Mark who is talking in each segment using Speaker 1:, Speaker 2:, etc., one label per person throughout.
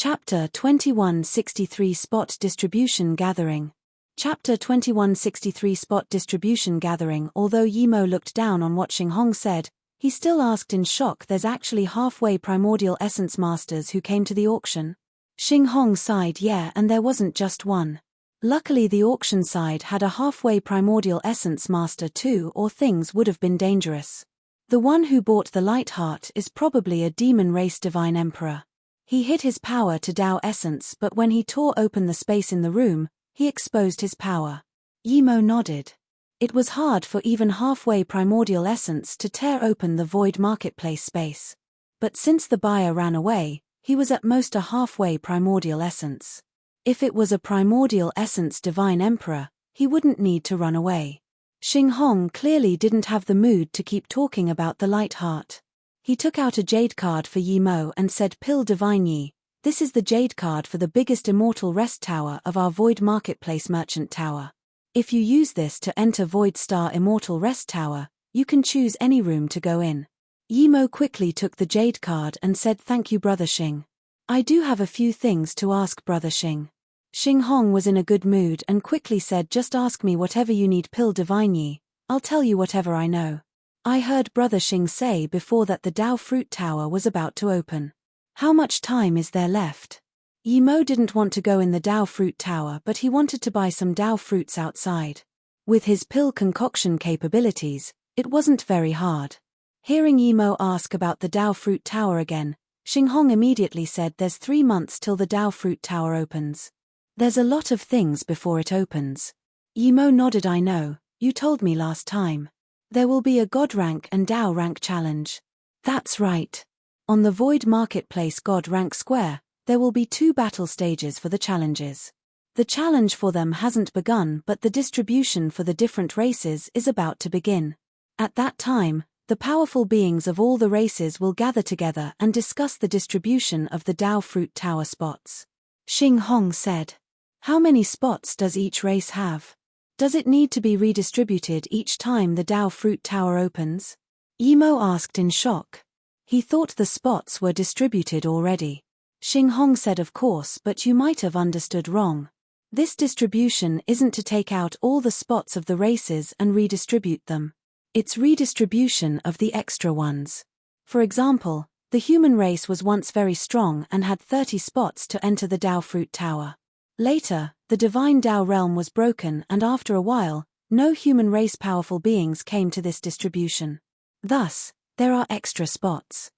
Speaker 1: Chapter 2163 Spot Distribution Gathering. Chapter 2163 Spot Distribution Gathering. Although Yimo looked down on what Xinghong said, he still asked in shock, there's actually halfway primordial essence masters who came to the auction? Xinghong sighed, yeah, and there wasn't just one. Luckily the auction side had a halfway primordial essence master too, or things would have been dangerous. The one who bought the light heart is probably a demon race divine emperor. He hid his power to Tao essence, but when he tore open the space in the room, he exposed his power. Yimo nodded. It was hard for even halfway primordial essence to tear open the void marketplace space. But since the buyer ran away, he was at most a halfway primordial essence. If it was a primordial essence divine emperor, he wouldn't need to run away. Xinghong clearly didn't have the mood to keep talking about the light heart. He took out a jade card for Yimo and said, Pill Divine Yi, this is the jade card for the biggest immortal rest tower of our Void Marketplace Merchant Tower. If you use this to enter Void Star Immortal Rest Tower, you can choose any room to go in. Yimo quickly took the jade card and said, thank you Brother Xing. I do have a few things to ask Brother Xing. Xinghong was in a good mood and quickly said, just ask me whatever you need Pill Divine Yi, I'll tell you whatever I know. I heard Brother Xing say before that the Dao Fruit Tower was about to open. How much time is there left? Yimo didn't want to go in the Dao Fruit Tower, but he wanted to buy some Dao fruits outside. With his pill concoction capabilities, it wasn't very hard. Hearing Yimo ask about the Dao Fruit Tower again, Xinghong immediately said, there's 3 months till the Dao Fruit Tower opens. There's a lot of things before it opens. Yimo nodded, I know, you told me last time. There will be a God rank and Dao rank challenge. That's right. On the Void Marketplace God rank square, there will be 2 battle stages for the challenges. The challenge for them hasn't begun, but the distribution for the different races is about to begin. At that time, the powerful beings of all the races will gather together and discuss the distribution of the Dao Fruit Tower spots. Xinghong said, how many spots does each race have? Does it need to be redistributed each time the Dao Fruit Tower opens? Yimo asked in shock. He thought the spots were distributed already. Xinghong said, of course, but you might have understood wrong. This distribution isn't to take out all the spots of the races and redistribute them. It's redistribution of the extra ones. For example, the human race was once very strong and had 30 spots to enter the Dao Fruit Tower. Later, the divine Dao realm was broken, and after a while, no human race powerful beings came to this distribution. Thus, there are extra spots.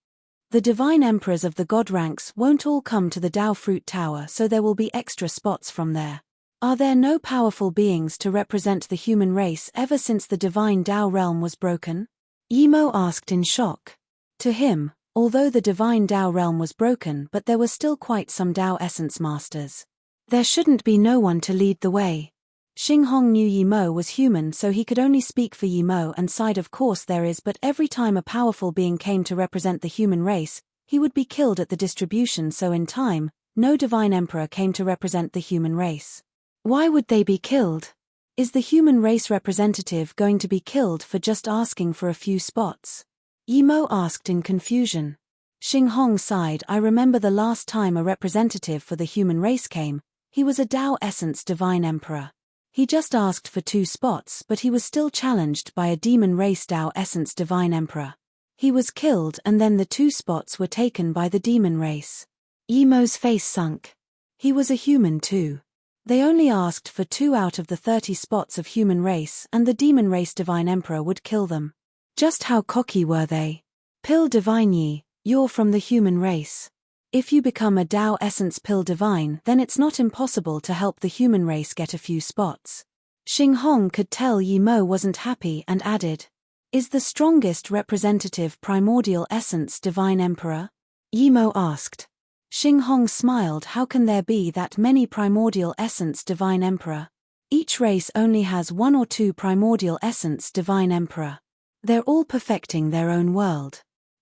Speaker 1: The divine emperors of the god ranks won't all come to the Dao Fruit Tower, so there will be extra spots from there. Are there no powerful beings to represent the human race ever since the divine Dao realm was broken? Yimo asked in shock. To him, although the divine Dao realm was broken, but there were still quite some Dao essence masters. There shouldn't be no one to lead the way. Xinghong knew Yimo was human, so he could only speak for Yimo and sighed, of course there is, but every time a powerful being came to represent the human race, he would be killed at the distribution, so in time, no divine emperor came to represent the human race. Why would they be killed? Is the human race representative going to be killed for just asking for a few spots? Yimo asked in confusion. Xinghong sighed, I remember the last time a representative for the human race came. He was a Dao Essence Divine Emperor. He just asked for 2 spots, but he was still challenged by a demon race Dao Essence Divine Emperor. He was killed, and then the 2 spots were taken by the demon race. Yimo's face sunk. He was a human too. They only asked for 2 out of the 30 spots of human race, and the demon race Divine Emperor would kill them. Just how cocky were they? Pill Divine Yi, you're from the human race. If you become a Dao Essence Pill Divine, then it's not impossible to help the human race get a few spots. Xinghong could tell Yimo wasn't happy and added, is the strongest representative Primordial Essence Divine Emperor? Yimo asked. Xinghong smiled, how can there be that many Primordial Essence Divine Emperor? Each race only has 1 or 2 Primordial Essence Divine Emperor. They're all perfecting their own world.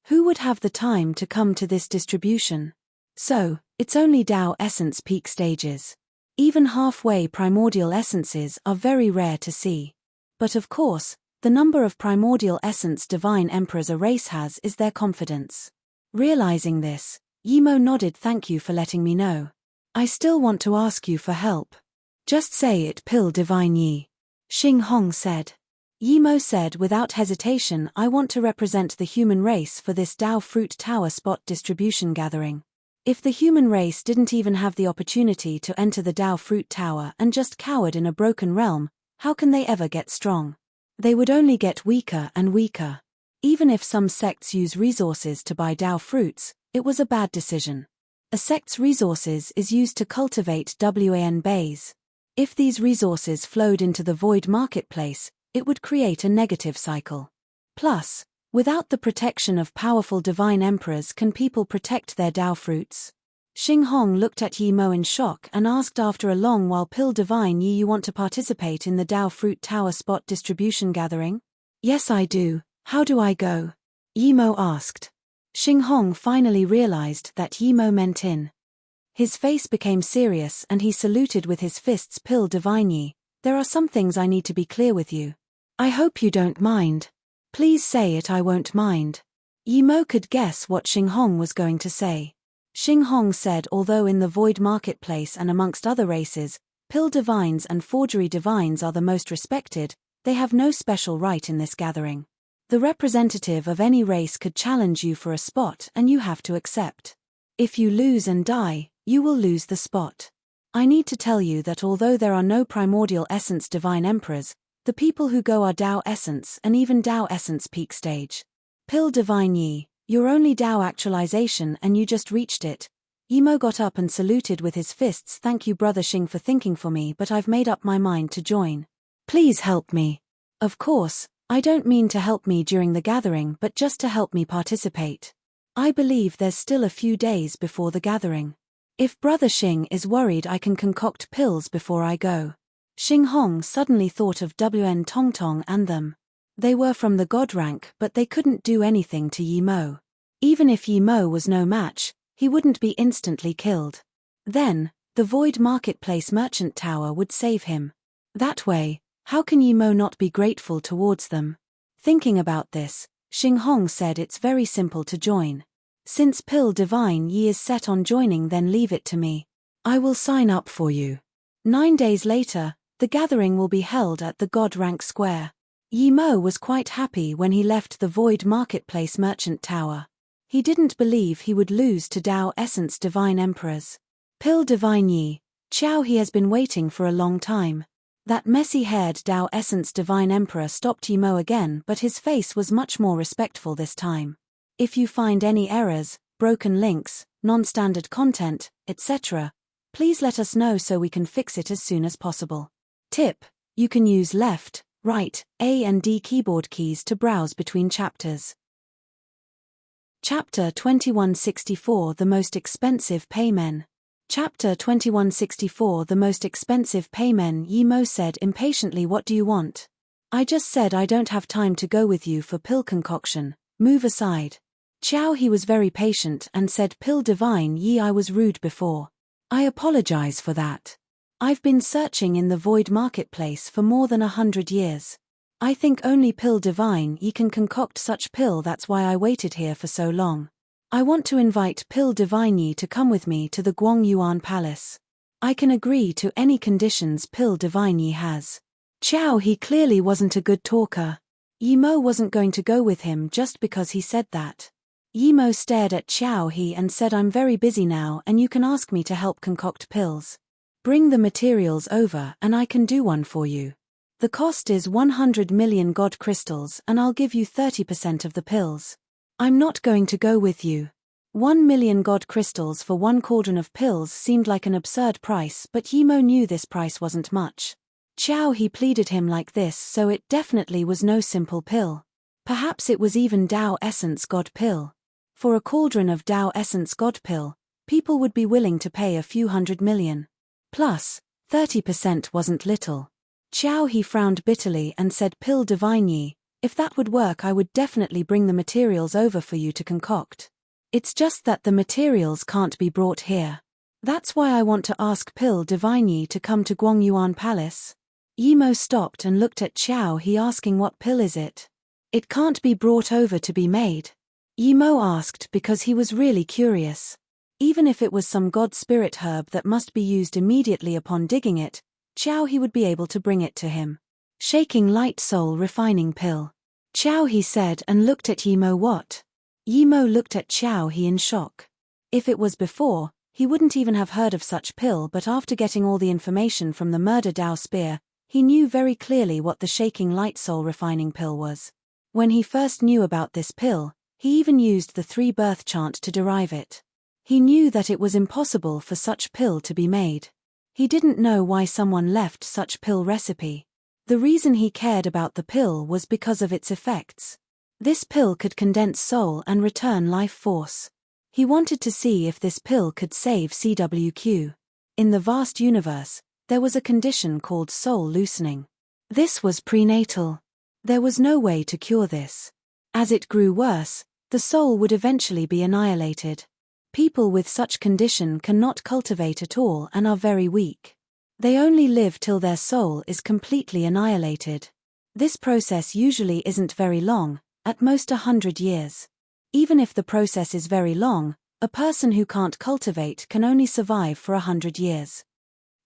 Speaker 1: Who would have the time to come to this distribution? So, it's only Dao Essence peak stages. Even halfway primordial essences are very rare to see. But of course, the number of primordial essence divine emperors a race has is their confidence. Realizing this, Yimo nodded. Thank you for letting me know. I still want to ask you for help. Just say it, Pill Divine Yi. Xing Hong said. Yimo said without hesitation, I want to represent the human race for this Dao Fruit Tower spot distribution gathering. If the human race didn't even have the opportunity to enter the Dao Fruit Tower and just cowered in a broken realm, how can they ever get strong? They would only get weaker and weaker. Even if some sects use resources to buy Dao fruits, it was a bad decision. A sect's resources is used to cultivate WAN bays. If these resources flowed into the void marketplace, it would create a negative cycle. Plus, without the protection of powerful divine emperors, can people protect their Dao fruits? Xing Hong looked at Yimo in shock and asked after a long while, Pill Divine Yi, you want to participate in the Dao Fruit Tower spot distribution gathering? Yes, I do. How do I go? Yimo asked. Xing Hong finally realized that Yimo meant in. His face became serious and he saluted with his fists. Pill Divine Yi, there are some things I need to be clear with you. I hope you don't mind. Please say it. I won't mind. Yimo could guess what Xing Hong was going to say. Xing Hong said although in the void marketplace and amongst other races, pill divines and forgery divines are the most respected, they have no special right in this gathering. The representative of any race could challenge you for a spot and you have to accept. If you lose and die, you will lose the spot. I need to tell you that although there are no primordial essence divine emperors, the people who go are Dao Essence and even Dao Essence peak stage. Pill Divine Yi, you're only Dao actualization and you just reached it. Yimo got up and saluted with his fists. Thank you Brother Xing for thinking for me, but I've made up my mind to join. Please help me. Of course, I don't mean to help me during the gathering but just to help me participate. I believe there's still a few days before the gathering. If Brother Xing is worried I can concoct pills before I go. Xing Hong suddenly thought of Wn Tong Tong and them. They were from the god rank but they couldn't do anything to Yimo. Even if Yimo was no match, he wouldn't be instantly killed. Then, the void marketplace merchant tower would save him. That way, how can Yimo not be grateful towards them? Thinking about this, Xing Hong said it's very simple to join. Since Pill Divine Yi is set on joining, then leave it to me. I will sign up for you. 9 days later, the gathering will be held at the God Rank Square. Yimo was quite happy when he left the Void Marketplace Merchant Tower. He didn't believe he would lose to Dao Essence Divine Emperors. Pill Divine Yi, Qiao he has been waiting for a long time. That messy-haired Dao Essence Divine Emperor stopped Yimo again, but his face was much more respectful this time. If you find any errors, broken links, non-standard content, etc., please let us know so we can fix it as soon as possible. Tip: you can use left, right, A and D keyboard keys to browse between chapters. Chapter 2164 The Most Expensive Paymen. Chapter 2164 The Most Expensive Paymen. Yimo said impatiently, what do you want? I just said I don't have time to go with you for pill concoction, move aside. Qiao he was very patient and said, Pill Divine Yi, I was rude before. I apologize for that. I've been searching in the void marketplace for more than 100 years. I think only Pill Divine Yi can concoct such pill, that's why I waited here for so long. I want to invite Pill Divine Yi to come with me to the Guangyuan Palace. I can agree to any conditions Pill Divine Yi has. Qiao he clearly wasn't a good talker. Yimo wasn't going to go with him just because he said that. Yimo stared at Qiao he and said, I'm very busy now and you can ask me to help concoct pills. Bring the materials over and I can do one for you. The cost is 100 million god crystals and I'll give you 30% of the pills. I'm not going to go with you. 1 million god crystals for one cauldron of pills seemed like an absurd price, but Yimo knew this price wasn't much. Qiao he pleaded him like this, so it definitely was no simple pill. Perhaps it was even Dao Essence God pill. For a cauldron of Dao Essence God pill, people would be willing to pay a few 100 million. Plus, 30% wasn't little. Qiao he frowned bitterly and said, Pill Divine Yi, if that would work I would definitely bring the materials over for you to concoct. It's just that the materials can't be brought here. That's why I want to ask Pill Divine Yi to come to Guangyuan Palace. Yimo stopped and looked at Qiao he, asking, what pill is it? It can't be brought over to be made. Yimo asked because he was really curious. Even if it was some god spirit herb that must be used immediately upon digging it, Chow he would be able to bring it to him. Shaking light soul refining pill. Chow he said and looked at Yimo. What? Yimo looked at Chow he in shock. If it was before, he wouldn't even have heard of such pill, but after getting all the information from the murder Dao spear, he knew very clearly what the shaking light soul refining pill was. When he first knew about this pill, he even used the 3 birth chant to derive it. He knew that it was impossible for such pill to be made. He didn't know why someone left such pill recipe. The reason he cared about the pill was because of its effects. This pill could condense soul and return life force. He wanted to see if this pill could save CWQ. In the vast universe, there was a condition called soul loosening. This was prenatal. There was no way to cure this. As it grew worse, the soul would eventually be annihilated. People with such condition cannot cultivate at all and are very weak. They only live till their soul is completely annihilated. This process usually isn't very long, at most 100 years. Even if the process is very long, a person who can't cultivate can only survive for 100 years.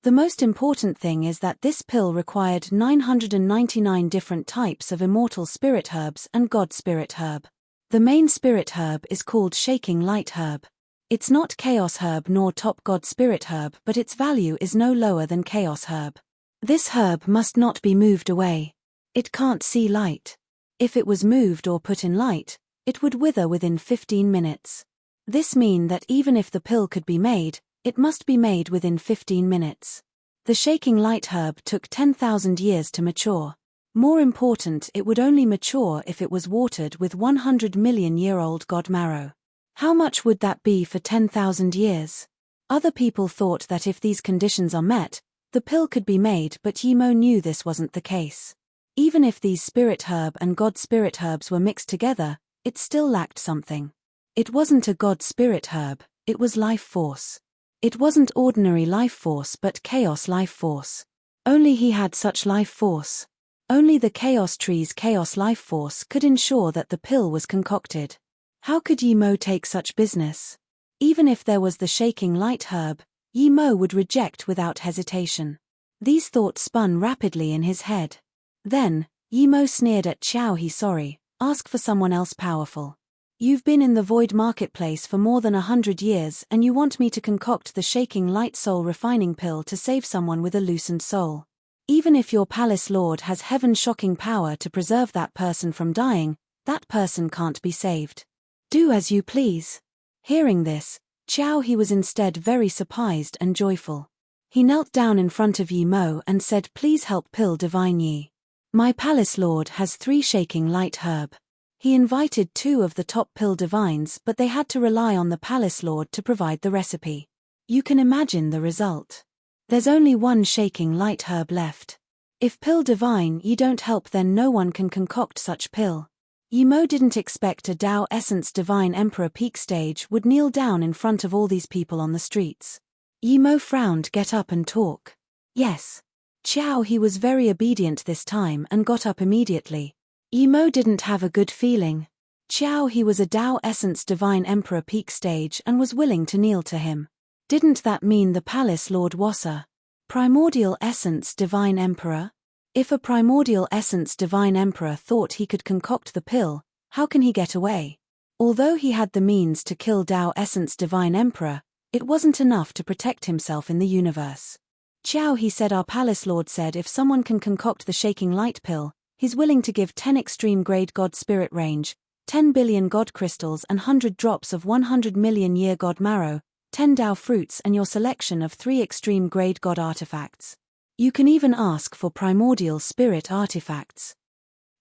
Speaker 1: The most important thing is that this pill required 999 different types of immortal spirit herbs and god spirit herb. The main spirit herb is called shaking light herb. It's not chaos herb nor top god spirit herb, but its value is no lower than chaos herb. This herb must not be moved away. It can't see light. If it was moved or put in light, it would wither within 15 minutes. This means that even if the pill could be made, it must be made within 15 minutes. The shaking light herb took 10,000 years to mature. More important, it would only mature if it was watered with 100 million-year-old god marrow. How much would that be for 10,000 years? Other people thought that if these conditions are met, the pill could be made, but Yimo knew this wasn't the case. Even if these spirit herb and god spirit herbs were mixed together, it still lacked something. It wasn't a god spirit herb, it was life force. It wasn't ordinary life force but chaos life force. Only he had such life force. Only the chaos tree's chaos life force could ensure that the pill was concocted. How could Yimo take such business? Even if there was the shaking light herb, Yimo would reject without hesitation. These thoughts spun rapidly in his head. Then, Yimo sneered at Chow. He sorry, ask for someone else powerful. You've been in the void marketplace for more than 100 years and you want me to concoct the shaking light soul refining pill to save someone with a loosened soul. Even if your palace lord has heaven-shocking power to preserve that person from dying, that person can't be saved. Do as you please. Hearing this, Chow he was instead very surprised and joyful. He knelt down in front of Yimo and said, please help pill divine ye. My palace lord has 3 shaking light herb. He invited 2 of the top pill divines, but they had to rely on the palace lord to provide the recipe. You can imagine the result. There's only 1 shaking light herb left. If pill divine ye don't help, then no one can concoct such pill. Yimo didn't expect a Tao Essence Divine Emperor peak stage would kneel down in front of all these people on the streets. Yimo frowned. Get up and talk. Yes. Chow he was very obedient this time and got up immediately. Yimo didn't have a good feeling. Chow he was a Tao Essence Divine Emperor peak stage and was willing to kneel to him. Didn't that mean the Palace Lord was a Primordial Essence Divine Emperor? If a Primordial Essence Divine Emperor thought he could concoct the pill, how can he get away? Although he had the means to kill Tao Essence Divine Emperor, it wasn't enough to protect himself in the universe. Chow he said, our Palace Lord said if someone can concoct the shaking light pill, he's willing to give 10 extreme grade god spirit range, 10 billion god crystals and 100 drops of 100 million year god marrow, 10 Tao fruits and your selection of 3 extreme grade god artifacts. You can even ask for primordial spirit artifacts.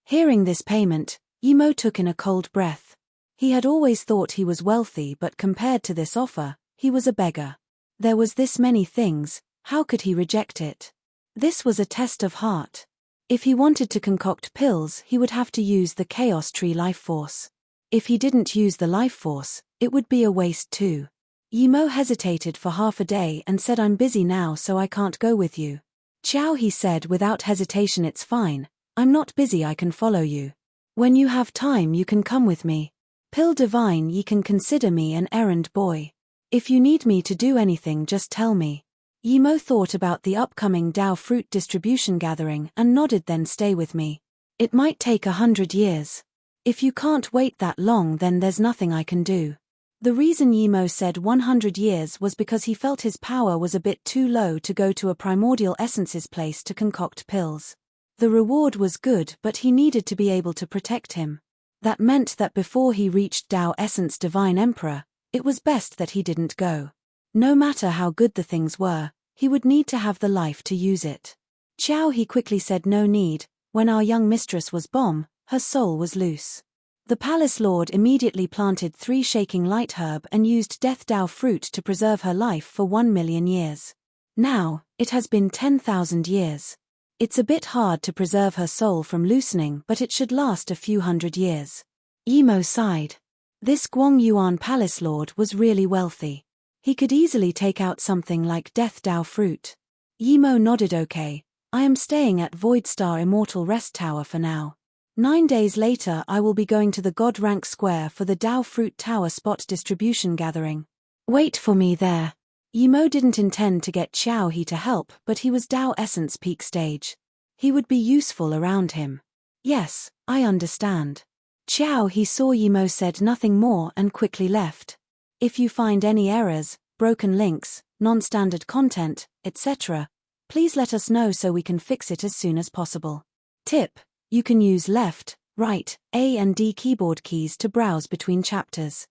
Speaker 1: Hearing this payment, Yimo took in a cold breath. He had always thought he was wealthy, but compared to this offer, he was a beggar. There was this many things, how could he reject it? This was a test of heart. If he wanted to concoct pills, he would have to use the Chaos Tree life force. If he didn't use the life force, it would be a waste too. Yimo hesitated for half a day and said, I'm busy now so I can't go with you. Chow he said without hesitation, it's fine, I'm not busy, I can follow you. When you have time you can come with me. Pill divine, ye can consider me an errand boy. If you need me to do anything, just tell me. Yimo thought about the upcoming Dao fruit distribution gathering and nodded. Then stay with me. It might take 100 years. If you can't wait that long, then there's nothing I can do. The reason Yimo said 100 years was because he felt his power was a bit too low to go to a primordial essences place to concoct pills. The reward was good, but he needed to be able to protect him. That meant that before he reached Dao Essence Divine Emperor, it was best that he didn't go. No matter how good the things were, he would need to have the life to use it. Qiao, he quickly said, no need. When our young mistress was bomb, her soul was loose. The palace lord immediately planted 3 shaking light herb and used death Dao fruit to preserve her life for 1 million years. Now, it has been 10,000 years. It's a bit hard to preserve her soul from loosening, but it should last a few hundred years. Yimo sighed. This Guangyuan palace lord was really wealthy. He could easily take out something like death Dao fruit. Yimo nodded. Okay, I am staying at Void Star Immortal Rest Tower for now. 9 days later I will be going to the God Rank Square for the Dao Fruit Tower spot distribution gathering. Wait for me there. Yimo didn't intend to get Qiao He to help, but he was Dao Essence peak stage. He would be useful around him. Yes, I understand. Qiao He saw Yimo said nothing more and quickly left. If you find any errors, broken links, non-standard content, etc., please let us know so we can fix it as soon as possible. Tip: you can use left, right, A and D keyboard keys to browse between chapters.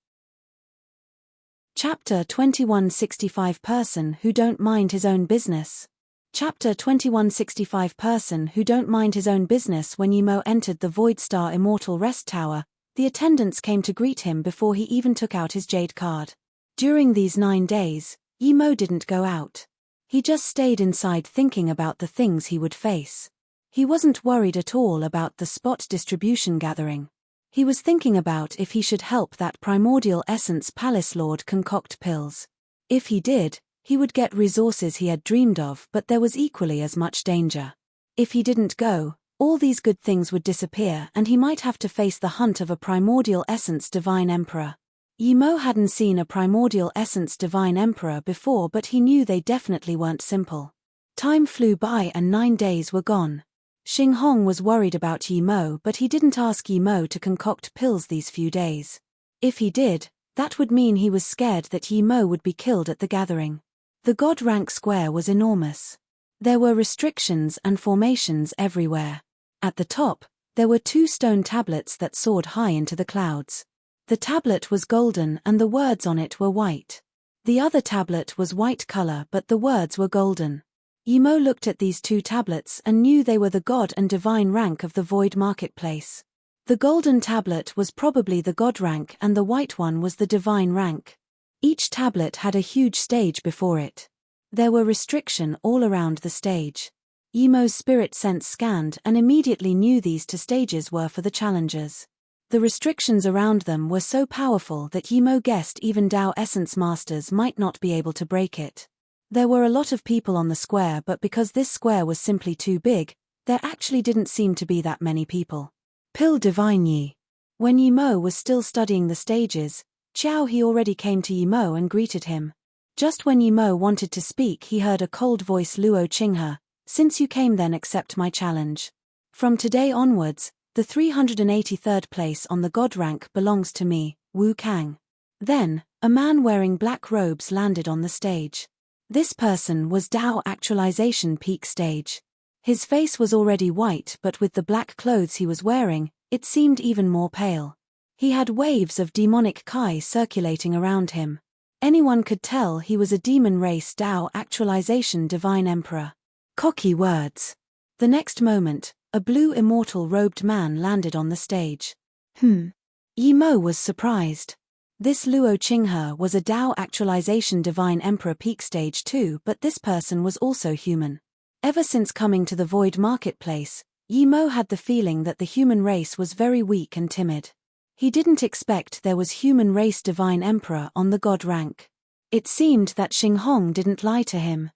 Speaker 1: Chapter 2165 Person Who Don't Mind His Own Business. Chapter 2165 Person Who Don't Mind His Own Business. When Yimo entered the Void Star Immortal Rest Tower, the attendants came to greet him before he even took out his jade card. During these 9 days, Yimo didn't go out. He just stayed inside thinking about the things he would face. He wasn't worried at all about the spot distribution gathering. He was thinking about if he should help that primordial essence palace lord concoct pills. If he did, he would get resources he had dreamed of, but there was equally as much danger. If he didn't go, all these good things would disappear and he might have to face the hunt of a primordial essence divine emperor. Yimo hadn't seen a primordial essence divine emperor before, but he knew they definitely weren't simple. Time flew by and 9 days were gone. Xinghong was worried about Yimo, but he didn't ask Yimo to concoct pills these few days. If he did, that would mean he was scared that Yimo would be killed at the gathering. The God Rank Square was enormous. There were restrictions and formations everywhere. At the top, there were 2 stone tablets that soared high into the clouds. The tablet was golden and the words on it were white. The other tablet was white color, but the words were golden. Yimo looked at these 2 tablets and knew they were the God and Divine rank of the Void Marketplace. The golden tablet was probably the God rank and the white one was the Divine rank. Each tablet had a huge stage before it. There were restrictions all around the stage. Yimo's spirit sense scanned and immediately knew these 2 stages were for the challengers. The restrictions around them were so powerful that Yimo guessed even Dao Essence Masters might not be able to break it. There were a lot of people on the square, but because this square was simply too big, there actually didn't seem to be that many people. Pill Divine Yi. When Yimo was still studying the stages, Qiao He already came to Yimo and greeted him. Just when Yimo wanted to speak, he heard a cold voice: Luo Qinghe, since you came, then accept my challenge. From today onwards, the 383rd place on the God rank belongs to me, Wu Kang. Then, a man wearing black robes landed on the stage. This person was Dao Actualization Peak Stage. His face was already white, but with the black clothes he was wearing, it seemed even more pale. He had waves of demonic Kai circulating around him. Anyone could tell he was a demon race Dao Actualization Divine Emperor. Cocky words. The next moment, a blue immortal robed man landed on the stage. Yimo was surprised. This Luo Qinghe was a Dao Actualization Divine Emperor Peak Stage 2, but this person was also human. Ever since coming to the Void Marketplace, Yimo had the feeling that the human race was very weak and timid. He didn't expect there was human race Divine Emperor on the God rank. It seemed that Xinghong didn't lie to him.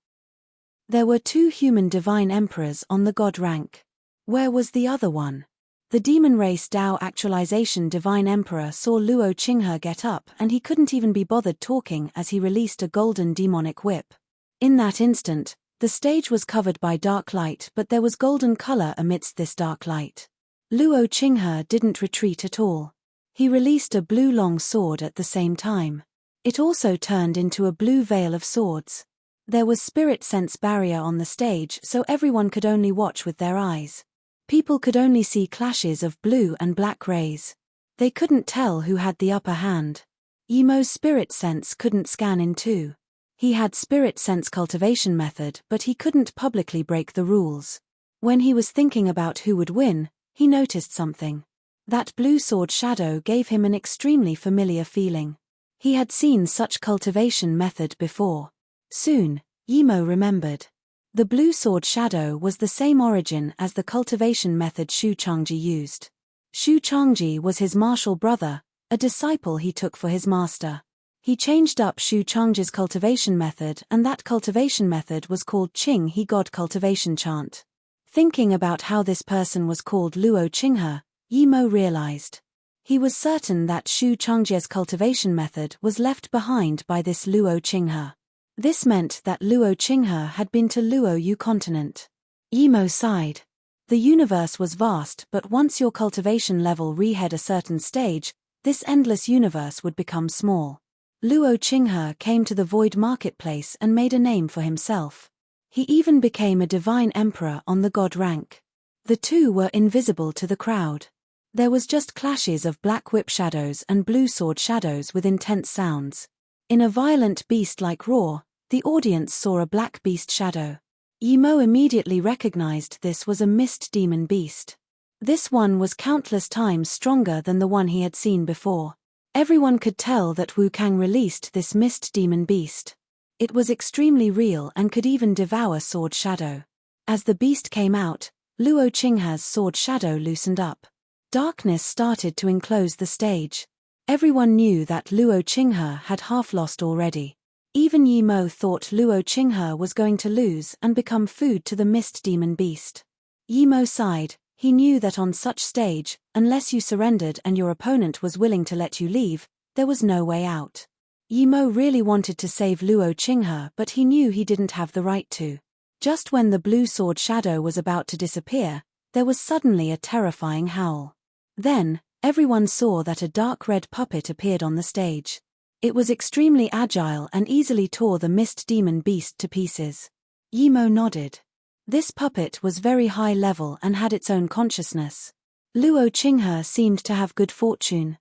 Speaker 1: There were 2 human Divine Emperors on the God rank. Where was the other one? The demon race Tao actualization divine emperor saw Luo Qinghe get up, and he couldn't even be bothered talking as he released a golden demonic whip. In that instant, the stage was covered by dark light, but there was golden color amidst this dark light. Luo Qinghe didn't retreat at all. He released a blue long sword at the same time. It also turned into a blue veil of swords. There was spirit sense barrier on the stage, so everyone could only watch with their eyes. People could only see clashes of blue and black rays. They couldn't tell who had the upper hand. Yimo's spirit sense couldn't scan in too. He had spirit sense cultivation method, but he couldn't publicly break the rules. When he was thinking about who would win, he noticed something. That blue sword shadow gave him an extremely familiar feeling. He had seen such cultivation method before. Soon, Yimo remembered. The blue sword shadow was the same origin as the cultivation method Shu Changji used. Shu Changji was his martial brother, a disciple he took for his master. He changed up Shu Changji's cultivation method, and that cultivation method was called Qing He God Cultivation Chant. Thinking about how this person was called Luo Qinghe, Yimo realized. He was certain that Shu Changji's cultivation method was left behind by this Luo Qinghe. This meant that Luo Qinghe had been to Luo Yu continent. Yimo sighed. The universe was vast, but once your cultivation level reached a certain stage, this endless universe would become small. Luo Qinghe came to the void marketplace and made a name for himself. He even became a divine emperor on the god rank. The two were invisible to the crowd. There was just clashes of black whip shadows and blue sword shadows with intense sounds. In a violent beast-like roar, the audience saw a black beast shadow. Yimo immediately recognized this was a mist demon beast. This one was countless times stronger than the one he had seen before. Everyone could tell that Wu Kang released this mist demon beast. It was extremely real and could even devour sword shadow. As the beast came out, Luo Qinghe's sword shadow loosened up. Darkness started to enclose the stage. Everyone knew that Luo Qinghe had half lost already. Even Yimo thought Luo Qinghe was going to lose and become food to the mist demon beast. Yimo sighed. He knew that on such stage, unless you surrendered and your opponent was willing to let you leave, there was no way out. Yimo really wanted to save Luo Qinghe, but he knew he didn't have the right to. Just when the blue sword shadow was about to disappear, there was suddenly a terrifying howl. Then, everyone saw that a dark red puppet appeared on the stage. It was extremely agile and easily tore the mist demon beast to pieces. Yimo nodded. This puppet was very high level and had its own consciousness. Luo Qinghe seemed to have good fortune.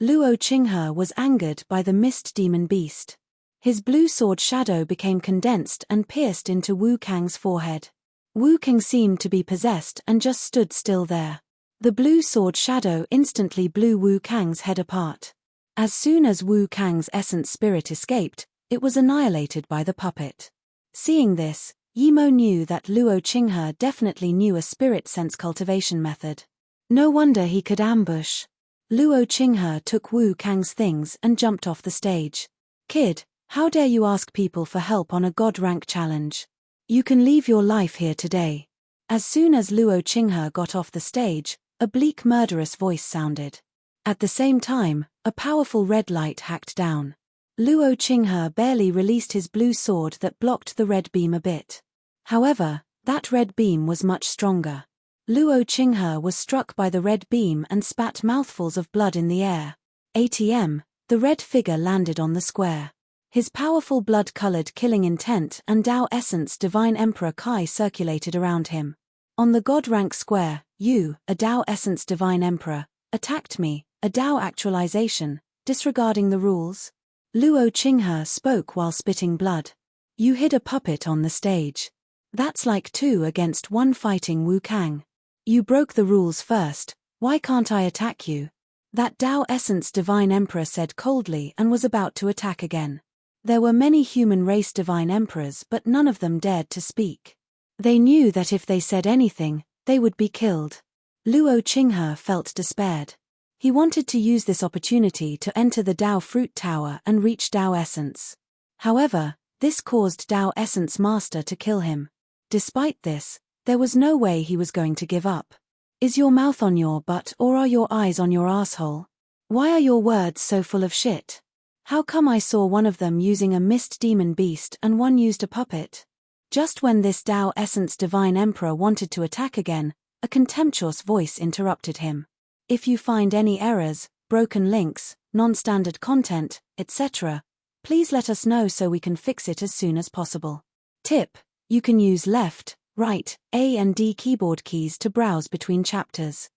Speaker 1: Luo Qinghe was angered by the mist demon beast. His blue sword shadow became condensed and pierced into Wu Kang's forehead. Wu Kang seemed to be possessed and just stood still there. The blue sword shadow instantly blew Wu Kang's head apart. As soon as Wu Kang's essence spirit escaped, it was annihilated by the puppet. Seeing this, Yimo knew that Luo Qinghe definitely knew a spirit sense cultivation method. No wonder he could ambush. Luo Qinghe took Wu Kang's things and jumped off the stage. Kid, how dare you ask people for help on a god rank challenge? You can leave your life here today. As soon as Luo Qinghe got off the stage, a bleak murderous voice sounded. At the same time, a powerful red light hacked down. Luo Qinghe barely released his blue sword that blocked the red beam a bit. However, that red beam was much stronger. Luo Qinghe was struck by the red beam and spat mouthfuls of blood in the air. ATM, the red figure landed on the square. His powerful blood-colored killing intent and Tao essence Divine Emperor Kai circulated around him. On the god rank square, you, a Tao essence Divine Emperor, attacked me, a Tao actualization, disregarding the rules. Luo Qinghe spoke while spitting blood. You hid a puppet on the stage. That's like 2 against 1 fighting Wu Kang. You broke the rules first, why can't I attack you? That Tao essence Divine Emperor said coldly and was about to attack again. There were many human race Divine Emperors, but none of them dared to speak. They knew that if they said anything, they would be killed. Luo Qinghe felt despaired. He wanted to use this opportunity to enter the Tao Fruit Tower and reach Tao Essence. However, this caused Tao Essence Master to kill him. Despite this, there was no way he was going to give up. Is your mouth on your butt or are your eyes on your asshole? Why are your words so full of shit? How come I saw one of them using a mist demon beast and one used a puppet? Just when this Tao Essence Divine Emperor wanted to attack again, a contemptuous voice interrupted him. If you find any errors, broken links, non-standard content, etc., please let us know so we can fix it as soon as possible. Tip: you can use left, right, A and D keyboard keys to browse between chapters.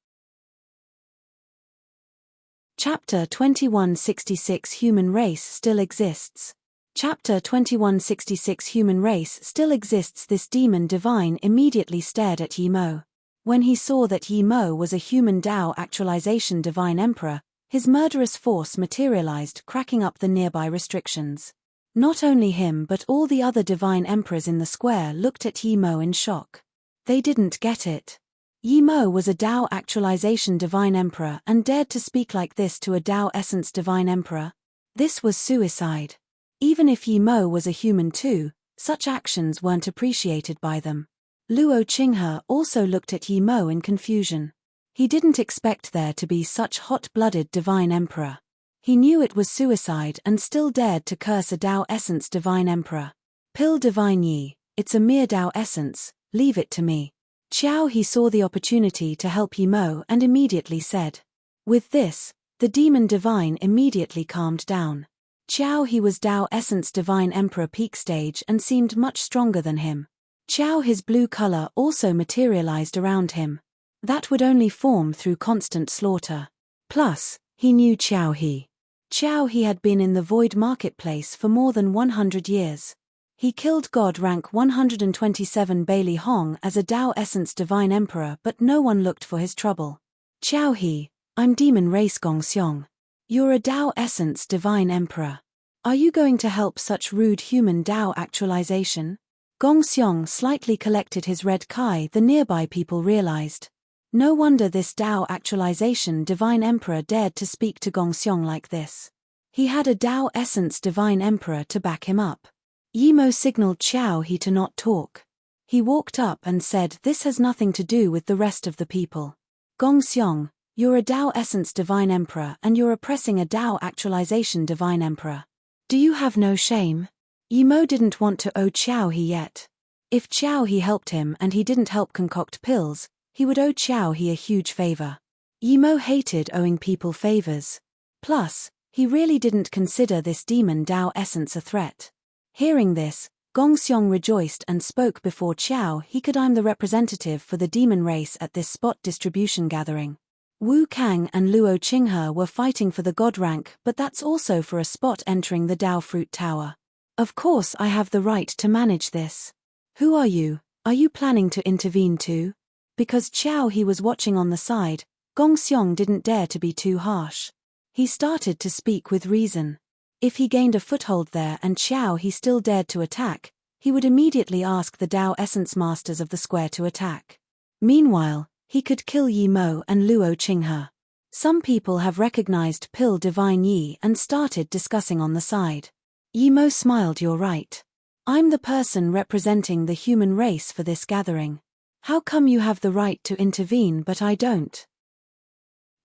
Speaker 1: Chapter 2166 Human Race Still Exists. Chapter 2166 Human Race Still Exists. This demon divine immediately stared at Yi Mo. When he saw that Yi Mo was a human Tao actualization divine emperor, his murderous force materialized, cracking up the nearby restrictions. Not only him but all the other divine emperors in the square looked at Yi Mo in shock. They didn't get it. Yi Mo was a Tao actualization divine emperor and dared to speak like this to a Tao essence divine emperor. This was suicide. Even if Yi Mo was a human too, such actions weren't appreciated by them. Luo Qinghe also looked at Yi Mo in confusion. He didn't expect there to be such hot-blooded divine emperor. He knew it was suicide and still dared to curse a Tao essence divine emperor. Pill divine Yi, it's a mere Tao essence, leave it to me. Qiao He saw the opportunity to help Yi Mo and immediately said. With this, the demon divine immediately calmed down. Qiao He was Tao essence divine emperor peak stage and seemed much stronger than him. Qiao His blue color also materialized around him. That would only form through constant slaughter. Plus, he knew Qiao He. Qiao He had been in the void marketplace for more than 100 years. He killed God rank 127 Bailey Hong as a Tao essence divine emperor, but no one looked for his trouble. Qiao He, I'm demon race Gongxiong. You're a Tao essence divine emperor. Are you going to help such rude human Tao actualization? Gongxiong slightly collected his red kai. The nearby people realized. No wonder this Tao actualization divine emperor dared to speak to Gongxiong like this. He had a Tao essence divine emperor to back him up. Yi Mo signaled Qiao He to not talk. He walked up and said, this has nothing to do with the rest of the people. Gongxiong, you're a Tao essence divine emperor and you're oppressing a Tao actualization divine emperor. Do you have no shame? Yi Mo didn't want to owe Qiao He yet. If Qiao He helped him and he didn't help concoct pills, he would owe Qiao He a huge favor. Yi Mo hated owing people favors. Plus, he really didn't consider this demon Tao essence a threat. Hearing this, Gongxiong rejoiced and spoke before Qiao He could. I'm the representative for the demon race at this spot distribution gathering. Wu Kang and Luo Qinghe were fighting for the god rank, but that's also for a spot entering the Tao Fruit Tower. Of course I have the right to manage this. Who are you? Are you planning to intervene too? Because Qiao He was watching on the side, Gongxiong didn't dare to be too harsh. He started to speak with reason. If he gained a foothold there and Qiao He still dared to attack, he would immediately ask the Tao Essence Masters of the Square to attack. Meanwhile, he could kill Yi Mo and Luo Qinghe. Some people have recognized Pill Divine Yi and started discussing on the side. Yi Mo smiled. You're right. I'm the person representing the human race for this gathering. How come you have the right to intervene but I don't?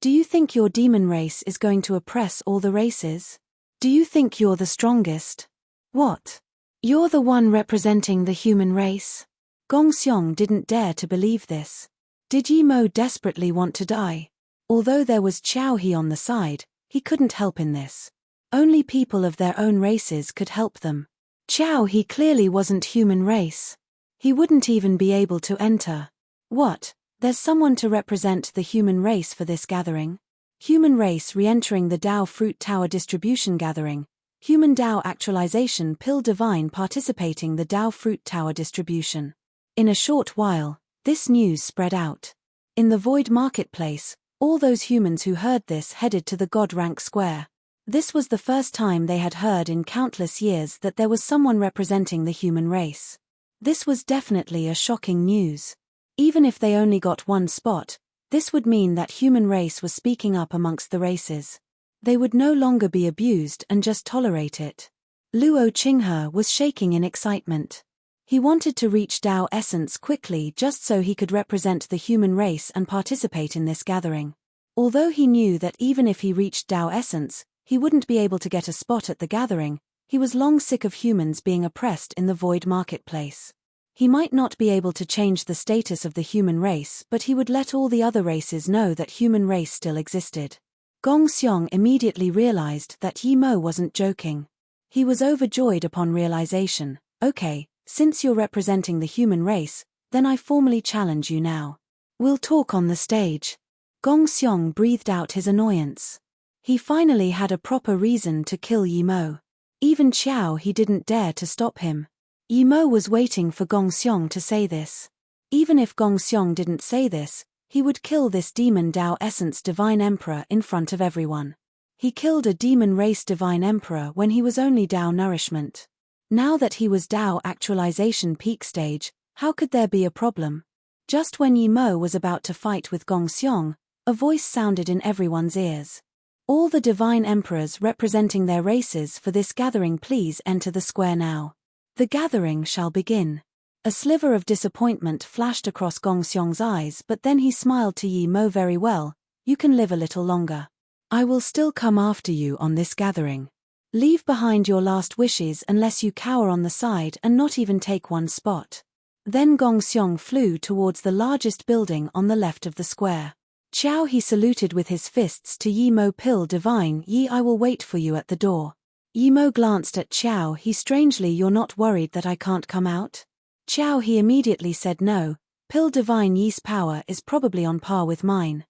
Speaker 1: Do you think your demon race is going to oppress all the races? Do you think you're the strongest? What? You're the one representing the human race? Gongxiong didn't dare to believe this. Did Yi Mo desperately want to die? Although there was Qiao He on the side, he couldn't help in this. Only people of their own races could help them. Qiao He clearly wasn't human race. He wouldn't even be able to enter. What? There's someone to represent the human race for this gathering? Human race re-entering the Tao Fruit Tower distribution gathering. Human Tao actualization Pill Divine participating the Tao Fruit Tower distribution. In a short while, this news spread out. In the void marketplace, all those humans who heard this headed to the God Rank Square. This was the first time they had heard in countless years that there was someone representing the human race. This was definitely a shocking news. Even if they only got one spot, this would mean that human race was speaking up amongst the races. They would no longer be abused and just tolerate it. Luo Qinghe was shaking in excitement. He wanted to reach Tao essence quickly just so he could represent the human race and participate in this gathering. Although he knew that even if he reached Tao essence, he wouldn't be able to get a spot at the gathering, he was long sick of humans being oppressed in the void marketplace. He might not be able to change the status of the human race, but he would let all the other races know that human race still existed. Gong Xiong immediately realized that Yi Mo wasn't joking. He was overjoyed upon realization. Okay, since you're representing the human race, then I formally challenge you now. We'll talk on the stage. Gong Xiong breathed out his annoyance. He finally had a proper reason to kill Yi Mo. Even Xiao he didn't dare to stop him. Yi Mo was waiting for Gong Xiong to say this. Even if Gong Xiong didn't say this, he would kill this demon Tao essence divine emperor in front of everyone. He killed a demon race divine emperor when he was only Tao nourishment. Now that he was Tao actualization peak stage, how could there be a problem? Just when Yi Mo was about to fight with Gong Xiong, a voice sounded in everyone's ears. All the divine emperors representing their races for this gathering, please enter the square now. The gathering shall begin. A sliver of disappointment flashed across Gong Xiong's eyes, but then he smiled to Yi Mo. Very well, you can live a little longer. I will still come after you on this gathering. Leave behind your last wishes unless you cower on the side and not even take one spot. Then Gong Xiong flew towards the largest building on the left of the square. Xiao he saluted with his fists to Yi Mo. Pill divine Yi, I will wait for you at the door. Yi Mo glanced at Xiao he. Strangely, you're not worried that I can't come out? Xiao he immediately said no, Pill divine Yi's power is probably on par with mine.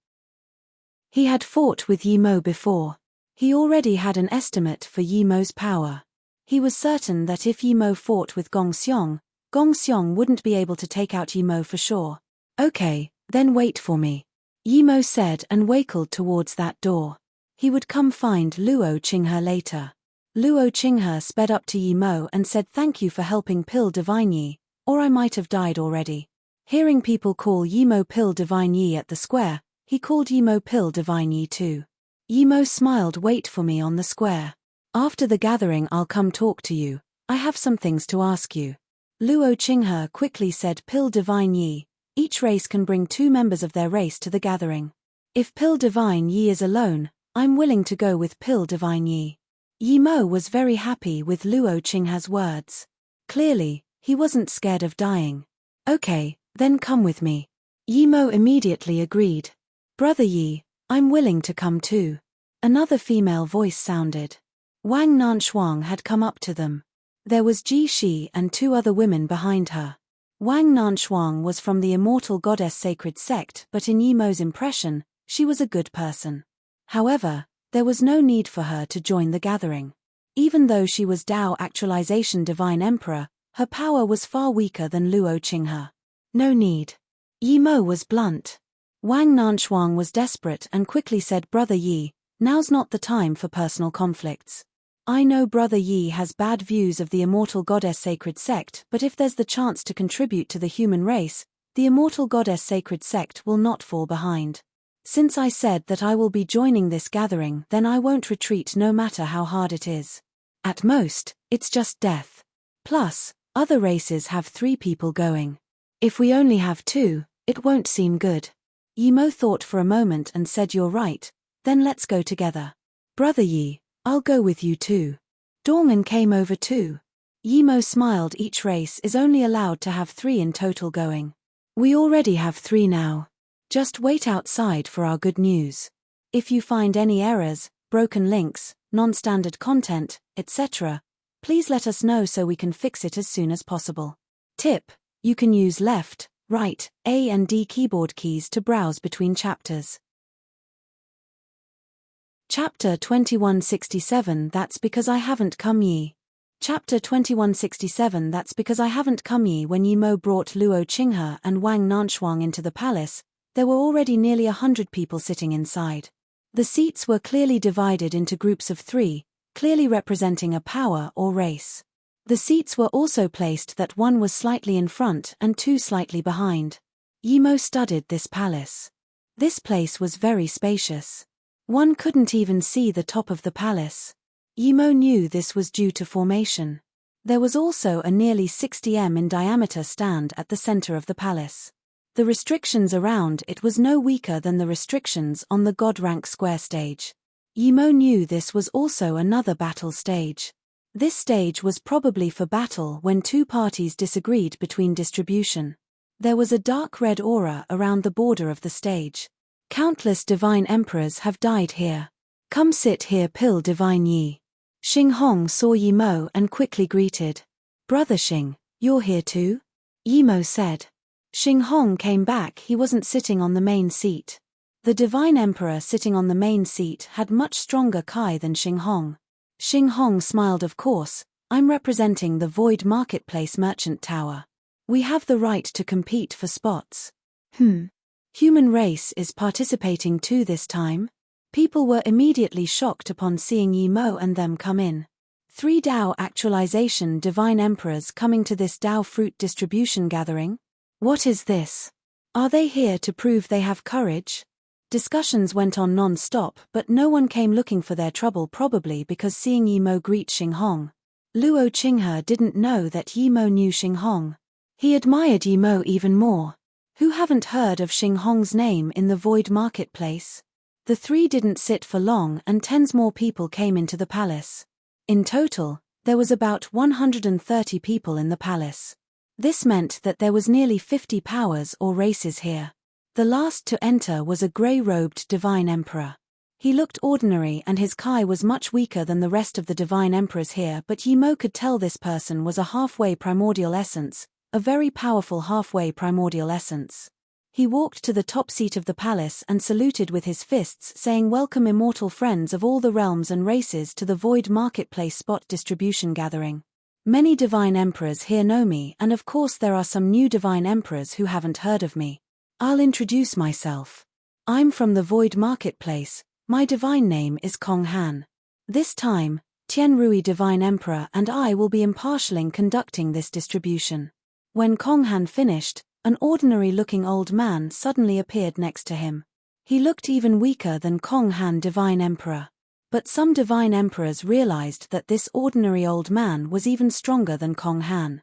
Speaker 1: He had fought with Yi Mo before. He already had an estimate for Yi Mo's power. He was certain that if Yi Mo fought with Gong Xiong wouldn't be able to take out Yi Mo for sure. Okay, then wait for me. Yi Mo said and waddled towards that door. He would come find Luo Qinghe later. Luo Qinghe sped up to Yi Mo and said, thank you for helping Pill divine Yi, or I might have died already. Hearing people call Yi Mo Pill divine Yi at the square, he called Yi Mo Pill divine Yi too. Yi Mo smiled, wait for me on the square. After the gathering I'll come talk to you, I have some things to ask you. Luo Qinghe quickly said, Pill divine Yi, each race can bring 2 members of their race to the gathering. If Pill divine Yi is alone, I'm willing to go with Pill divine Yi. Yi Mo was very happy with Luo Qinghe's words. Clearly, he wasn't scared of dying. Okay, then come with me. Yi Mo immediately agreed. Brother Yi, I'm willing to come too. Another female voice sounded. Wang Nanshuang had come up to them. There was Ji Shi and 2 other women behind her. Wang Nanshuang was from the Immortal Goddess Sacred Sect, but in Yi Mo's impression, she was a good person. However, there was no need for her to join the gathering. Even though she was Tao Actualization Divine Emperor, her power was far weaker than Luo Qinghe. No need. Yi Mo was blunt. Wang Nanshuang was desperate and quickly said, Brother Yi, now's not the time for personal conflicts. I know Brother Yi has bad views of the Immortal Goddess Sacred Sect, but if there's the chance to contribute to the human race, the Immortal Goddess Sacred Sect will not fall behind. Since I said that I will be joining this gathering, then I won't retreat no matter how hard it is. At most, it's just death. Plus, other races have 3 people going. If we only have 2, it won't seem good. Yi Mo thought for a moment and said, you're right, then let's go together. Brother Yi, I'll go with you too. Dong'an came over too. Yi Mo smiled, each race is only allowed to have 3 in total going. We already have 3 now. Just wait outside for our good news. If you find any errors, broken links, non-standard content, etc., please let us know so we can fix it as soon as possible. Tip: you can use left, right, A and D keyboard keys to browse between chapters. Chapter 2167 That's because I haven't come Yi. Chapter 2167 That's because I haven't come Yi. When Yi Mo brought Luo Qinghe and Wang Nanshuang into the palace, there were already nearly 100 people sitting inside. The seats were clearly divided into groups of 3, clearly representing a power or race. The seats were also placed that 1 was slightly in front and 2 slightly behind. Yi Mo studied this palace. This place was very spacious. One couldn't even see the top of the palace. Yi Mo knew this was due to formation. There was also a nearly 60 m in diameter stand at the center of the palace. The restrictions around it was no weaker than the restrictions on the God-rank square stage. Yimo knew this was also another battle stage. This stage was probably for battle when two parties disagreed between distribution. There was a dark red aura around the border of the stage. Countless divine emperors have died here. Come sit here, Pil Divine Yi. Xing Hong saw Yimo and quickly greeted. Brother Xing, you're here too? Yimo said. Xing Hong came back. He wasn't sitting on the main seat. The divine emperor sitting on the main seat had much stronger Kai than Xing Hong. Xing Hong smiled. Of course, I'm representing the Void Marketplace Merchant Tower. We have the right to compete for spots. Human race is participating too this time? People were immediately shocked upon seeing Yimo and them come in. 3 Dao actualization divine emperors coming to this Dao fruit distribution gathering? What is this? Are they here to prove they have courage? Discussions went on non-stop, but no one came looking for their trouble, probably because seeing Yimo greet Xing Hong. Luo Qinghe didn't know that Yimo knew Xing Hong. He admired Yimo even more. Who haven't heard of Xing Hong's name in the Void Marketplace? The 3 didn't sit for long and tens more people came into the palace. In total, there was about 130 people in the palace. This meant that there was nearly 50 powers or races here. The last to enter was a grey-robed divine emperor. He looked ordinary and his Kai was much weaker than the rest of the divine emperors here, but Yimo could tell this person was a halfway primordial essence, a very powerful halfway primordial essence. He walked to the top seat of the palace and saluted with his fists, saying, "Welcome, immortal friends of all the realms and races, to the Void Marketplace spot distribution gathering. Many divine emperors here know me, and of course there are some new divine emperors who haven't heard of me. I'll introduce myself. I'm from the Void Marketplace. My divine name is Kong Han. This time, Tian Rui Divine Emperor and I will be impartially conducting this distribution." When Kong Han finished, an ordinary-looking old man suddenly appeared next to him. He looked even weaker than Kong Han Divine Emperor. But some divine emperors realized that this ordinary old man was even stronger than Kong Han.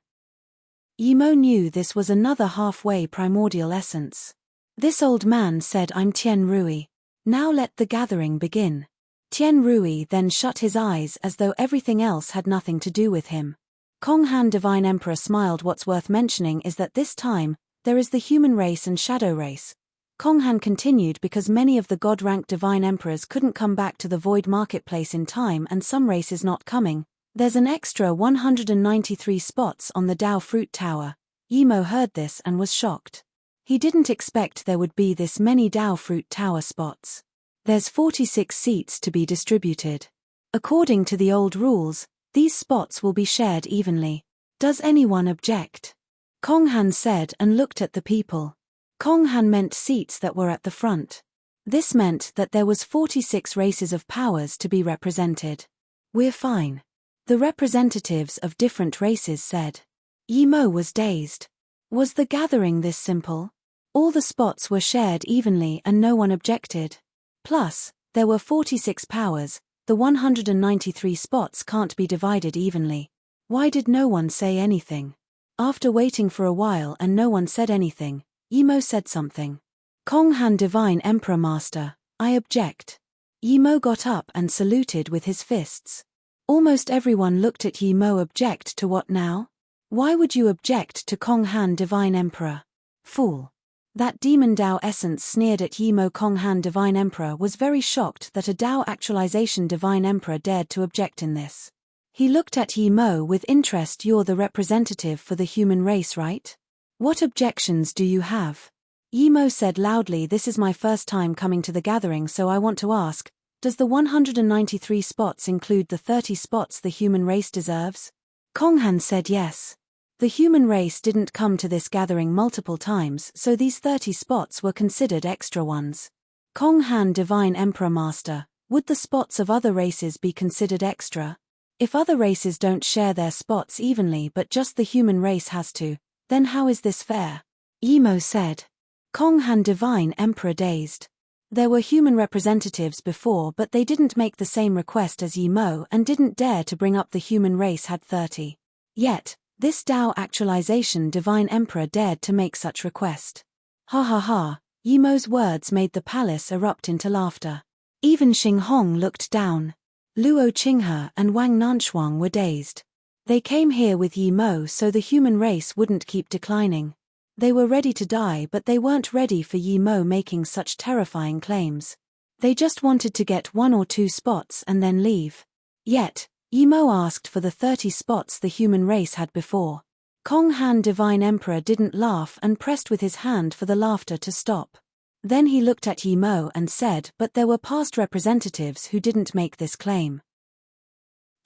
Speaker 1: Yimo knew this was another halfway primordial essence. This old man said, "I'm Tian Rui. Now let the gathering begin." Tian Rui then shut his eyes as though everything else had nothing to do with him. Kong Han Divine Emperor smiled. What's worth mentioning is that this time, there is the human race and shadow race. Kong Han continued, because many of the God-rank divine emperors couldn't come back to the Void Marketplace in time and some races not coming. There's an extra 193 spots on the Dao Fruit Tower. Yimo heard this and was shocked. He didn't expect there would be this many Dao Fruit Tower spots. There's 46 seats to be distributed. According to the old rules, these spots will be shared evenly. Does anyone object? Kong Han said and looked at the people. Kong Han meant seats that were at the front. This meant that there was 46 races of powers to be represented. We're fine. The representatives of different races said. Yimo was dazed. Was the gathering this simple? All the spots were shared evenly and no one objected. Plus, there were 46 powers, the 193 spots can't be divided evenly. Why did no one say anything? After waiting for a while and no one said anything, Yimo said something. Kong Han Divine Emperor Master, I object. Yimo got up and saluted with his fists. Almost everyone looked at Yimo. Object to what now? Why would you object to Kong Han Divine Emperor? Fool. That demon Dao essence sneered at Yimo. Kong Han Divine Emperor was very shocked that a Dao actualization Divine Emperor dared to object in this. He looked at Yimo with interest. You're the representative for the human race, right? What objections do you have? Yimo said loudly, this is my first time coming to the gathering, so I want to ask, does the 193 spots include the 30 spots the human race deserves? Kong Han said yes. The human race didn't come to this gathering multiple times, so these 30 spots were considered extra ones. Kong Han Divine Emperor Master, would the spots of other races be considered extra? If other races don't share their spots evenly but just the human race has to, then how is this fair? Yimo said. Kong Han Divine Emperor dazed. There were human representatives before, but they didn't make the same request as Yimo and didn't dare to bring up the human race had 30. Yet, this Tao actualization divine emperor dared to make such request. Ha ha ha, Yimo's words made the palace erupt into laughter. Even Xing Hong looked down. Luo Qinghe and Wang Nanshuang were dazed. They came here with Yimo so the human race wouldn't keep declining. They were ready to die, but they weren't ready for Yimo making such terrifying claims. They just wanted to get 1 or 2 spots and then leave. Yet, Yimo asked for the 30 spots the human race had before. Kong Han Divine Emperor didn't laugh and pressed with his hand for the laughter to stop. Then he looked at Yimo and said, but there were past representatives who didn't make this claim.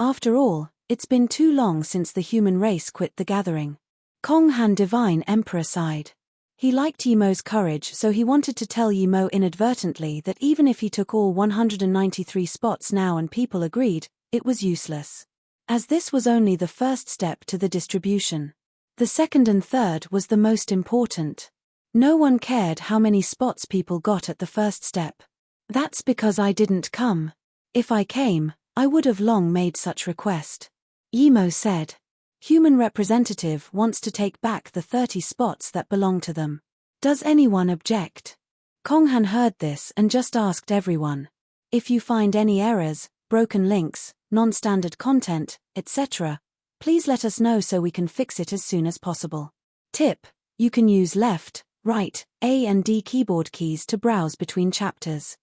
Speaker 1: After all, it's been too long since the human race quit the gathering. Kong Han Divine Emperor sighed. He liked Yimo's courage, so he wanted to tell Yimo inadvertently that even if he took all 193 spots now and people agreed, it was useless. As this was only the first step to the distribution. The second and third was the most important. No one cared how many spots people got at the first step. That's because I didn't come. If I came, I would have long made such request. Yimo said. Human representative wants to take back the 30 spots that belong to them. Does anyone object? Kong Han heard this and just asked everyone. If you find any errors, broken links, non-standard content, etc., please let us know so we can fix it as soon as possible. Tip: you can use left, right, A and D keyboard keys to browse between chapters.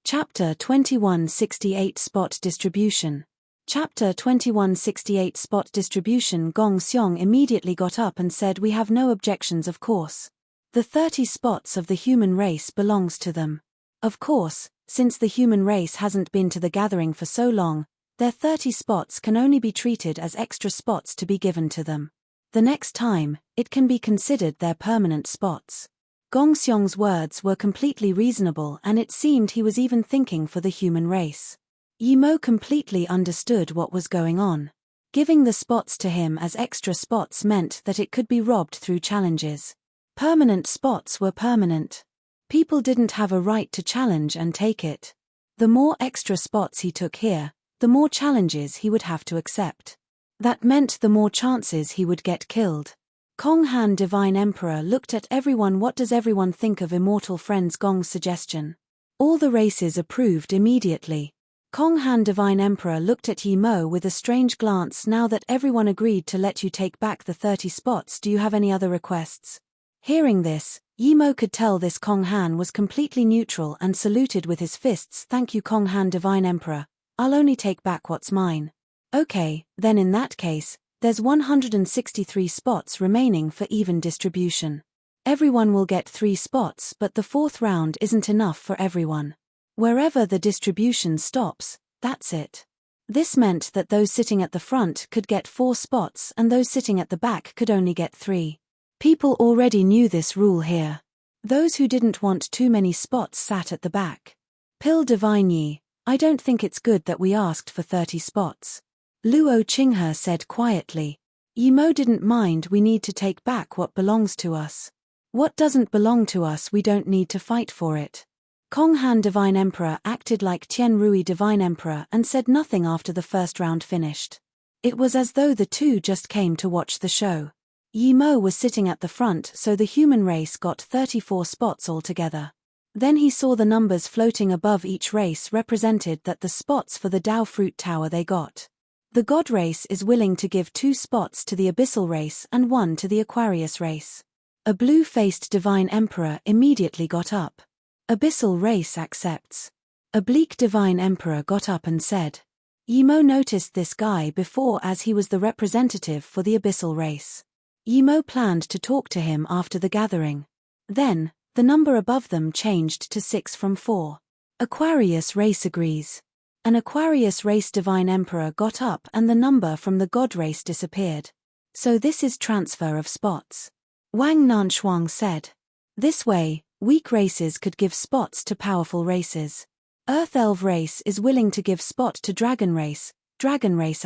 Speaker 1: Chapter 2168 Spot Distribution. Chapter 2168 Spot Distribution. Gong Xiong immediately got up and said, we have no objections, of course. The 30 spots of the human race belongs to them. Of course, since the human race hasn't been to the gathering for so long, their 30 spots can only be treated as extra spots to be given to them. The next time, it can be considered their permanent spots. Gong Xiong's words were completely reasonable, and it seemed he was even thinking for the human race. Yimo completely understood what was going on. Giving the spots to him as extra spots meant that it could be robbed through challenges. Permanent spots were permanent. People didn't have a right to challenge and take it. The more extra spots he took here, the more challenges he would have to accept. That meant the more chances he would get killed. Kong Han Divine Emperor looked at everyone. What does everyone think of Immortal Friends Gong's suggestion? All the races approved immediately. Kong Han Divine Emperor looked at Yimo with a strange glance. Now that everyone agreed to let you take back the 30 spots, do you have any other requests? Hearing this, Yimo could tell this Kong Han was completely neutral and saluted with his fists. Thank you, Kong Han Divine Emperor. I'll only take back what's mine. Okay, then in that case, there's 163 spots remaining for even distribution. Everyone will get 3 spots, but the 4th round isn't enough for everyone. Wherever the distribution stops, that's it. This meant that those sitting at the front could get 4 spots and those sitting at the back could only get 3. People already knew this rule here. Those who didn't want too many spots sat at the back. Pill Divine Yi, I don't think it's good that we asked for 30 spots. Luo Qinghe said quietly. Yimo didn't mind. We need to take back what belongs to us. What doesn't belong to us, we don't need to fight for it. Kong Han Divine Emperor acted like Tian Rui Divine Emperor and said nothing after the first round finished. It was as though the two just came to watch the show. Yimo was sitting at the front, so the human race got 34 spots altogether. Then he saw the numbers floating above each race represented that the spots for the Dao Fruit Tower they got. The God race is willing to give 2 spots to the Abyssal race and 1 to the Aquarius race. A blue-faced Divine Emperor immediately got up. Abyssal race accepts. A bleak Divine Emperor got up and said. Yimo noticed this guy before as he was the representative for the Abyssal race. Yimo planned to talk to him after the gathering. Then, the number above them changed to 6 from 4. Aquarius race agrees. An Aquarius race Divine Emperor got up and the number from the God race disappeared. So this is transfer of spots. Wang Nanshuang said. This way, weak races could give spots to powerful races. Earth Elf race is willing to give spot to Dragon race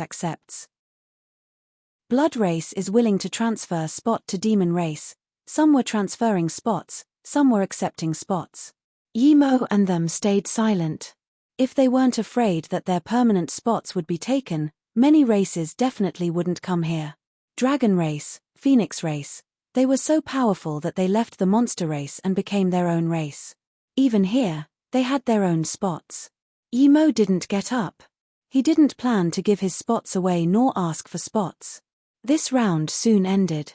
Speaker 1: accepts. Blood race is willing to transfer spot to Demon race. Some were transferring spots, some were accepting spots. Yimo and them stayed silent. If they weren't afraid that their permanent spots would be taken, Many races definitely wouldn't come here. Dragon race, phoenix race. They were so powerful that they left the monster race and became their own race. Even here, they had their own spots. Emo didn't get up. He didn't plan to give his spots away nor ask for spots. This round soon ended.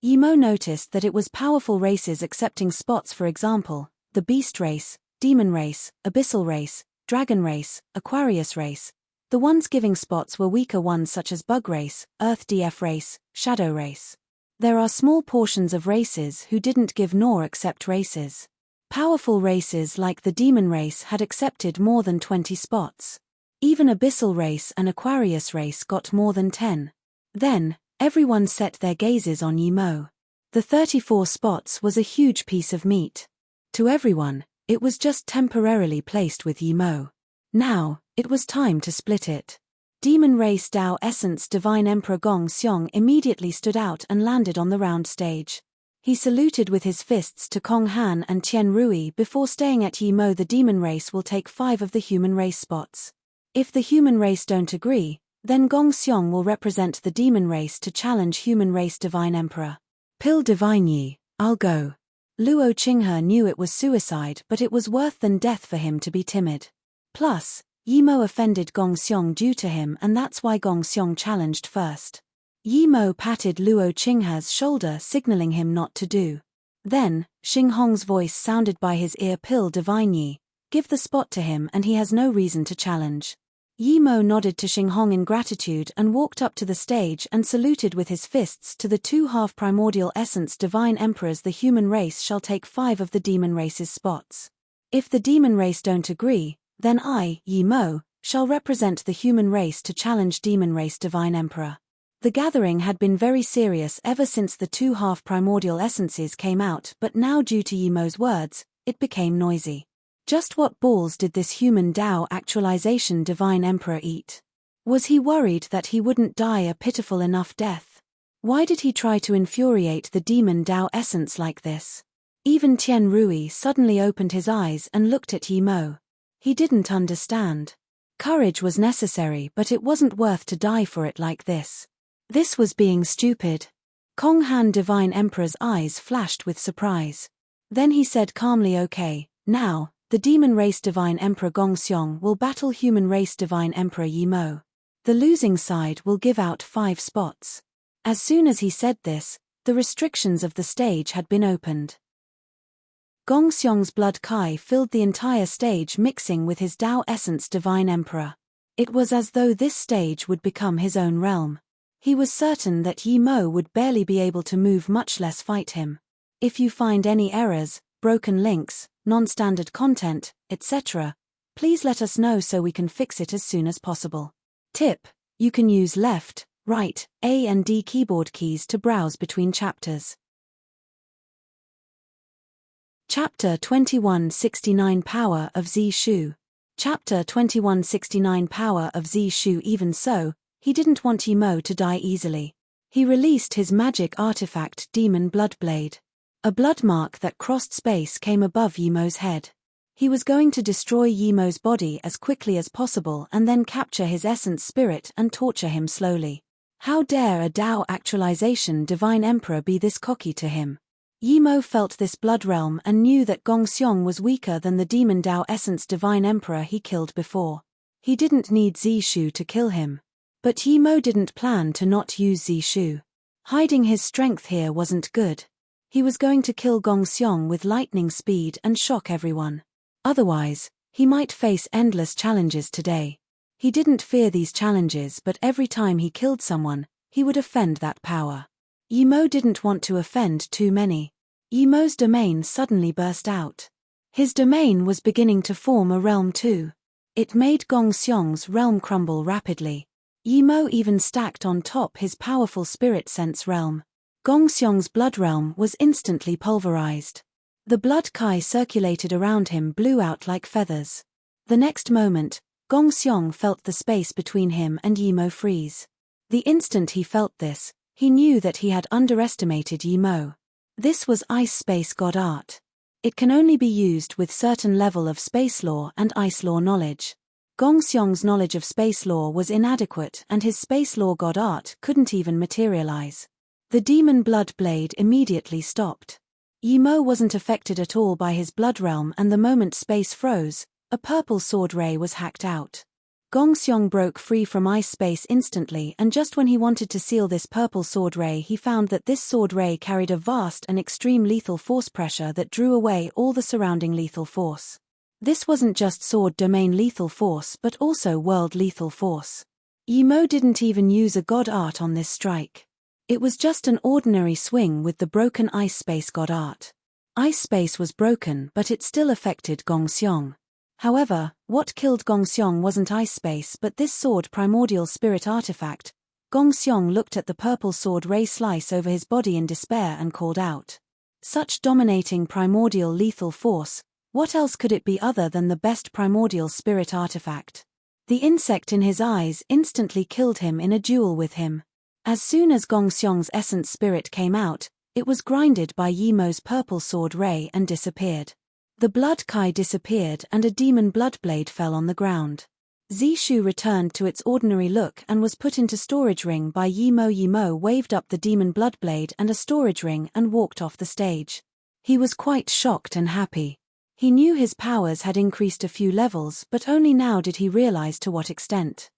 Speaker 1: Emo noticed that it was powerful races accepting spots, for example, the beast race, demon race, abyssal race, dragon race, Aquarius race. The ones giving spots were weaker ones such as bug race, earth DF race, shadow race. There are small portions of races who didn't give nor accept races. Powerful races like the demon race had accepted more than 20 spots. Even abyssal race and Aquarius race got more than 10. Then, everyone set their gazes on Emo. The 34 spots was a huge piece of meat. To everyone, it was just temporarily placed with Emo. Now, it was time to split it. Demon race Tao Essence Divine Emperor Gong Xiong immediately stood out and landed on the round stage. He saluted with his fists to Kong Han and Tian Rui before staying at Emo. The demon race will take 5 of the human race spots. If the human race don't agree, then Gong Xiong will represent the demon race to challenge human race Divine Emperor. Pill Divine Yi, I'll go. Luo Qinghe knew it was suicide, but it was worse than death for him to be timid. Plus, Emo offended Gong Xiong due to him, and that's why Gong Xiong challenged first. Emo patted Luo Qinghe's shoulder, signaling him not to do. Then, Xing Hong's voice sounded by his ear. Pill Divine Yi, give the spot to him and he has no reason to challenge. Emo nodded to Xing Hong in gratitude and walked up to the stage and saluted with his fists to the 2 half-primordial essence divine emperors. The human race shall take 5 of the demon race's spots. If the demon race don't agree, then I, Emo, shall represent the human race to challenge demon race divine emperor. The gathering had been very serious ever since the 2 half-primordial essences came out, but now due to Emo's words, it became noisy. Just what balls did this human Tao actualization divine emperor eat? Was he worried that he wouldn't die a pitiful enough death? Why did he try to infuriate the demon Tao essence like this? Even Tian Rui suddenly opened his eyes and looked at Emo. He didn't understand. Courage was necessary, but it wasn't worth to die for it like this. This was being stupid. Kong Han Divine Emperor's eyes flashed with surprise. Then he said calmly, okay, now, the demon race divine emperor Gong Xiong will battle human race divine emperor Emo. The losing side will give out 5 spots. As soon as he said this, the restrictions of the stage had been opened. Gong Xiong's blood Kai filled the entire stage, mixing with his Tao essence divine emperor. It was as though this stage would become his own realm. He was certain that Emo would barely be able to move, much less fight him. If you find any errors, broken links, non-standard content, etc., please let us know so we can fix it as soon as possible. Tip: you can use left, right, A and D keyboard keys to browse between chapters. Chapter 2169 Power of Zishu. Chapter 2169 Power of Zishu. Even so, he didn't want Emo to die easily. He released his magic artifact Demon Bloodblade. A blood mark that crossed space came above Emo's head. He was going to destroy Emo's body as quickly as possible and then capture his essence spirit and torture him slowly. How dare a Tao actualization divine emperor be this cocky to him? Emo felt this blood realm and knew that Gong Xiong was weaker than the demon Tao essence divine emperor he killed before. He didn't need Zishu to kill him. But Emo didn't plan to not use Zishu. Hiding his strength here wasn't good. He was going to kill Gong Xiong with lightning speed and shock everyone. Otherwise, he might face endless challenges today. He didn't fear these challenges, but every time he killed someone, he would offend that power. Emo didn't want to offend too many. Emo's domain suddenly burst out. His domain was beginning to form a realm too. It made Gong Xiong's realm crumble rapidly. Emo even stacked on top his powerful spirit sense realm. Gong Xiong's blood realm was instantly pulverized. The blood Kai circulated around him blew out like feathers. The next moment, Gong Xiong felt the space between him and Emo freeze. The instant he felt this, he knew that he had underestimated Emo. This was ice space god art. It can only be used with certain level of space law and ice law knowledge. Gongxiong's knowledge of space law was inadequate and his space law god art couldn't even materialize. The demon blood blade immediately stopped. Yimo wasn't affected at all by his blood realm, and the moment space froze, a purple sword ray was hacked out. Gongxiong broke free from ice space instantly, and just when he wanted to seal this purple sword ray, he found that this sword ray carried a vast and extreme lethal force pressure that drew away all the surrounding lethal force. This wasn't just sword domain lethal force but also world lethal force. Yimo didn't even use a god art on this strike. It was just an ordinary swing with the broken ice space god art. Ice space was broken, but it still affected Gongxiong. However, what killed Gongxiong wasn't ice space but this sword primordial spirit artifact. Gongxiong looked at the purple sword ray slice over his body in despair and called out. Such dominating primordial lethal force, what else could it be other than the best primordial spirit artifact? The insect in his eyes instantly killed him in a duel with him. As soon as Gongxiong's essence spirit came out, it was grinded by Yimo's purple sword ray and disappeared. The blood kai disappeared and a demon blood blade fell on the ground. Zishu returned to its ordinary look and was put into storage ring by Yimo. Yimo waved up the demon blood blade and a storage ring and walked off the stage. He was quite shocked and happy. He knew his powers had increased a few levels, but only now did he realize to what extent.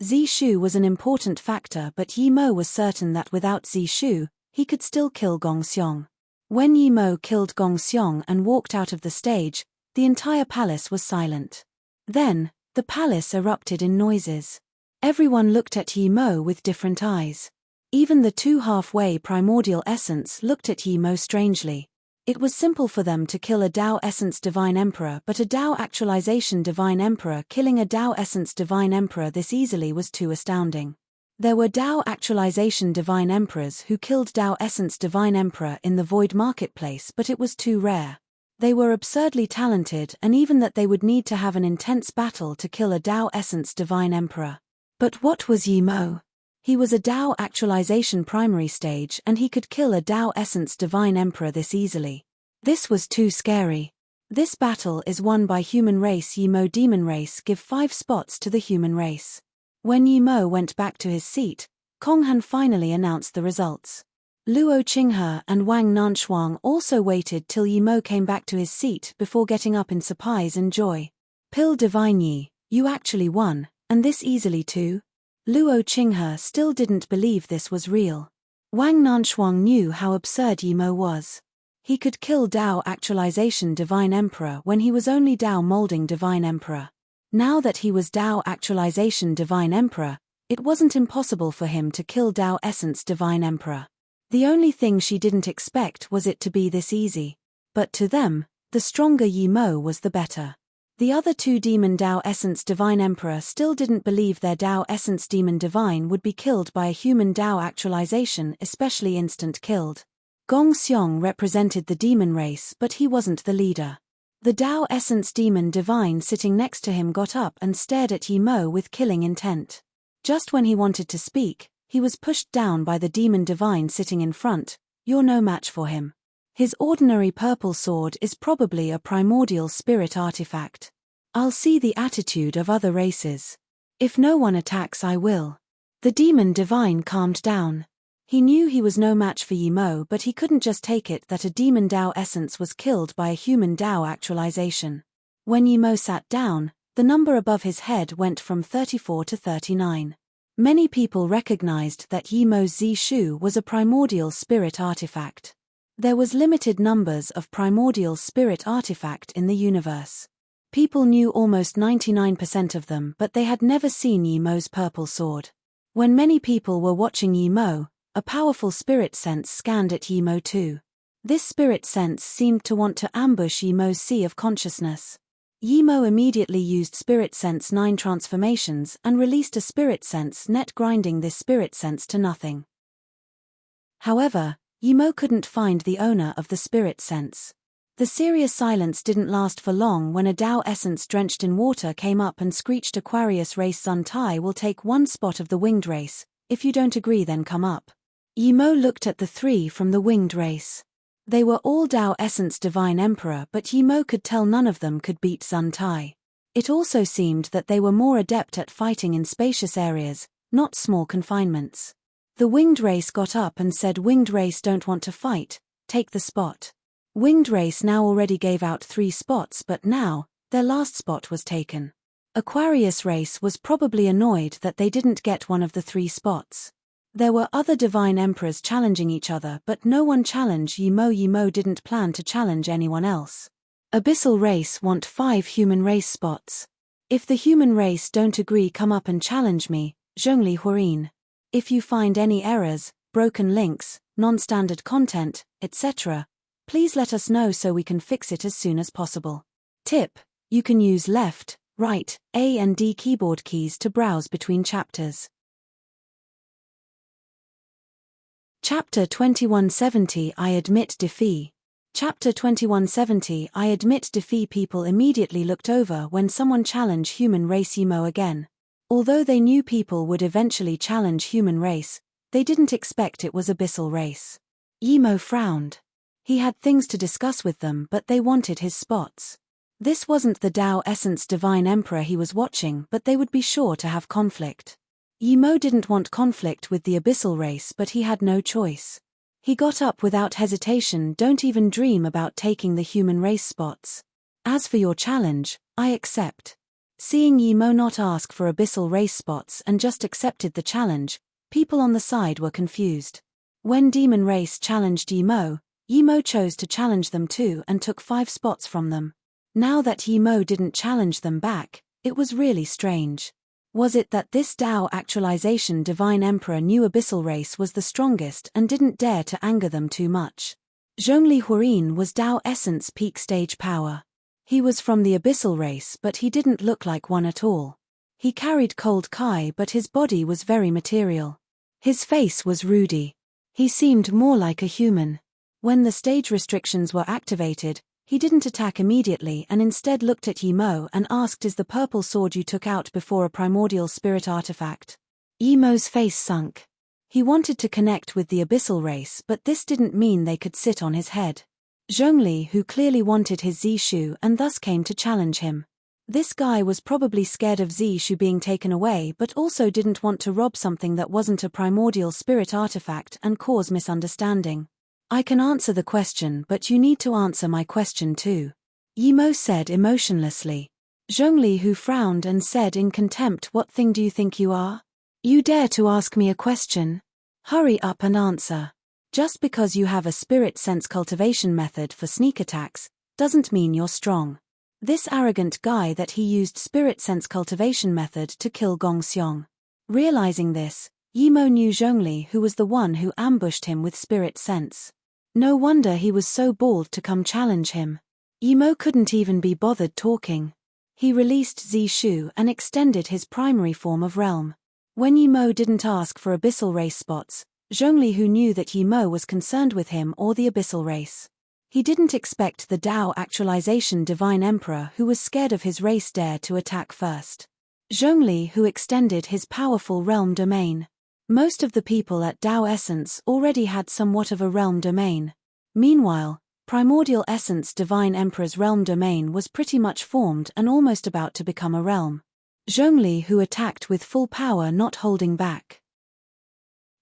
Speaker 1: Zishu was an important factor, but Yimo was certain that without Zishu, he could still kill Gongxiong. When Yimo killed Gongxiong and walked out of the stage, the entire palace was silent. Then, the palace erupted in noises. Everyone looked at Yimo with different eyes. Even the two halfway primordial essence looked at Yimo strangely. It was simple for them to kill a Dao Essence Divine Emperor, but a Dao Actualization Divine Emperor killing a Dao Essence Divine Emperor this easily was too astounding. There were Dao Actualization Divine Emperors who killed Dao Essence Divine Emperor in the Void Marketplace, but it was too rare. They were absurdly talented, and even that they would need to have an intense battle to kill a Dao Essence Divine Emperor. But what was Yimo? He was a Dao Actualization primary stage and he could kill a Dao Essence Divine Emperor this easily. This was too scary. This battle is won by human race. Yimo demon race give 5 spots to the human race. When Yimo went back to his seat, Konghan finally announced the results. Luo Qinghe and Wang Nanshuang also waited till Yimo came back to his seat before getting up in surprise and joy. Pill Divine Yi, you actually won, and this easily too? Luo Qinghe still didn't believe this was real. Wang Nanshuang knew how absurd Yimo was. He could kill Dao Actualization Divine Emperor when he was only Dao Molding Divine Emperor. Now that he was Dao Actualization Divine Emperor, it wasn't impossible for him to kill Dao Essence Divine Emperor. The only thing she didn't expect was it to be this easy. But to them, the stronger Yimo was the better. The other 2 Demon Dao Essence Divine Emperor still didn't believe their Dao Essence Demon Divine would be killed by a human Dao Actualization, especially instant killed. Gongxiong represented the demon race, but he wasn't the leader. The Dao Essence Demon Divine sitting next to him got up and stared at Yimo with killing intent. Just when he wanted to speak, he was pushed down by the Demon Divine sitting in front. You're no match for him. His ordinary purple sword is probably a primordial spirit artifact. I'll see the attitude of other races. If no one attacks, I will. The Demon Divine calmed down. He knew he was no match for Yimo, but he couldn't just take it that a Demon Dao essence was killed by a human Dao actualization. When Yimo sat down, the number above his head went from 34 to 39. Many people recognized that Yimo's Zishu was a primordial spirit artifact. There was limited numbers of primordial spirit artifact in the universe. People knew almost 99% of them, but they had never seen Yimo's purple sword. When many people were watching Yimo, a powerful spirit sense scanned at Yimo too. This spirit sense seemed to want to ambush Yimo's sea of consciousness. Yimo immediately used Spirit Sense 9 transformations and released a Spirit Sense net, grinding this Spirit Sense to nothing. However, Yimo couldn't find the owner of the Spirit Sense. The serious silence didn't last for long when a Dao essence drenched in water came up and screeched, Aquarius race Sun Tai will take 1 spot of the winged race, if you don't agree then come up. Yimo looked at the 3 from the winged race. They were all Dao Essence Divine Emperor, but Yimo could tell none of them could beat Sun Tai. It also seemed that they were more adept at fighting in spacious areas, not small confinements. The winged race got up and said, "Winged race don't want to fight, take the spot." Winged race now already gave out 3 spots, but now, their last spot was taken. Aquarius race was probably annoyed that they didn't get one of the 3 spots. There were other divine emperors challenging each other, but no one challenged Yimo. Yimo didn't plan to challenge anyone else. Abyssal race want 5 human race spots. If the human race don't agree, come up and challenge me, Zhongli Huarine. If you find any errors, broken links, non-standard content, etc., please let us know so we can fix it as soon as possible. Tip: you can use left, right, A and D keyboard keys to browse between chapters. Chapter 2170 I Admit Defy. Chapter 2170 I Admit Defy. People immediately looked over when someone challenged human race Yimo again. Although they knew people would eventually challenge human race, they didn't expect it was abyssal race. Yimo frowned. He had things to discuss with them, but they wanted his spots. This wasn't the Tao Essence Divine Emperor he was watching, but they would be sure to have conflict. Yimo didn't want conflict with the abyssal race, but he had no choice. He got up without hesitation. "Don't even dream about taking the human race spots. As for your challenge, I accept." Seeing Yimo not ask for abyssal race spots and just accepted the challenge, people on the side were confused. When demon race challenged Yimo, Yimo chose to challenge them too and took 5 spots from them. Now that Yimo didn't challenge them back, it was really strange. Was it that this Tao Actualization Divine Emperor knew abyssal race was the strongest and didn't dare to anger them too much? Zhongli Huarine was Tao Essence peak stage power. He was from the abyssal race, but he didn't look like one at all. He carried cold Kai, but his body was very material. His face was ruddy. He seemed more like a human. When the stage restrictions were activated, he didn't attack immediately and instead looked at Yimo and asked, "Is the purple sword you took out before a primordial spirit artifact?" Yimo's face sunk. He wanted to connect with the abyssal race, but this didn't mean they could sit on his head. Zhongli, who clearly wanted his Zishu and thus came to challenge him. This guy was probably scared of Zishu being taken away, but also didn't want to rob something that wasn't a primordial spirit artifact and cause misunderstanding. "I can answer the question, but you need to answer my question too," Yimo said emotionlessly. Zhongli, who frowned and said in contempt, "What thing do you think you are? You dare to ask me a question? Hurry up and answer. Just because you have a spirit sense cultivation method for sneak attacks, doesn't mean you're strong." This arrogant guy that he used spirit sense cultivation method to kill Gong Xiong. Realizing this, Yimo knew Zhongli, who was the one who ambushed him with spirit sense. No wonder he was so bold to come challenge him. Yimo couldn't even be bothered talking. He released Zishu and extended his primary form of realm. When Yimo didn't ask for abyssal race spots, Zhongli, who knew that Yimo was concerned with him or the abyssal race. He didn't expect the Tao Actualization Divine Emperor, who was scared of his race, dare to attack first. Zhongli, who extended his powerful realm domain. Most of the people at Tao Essence already had somewhat of a realm domain. Meanwhile, Primordial Essence Divine Emperor's realm domain was pretty much formed and almost about to become a realm. Zhongli, who attacked with full power, not holding back.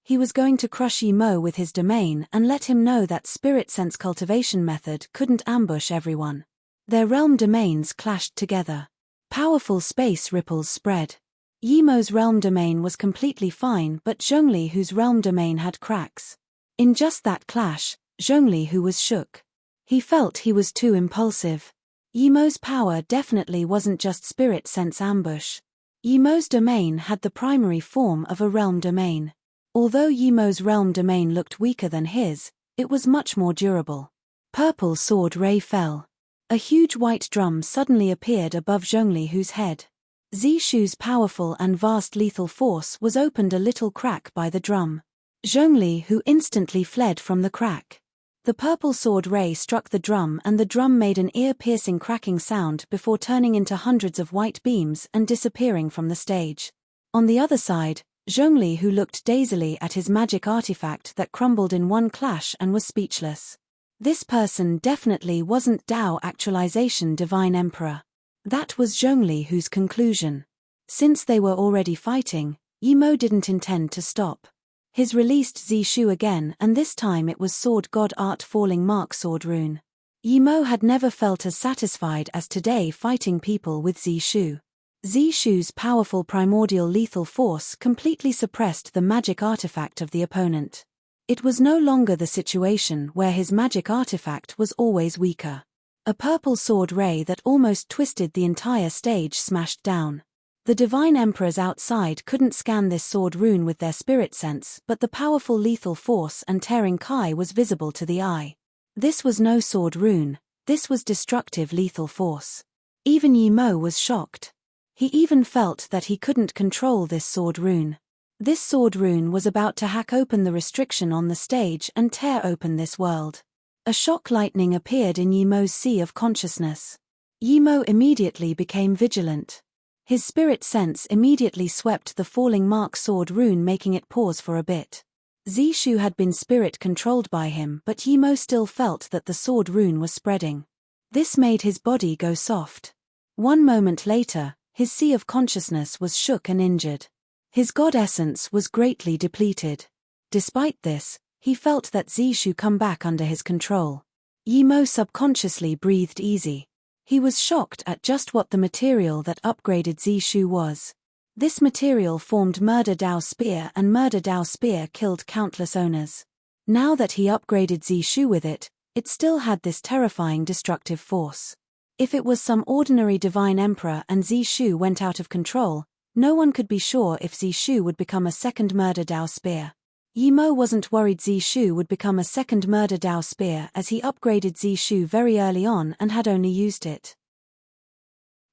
Speaker 1: He was going to crush Yimo with his domain and let him know that spirit sense cultivation method couldn't ambush everyone. Their realm domains clashed together. Powerful space ripples spread. Yimo's realm domain was completely fine, but Zhongli, whose realm domain had cracks. In just that clash, Zhongli, who was shook. He felt he was too impulsive. Yimo's power definitely wasn't just spirit sense ambush. Yimo's domain had the primary form of a realm domain. Although Yimo's realm domain looked weaker than his, it was much more durable. Purple sword ray fell. A huge white drum suddenly appeared above Zhongli, whose head. Zishu's powerful and vast lethal force was opened a little crack by the drum. Zhongli, who instantly fled from the crack. The purple sword ray struck the drum and the drum made an ear-piercing cracking sound before turning into hundreds of white beams and disappearing from the stage. On the other side, Zhongli, who looked dazedly at his magic artifact that crumbled in one clash and was speechless. This person definitely wasn't Tao Actualization Divine Emperor. That was Zhongli Hu's conclusion. Since they were already fighting, Yimo didn't intend to stop. His released Zishu again, and this time it was Sword God Art Falling Mark Sword Rune. Yimo had never felt as satisfied as today fighting people with Zishu. Zishu's powerful primordial lethal force completely suppressed the magic artifact of the opponent. It was no longer the situation where his magic artifact was always weaker. A purple sword ray that almost twisted the entire stage smashed down. The Divine Emperors outside couldn't scan this sword rune with their spirit sense, but the powerful lethal force and tearing kai was visible to the eye. This was no sword rune, this was destructive lethal force. Even Yimo was shocked. He even felt that he couldn't control this sword rune. This sword rune was about to hack open the restriction on the stage and tear open this world. A shock lightning appeared in Yimo's sea of consciousness. Yimo immediately became vigilant. His spirit sense immediately swept the falling mark sword rune, making it pause for a bit. Zishu had been spirit controlled by him, but Yimo still felt that the sword rune was spreading. This made his body go soft. 1 moment later, his sea of consciousness was shook and injured. His god essence was greatly depleted. Despite this, he felt that Zishu come back under his control. Yimo subconsciously breathed easy. He was shocked at just what the material that upgraded Zishu was. This material formed Murder Dao Spear, and Murder Dao Spear killed countless owners. Now that he upgraded Zishu with it, it still had this terrifying destructive force. If it was some ordinary Divine Emperor and Zishu went out of control, no one could be sure if Zishu would become a second Murder Dao Spear. Yimo wasn't worried Zishu would become a second Murder Dao Spear, as he upgraded Zishu very early on and had only used it.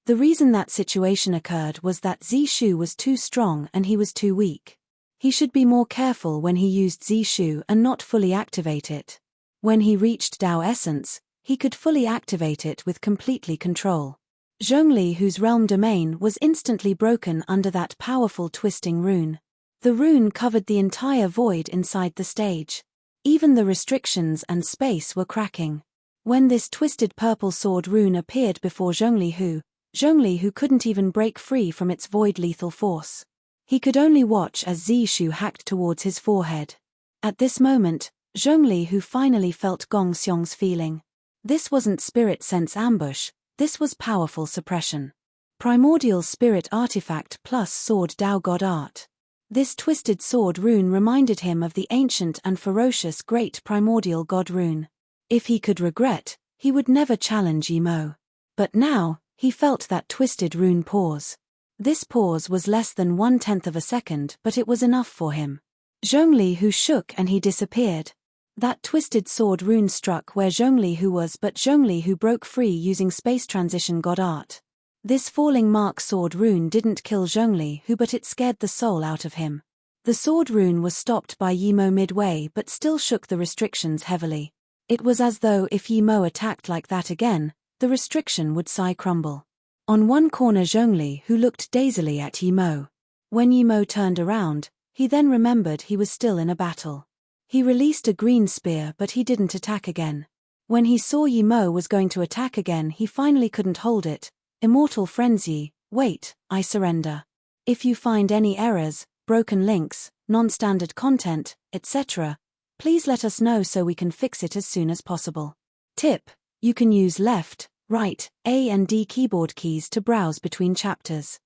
Speaker 1: The reason that situation occurred was that Zishu was too strong and he was too weak. He should be more careful when he used Zishu and not fully activate it. When he reached Dao Essence, he could fully activate it with completely control. Zhongli, whose realm domain was instantly broken under that powerful twisting rune. The rune covered the entire void inside the stage. Even the restrictions and space were cracking. When this twisted purple sword rune appeared before Zhongli Hu couldn't even break free from its void lethal force. He could only watch as Zishu hacked towards his forehead. At this moment, Zhongli Hu finally felt Gong Xiong's feeling. This wasn't spirit sense ambush, this was powerful suppression. Primordial spirit artifact plus sword Dao God art. This twisted sword rune reminded him of the ancient and ferocious great primordial god rune. If he could regret, he would never challenge Yimo. But now, he felt that twisted rune pause. This pause was less than 1/10 of a second, but it was enough for him. Zhongli Hu shook and he disappeared. That twisted sword rune struck where Zhongli Hu was, but Zhongli Hu broke free using space transition god art. This falling mark sword rune didn't kill Zhongli Hu, but it scared the soul out of him. The sword rune was stopped by Yimo midway but still shook the restrictions heavily. It was as though if Yimo attacked like that again, the restriction would crumble. On one corner Zhongli Hu looked dazedly at Yimo. When Yimo turned around, he then remembered he was still in a battle. He released a green spear but he didn't attack again. When he saw Yimo was going to attack again, he finally couldn't hold it. Immortal Frenzy, wait, I surrender. If you find any errors, broken links, non-standard content, etc., please let us know so we can fix it as soon as possible. Tip: you can use left, right, A and D keyboard keys to browse between chapters.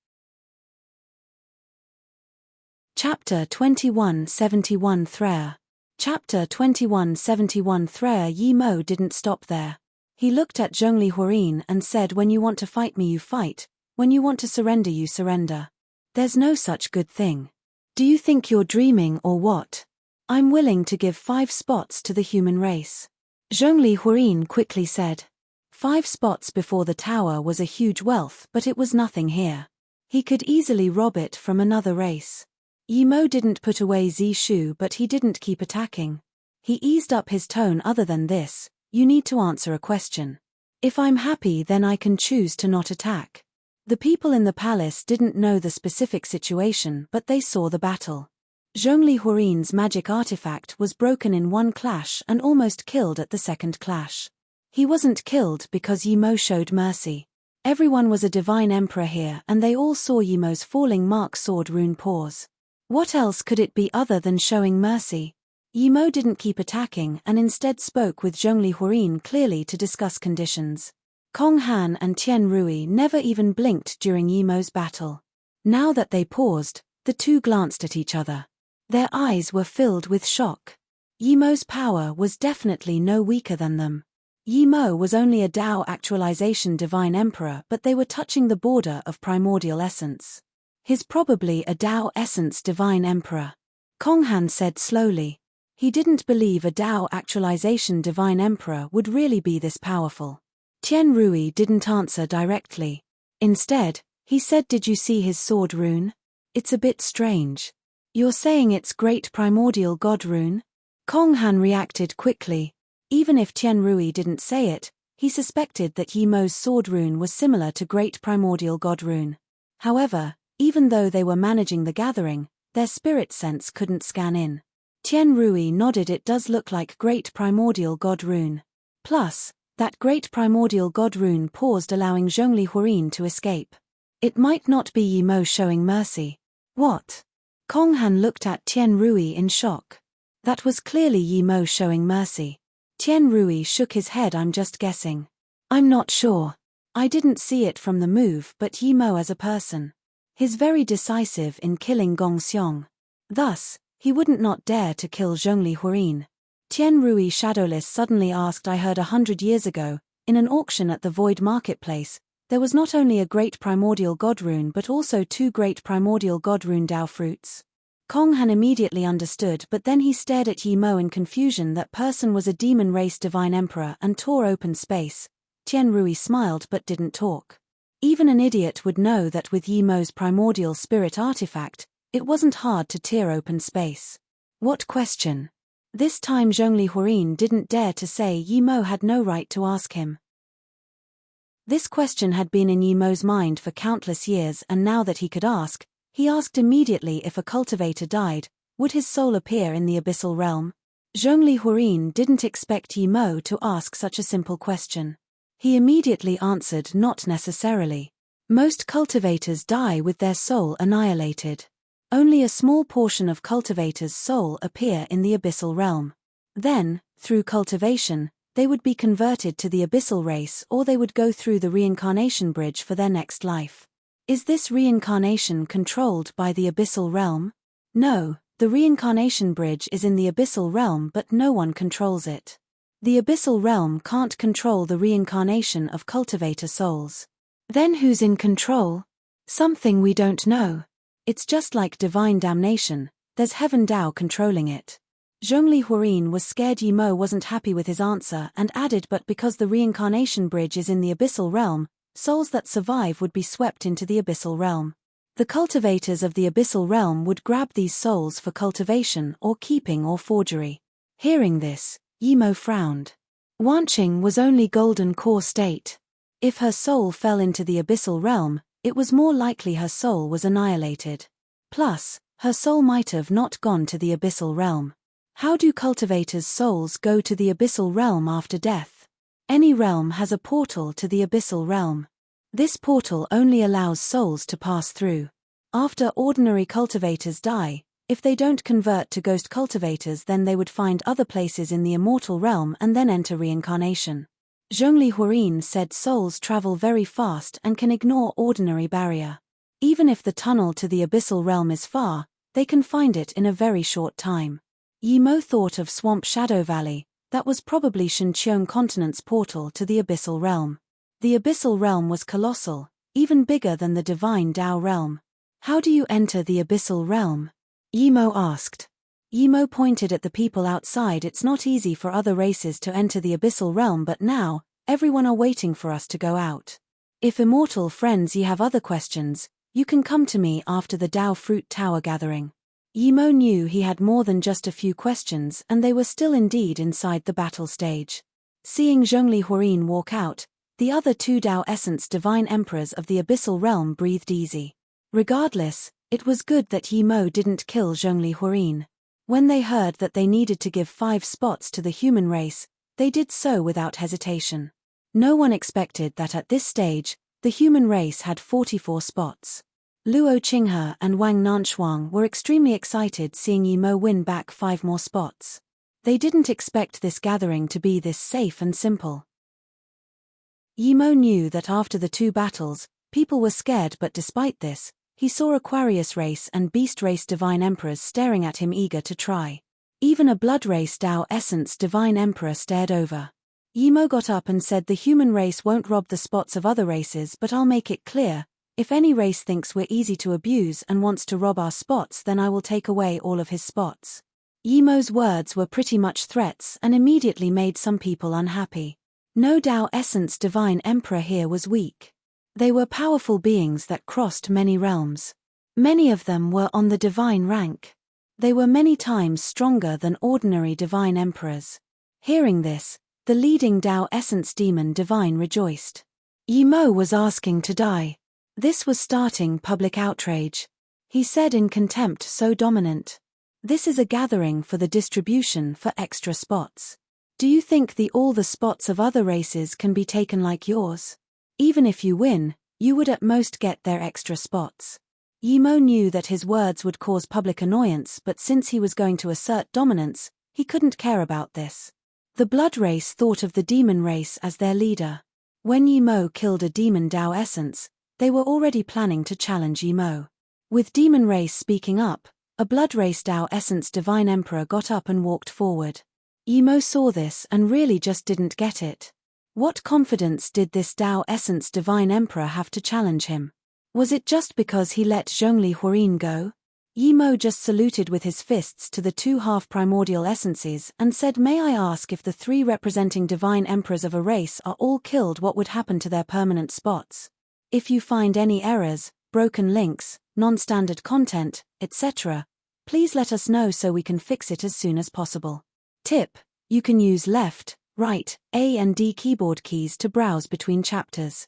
Speaker 1: Chapter 2171 Threer. Chapter 2171 Threer. Yimo didn't stop there. He looked at Zhongli Hurin and said, when you want to fight me you fight, when you want to surrender you surrender. There's no such good thing. Do you think you're dreaming or what? I'm willing to give 5 spots to the human race. Zhongli Hurin quickly said. 5 spots before the tower was a huge wealth, but it was nothing here. He could easily rob it from another race. Yimo didn't put away Zishu, but he didn't keep attacking. He eased up his tone. Other than this, you need to answer a question. If I'm happy, then I can choose to not attack. The people in the palace didn't know the specific situation, but they saw the battle. Zhongli Hurin's magic artifact was broken in one clash and almost killed at the second clash. He wasn't killed because Yimo showed mercy. Everyone was a divine emperor here, and they all saw Yimo's falling mark sword rune pause. What else could it be other than showing mercy? Yimo didn't keep attacking and instead spoke with Zhongli Huarine clearly to discuss conditions. Kong Han and Tian Rui never even blinked during Yimo's battle. Now that they paused, the two glanced at each other. Their eyes were filled with shock. Yimo's power was definitely no weaker than them. Yimo was only a Tao actualization divine emperor, but they were touching the border of primordial essence. He's probably a Tao essence divine emperor. Kong Han said slowly. He didn't believe a Tao actualization divine emperor would really be this powerful. Tian Rui didn't answer directly. Instead, he said, "Did you see his sword rune? It's a bit strange. You're saying it's great primordial god rune?" Kong Han reacted quickly. Even if Tian Rui didn't say it, he suspected that Yimo's sword rune was similar to great primordial god rune. However, even though they were managing the gathering, their spirit sense couldn't scan in. Tian Rui nodded. It does look like great primordial god rune. Plus, that great primordial god rune paused, allowing Zhongli Huarine to escape. It might not be Yimo showing mercy. What? Kong Han looked at Tian Rui in shock. That was clearly Yimo showing mercy. Tian Rui shook his head. "I'm just guessing. I'm not sure. I didn't see it from the move, but Yimo as a person. He's very decisive in killing Gong Xiong. Thus, he wouldn't not dare to kill Zhongli Huarine." Tian Rui shadowless suddenly asked, "I heard 100 years ago, in an auction at the Void Marketplace, there was not only a great primordial god rune but also 2 great primordial god rune Dao fruits." Kong Han immediately understood, but then he stared at Yimo in confusion. That person was a demon race divine emperor and tore open space. Tian Rui smiled but didn't talk. Even an idiot would know that with Yimo's primordial spirit artifact, it wasn't hard to tear open space. What question? This time Zhongli Huarine didn't dare to say Yimo had no right to ask him. This question had been in Yimo's mind for countless years, and now that he could ask, he asked immediately. If a cultivator died, would his soul appear in the abyssal realm? Zhongli Huarine didn't expect Yimo to ask such a simple question. He immediately answered, "Not necessarily. Most cultivators die with their soul annihilated. Only a small portion of cultivators' soul appear in the abyssal realm. Then, through cultivation, they would be converted to the abyssal race, or they would go through the reincarnation bridge for their next life." Is this reincarnation controlled by the abyssal realm? No, the reincarnation bridge is in the abyssal realm, but no one controls it. The abyssal realm can't control the reincarnation of cultivator souls. Then who's in control? Something we don't know. It's just like divine damnation, there's heaven Tao controlling it. Zhongli Huarine was scared Yimo wasn't happy with his answer and added, "But because the reincarnation bridge is in the abyssal realm, souls that survive would be swept into the abyssal realm. The cultivators of the abyssal realm would grab these souls for cultivation or keeping or forgery." Hearing this, Yimo frowned. Wanqing was only golden core state. If her soul fell into the abyssal realm, it was more likely her soul was annihilated. Plus, her soul might have not gone to the abyssal realm. How do cultivators' souls go to the abyssal realm after death? Any realm has a portal to the abyssal realm. This portal only allows souls to pass through. After ordinary cultivators die, if they don't convert to ghost cultivators, then they would find other places in the immortal realm and then enter reincarnation. Zhongli Huarine said souls travel very fast and can ignore ordinary barrier. Even if the tunnel to the abyssal realm is far, they can find it in a very short time. Yimo thought of Swamp Shadow Valley. That was probably Shenqiong Continent's portal to the abyssal realm. The abyssal realm was colossal, even bigger than the divine Tao realm. How do you enter the abyssal realm? Yimo asked. Yimo pointed at the people outside. It's not easy for other races to enter the abyssal realm, but now, everyone are waiting for us to go out. If immortal friends ye have other questions, you can come to me after the Tao Fruit Tower gathering. Yimo knew he had more than just a few questions, and they were still indeed inside the battle stage. Seeing Zhongli Huarine walk out, the other 2 Tao Essence Divine Emperors of the Abyssal Realm breathed easy. Regardless, it was good that Yimo didn't kill Zhongli Huarine. When they heard that they needed to give 5 spots to the human race, they did so without hesitation. No one expected that at this stage, The human race had 44 spots. Luo Qinghe and Wang Nanshuang were extremely excited seeing Yimo win back 5 more spots. They didn't expect this gathering to be this safe and simple. Yimo knew that after the 2 battles, people were scared, but despite this, he saw Aquarius race and Beast race Divine Emperors staring at him eager to try. Even a Blood race Tao Essence Divine Emperor stared over. Yimo got up and said, the human race won't rob the spots of other races, but I'll make it clear, if any race thinks we're easy to abuse and wants to rob our spots, then I will take away all of his spots. Yimo's words were pretty much threats and immediately made some people unhappy. No Tao Essence Divine Emperor here was weak. They were powerful beings that crossed many realms. Many of them were on the divine rank. They were many times stronger than ordinary divine emperors. Hearing this, the leading Tao Essence Demon Divine rejoiced. Yimo was asking to die. This was starting public outrage. He said in contempt, so dominant. This is a gathering for the distribution for extra spots. Do you think all the spots of other races can be taken like yours? Even if you win, you would at most get their extra spots. Yimo knew that his words would cause public annoyance, but since he was going to assert dominance, he couldn't care about this. The Blood race thought of the Demon race as their leader. When Yimo killed a demon Tao essence, they were already planning to challenge Yimo. With Demon race speaking up, a Blood race Tao Essence Divine Emperor got up and walked forward. Yimo saw this and really just didn't get it. What confidence did this Tao Essence Divine Emperor have to challenge him? Was it just because he let Zhongli Huarine go? Yimo just saluted with his fists to the 2 half-primordial essences and said, may I ask, if the 3 representing Divine Emperors of a race are all killed, what would happen to their permanent spots? If you find any errors, broken links, non-standard content, etc., please let us know so we can fix it as soon as possible. Tip: you can use left, right, A and D keyboard keys to browse between chapters.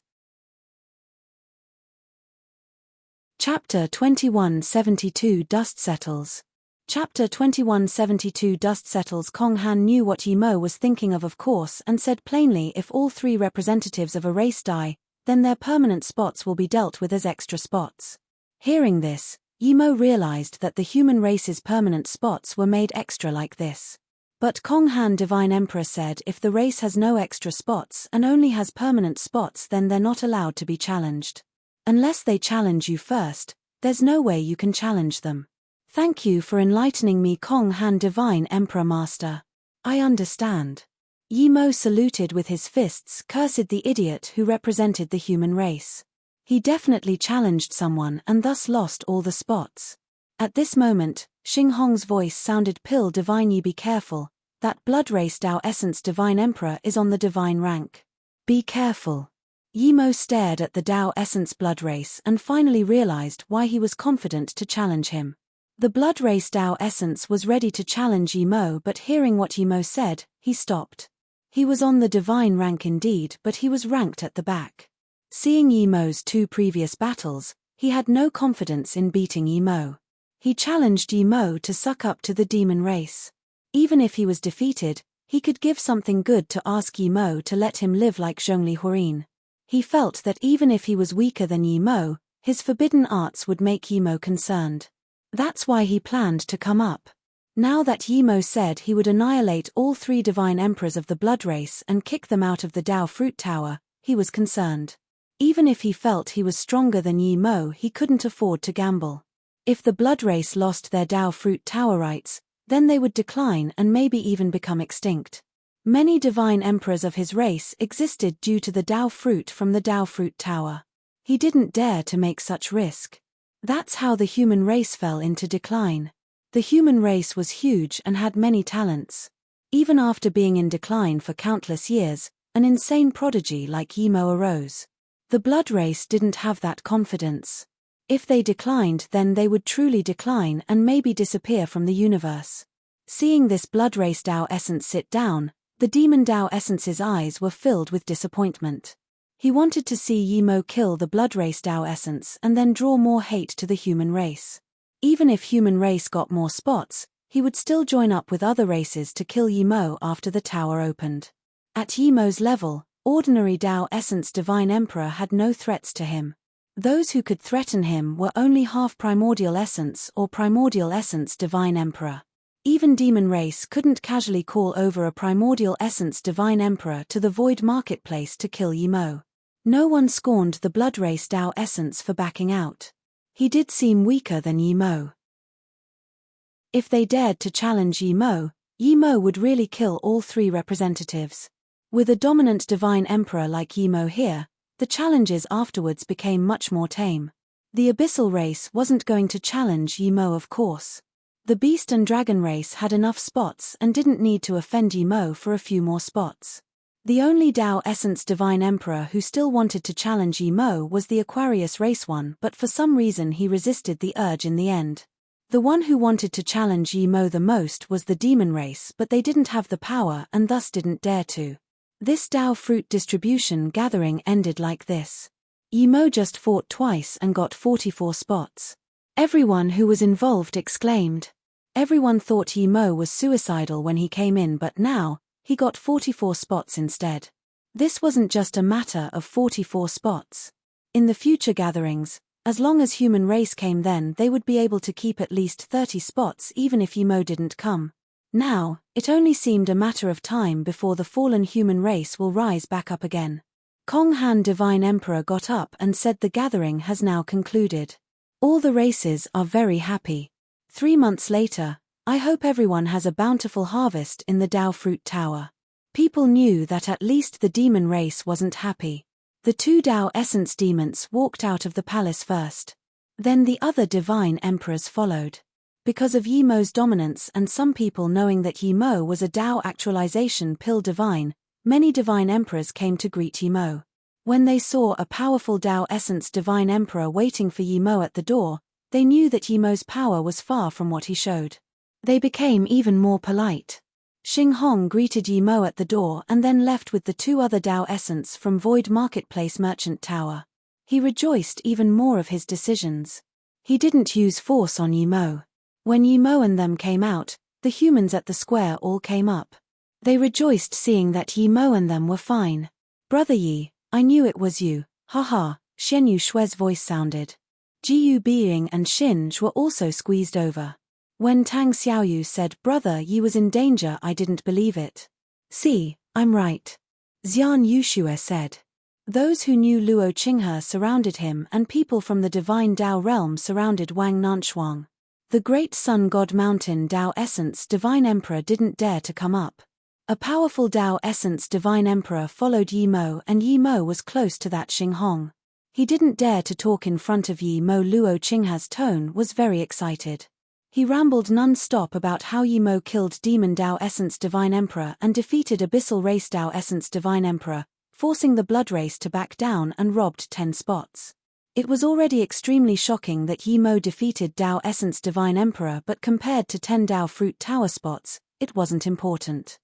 Speaker 1: Chapter 2172 Dust Settles. Chapter 2172 Dust Settles. Kong Han knew what Yimo was thinking of course, and said plainly, if all 3 representatives of a race die, then their permanent spots will be dealt with as extra spots. Hearing this, Yimo realized that the human race's permanent spots were made extra like this. But Kong Han Divine Emperor said, if the race has no extra spots and only has permanent spots, then they're not allowed to be challenged. Unless they challenge you first, there's no way you can challenge them. Thank you for enlightening me, Kong Han Divine Emperor Master. I understand. Yimo saluted with his fists, cursed the idiot who represented the human race. He definitely challenged someone and thus lost all the spots. At this moment, Xing Hong's voice sounded, Pill Divine, ye be careful, that Blood race Tao Essence Divine Emperor is on the divine rank. Be careful. Yimo stared at the Tao Essence Blood race and finally realized why he was confident to challenge him. The Blood race Tao Essence was ready to challenge Yimo, but hearing what Yimo said, he stopped. He was on the divine rank indeed, but he was ranked at the back. Seeing Yimo's 2 previous battles, he had no confidence in beating Yimo. He challenged Yimo to suck up to the demon race. Even if he was defeated, he could give something good to ask Yimo to let him live like Zhongli Huarine. He felt that even if he was weaker than Yimo, his forbidden arts would make Yimo concerned. That's why he planned to come up. Now that Yimo said he would annihilate all 3 divine emperors of the Blood race and kick them out of the Tao Fruit Tower, he was concerned. Even if he felt he was stronger than Yimo, he couldn't afford to gamble. If the Blood race lost their Tao Fruit Tower rights, then they would decline and maybe even become extinct. Many divine emperors of his race existed due to the Tao Fruit from the Tao Fruit Tower. He didn't dare to make such risk. That's how the human race fell into decline. The human race was huge and had many talents. Even after being in decline for countless years, an insane prodigy like Yimo arose. The Blood race didn't have that confidence. If they declined, then they would truly decline and maybe disappear from the universe. Seeing this Blood race Tao essence sit down, the demon Tao essence's eyes were filled with disappointment. He wanted to see Yimo kill the Blood race Tao essence and then draw more hate to the human race. Even if human race got more spots, he would still join up with other races to kill Yimo after the tower opened. At Yimo's level, Ordinary Tao Essence Divine Emperor had no threats to him. Those who could threaten him were only half Primordial Essence or Primordial Essence Divine Emperor. Even Demon Race couldn't casually call over a Primordial Essence Divine Emperor to the Void Marketplace to kill Yimo. No one scorned the Blood Race Tao Essence for backing out. He did seem weaker than Yimo. If they dared to challenge Yimo, Yimo would really kill all three representatives. With a dominant Divine Emperor like Yimo here, the challenges afterwards became much more tame. The Abyssal Race wasn't going to challenge Yimo, of course. The Beast and Dragon Race had enough spots and didn't need to offend Yimo for a few more spots. The only Tao Essence Divine Emperor who still wanted to challenge Yimo was the Aquarius Race one, but for some reason he resisted the urge in the end. The one who wanted to challenge Yimo the most was the Demon Race, but they didn't have the power and thus didn't dare to. This Tao Fruit Distribution Gathering ended like this. Yimo just fought twice and got 44 spots. Everyone who was involved exclaimed. Everyone thought Yimo was suicidal when he came in, but now, he got 44 spots instead. This wasn't just a matter of 44 spots. In the future gatherings, as long as Human Race came, then they would be able to keep at least 30 spots even if Yimo didn't come. Now, it only seemed a matter of time before the fallen Human Race will rise back up again. Kong Han Divine Emperor got up and said the gathering has now concluded. All the races are very happy. 3 months later, I hope everyone has a bountiful harvest in the Tao Fruit Tower. People knew that at least the Demon Race wasn't happy. The 2 Tao Essence Demons walked out of the palace first. Then the other Divine Emperors followed. Because of Yimo's dominance and some people knowing that Yimo was a Tao Actualization Pill Divine, many Divine Emperors came to greet Yimo. When they saw a powerful Tao Essence Divine Emperor waiting for Yimo at the door, they knew that Yimo's power was far from what he showed. They became even more polite. Xing Hong greeted Yimo at the door and then left with the 2 other Tao Essence from Void Marketplace Merchant Tower. He rejoiced even more of his decisions. He didn't use force on Yimo. When Yimo and them came out, the humans at the square all came up. They rejoiced seeing that Yimo and them were fine. Brother Yi, I knew it was you, haha, Shen Yu Shui's voice sounded. Jiyu Biying and Shinj were also squeezed over. When Tang Xiaoyu said Brother Yi was in danger, I didn't believe it. See, I'm right. Xian Yushue said. Those who knew Luo Qinghe surrounded him and people from the Divine Tao realm surrounded Wang Nanshuang. The Great Sun God Mountain Tao Essence Divine Emperor didn't dare to come up. A powerful Tao Essence Divine Emperor followed Yimo and Yimo was close to that Xing Hong. He didn't dare to talk in front of Yimo. Luo Qinghe's tone was very excited. He rambled non-stop about how Yimo killed Demon Tao Essence Divine Emperor and defeated Abyssal Race Tao Essence Divine Emperor, forcing the Blood Race to back down and robbed 10 spots. It was already extremely shocking that Yimo defeated Tao Essence Divine Emperor, but compared to 10 Tao Fruit Tower spots, it wasn't important.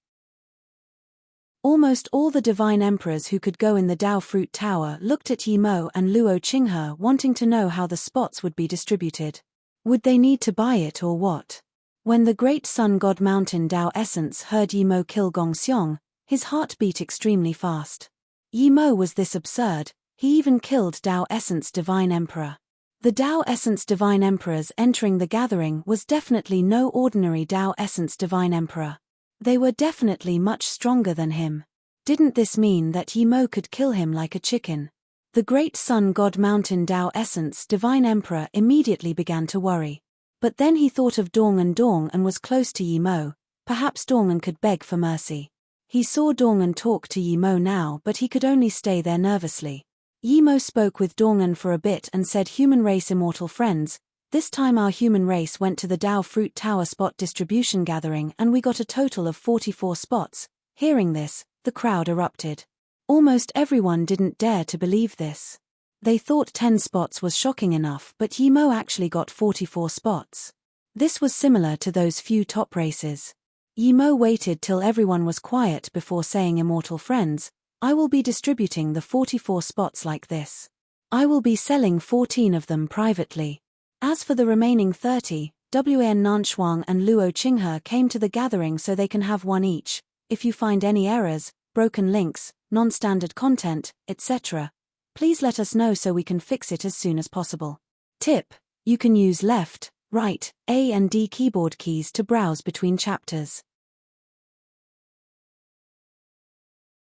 Speaker 1: Almost all the Divine Emperors who could go in the Tao Fruit Tower looked at Yimo and Luo Qinghe, wanting to know how the spots would be distributed. Would they need to buy it or what? When the Great Sun God Mountain Tao Essence heard Yimo kill Gongxiong, his heart beat extremely fast. Yimo was this absurd, he even killed Tao Essence Divine Emperor. The Tao Essence Divine Emperors entering the gathering was definitely no ordinary Tao Essence Divine Emperor. They were definitely much stronger than him. Didn't this mean that Yimo could kill him like a chicken? The Great Sun God Mountain Tao Essence Divine Emperor immediately began to worry. But then he thought of Dong and was close to Yimo, perhaps Dong could beg for mercy. He saw Dong talk to Yimo now, but he could only stay there nervously. Yimo spoke with Dong for a bit and said, Human Race Immortal Friends, this time our human race went to the Tao Fruit Tower spot distribution gathering and we got a total of 44 spots. Hearing this, the crowd erupted. Almost everyone didn't dare to believe this. They thought 10 spots was shocking enough, but Yimo actually got 44 spots. This was similar to those few top races. Yimo waited till everyone was quiet before saying, Immortal Friends, I will be distributing the 44 spots like this. I will be selling 14 of them privately. As for the remaining 30, Wan Nanshuang and Luo Qinghe came to the gathering so they can have one each. If you find any errors, broken links, non-standard content, etc. Please let us know so we can fix it as soon as possible. Tip: you can use left, right, A and D keyboard keys to browse between chapters.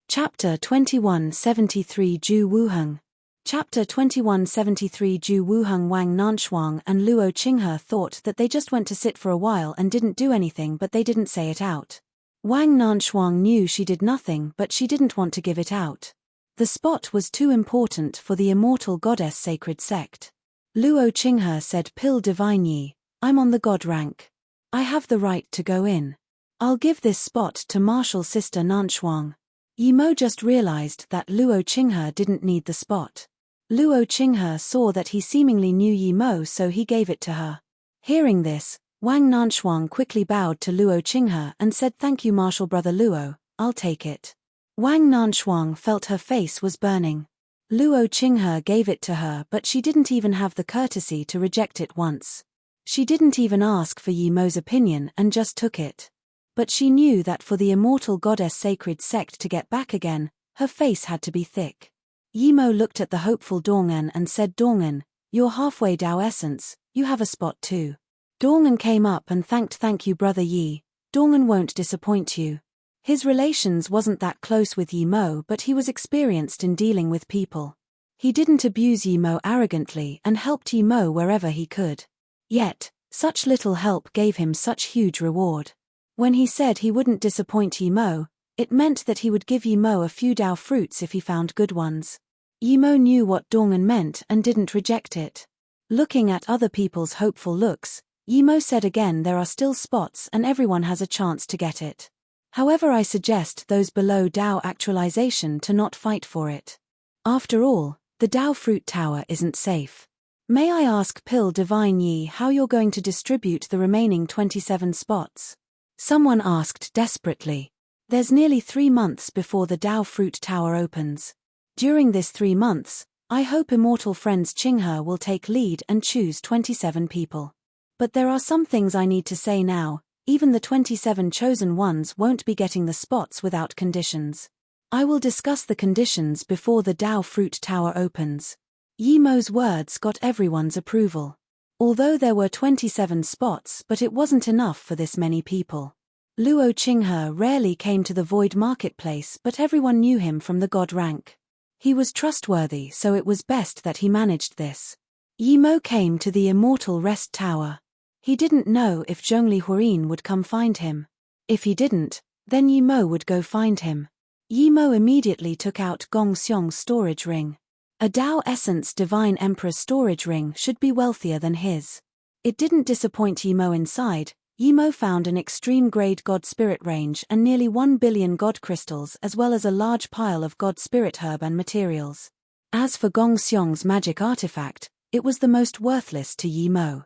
Speaker 1: Chapter 2173 Ju Wuheng. Chapter 2173 Ju Wuheng. Wang Nanshuang and Luo Qinghe thought that they just went to sit for a while and didn't do anything, but they didn't say it out. Wang Nanshuang knew she did nothing, but she didn't want to give it out. The spot was too important for the immortal goddess sacred sect. Luo Qinghe said, "Pill divine Yi, I'm on the god rank. I have the right to go in. I'll give this spot to martial sister Nanshuang." Yi Mo just realized that Luo Qinghe didn't need the spot. Luo Qinghe saw that he seemingly knew Yi Mo, so he gave it to her. Hearing this, Wang Nanshuang quickly bowed to Luo Qinghe and said, "Thank you, martial brother Luo, I'll take it." Wang Nanshuang felt her face was burning. Luo Qinghe gave it to her, but she didn't even have the courtesy to reject it once. She didn't even ask for Yi Mo's opinion and just took it. But she knew that for the immortal goddess sacred sect to get back again, her face had to be thick. Yi Mo looked at the hopeful Dongen and said, "Dongen, you're halfway Tao essence, you have a spot too." Dongen came up and thank you brother Yi, Dongen won't disappoint you. His relations wasn't that close with Yi Mo, but he was experienced in dealing with people. He didn't abuse Yi Mo arrogantly and helped Yi Mo wherever he could. Yet, such little help gave him such huge reward. When he said he wouldn't disappoint Yi Mo, it meant that he would give Yi Mo a few Tao fruits if he found good ones. Yi Mo knew what Dongen meant and didn't reject it. Looking at other people's hopeful looks, Yi Mo said again, "There are still spots and everyone has a chance to get it. However, I suggest those below Tao actualization to not fight for it. After all, the Tao Fruit Tower isn't safe." May I ask Pill Divine Yi how you're going to distribute the remaining 27 spots? Someone asked desperately. There's nearly 3 months before the Tao Fruit Tower opens. During this 3 months, I hope immortal friends Qinghe will take lead and choose 27 people. But there are some things I need to say now. Even the 27 chosen ones won't be getting the spots without conditions. I will discuss the conditions before the Tao Fruit Tower opens. Yi Mo's words got everyone's approval. Although there were 27 spots, but it wasn't enough for this many people. Luo Qinghe rarely came to the Void Marketplace, but everyone knew him from the god rank. He was trustworthy, so it was best that he managed this. Yi Mo came to the Immortal Rest Tower. He didn't know if Zhongli Hurin would come find him. If he didn't, then Yi Mo would go find him. Yi Mo immediately took out Gong Xiong's storage ring. A Tao Essence Divine Emperor storage ring should be wealthier than his. It didn't disappoint Yi Mo inside. Yi Mo found an extreme-grade God Spirit range and nearly 1 billion God crystals, as well as a large pile of God Spirit herb and materials. As for Gong Xiong's magic artifact, it was the most worthless to Yi Mo.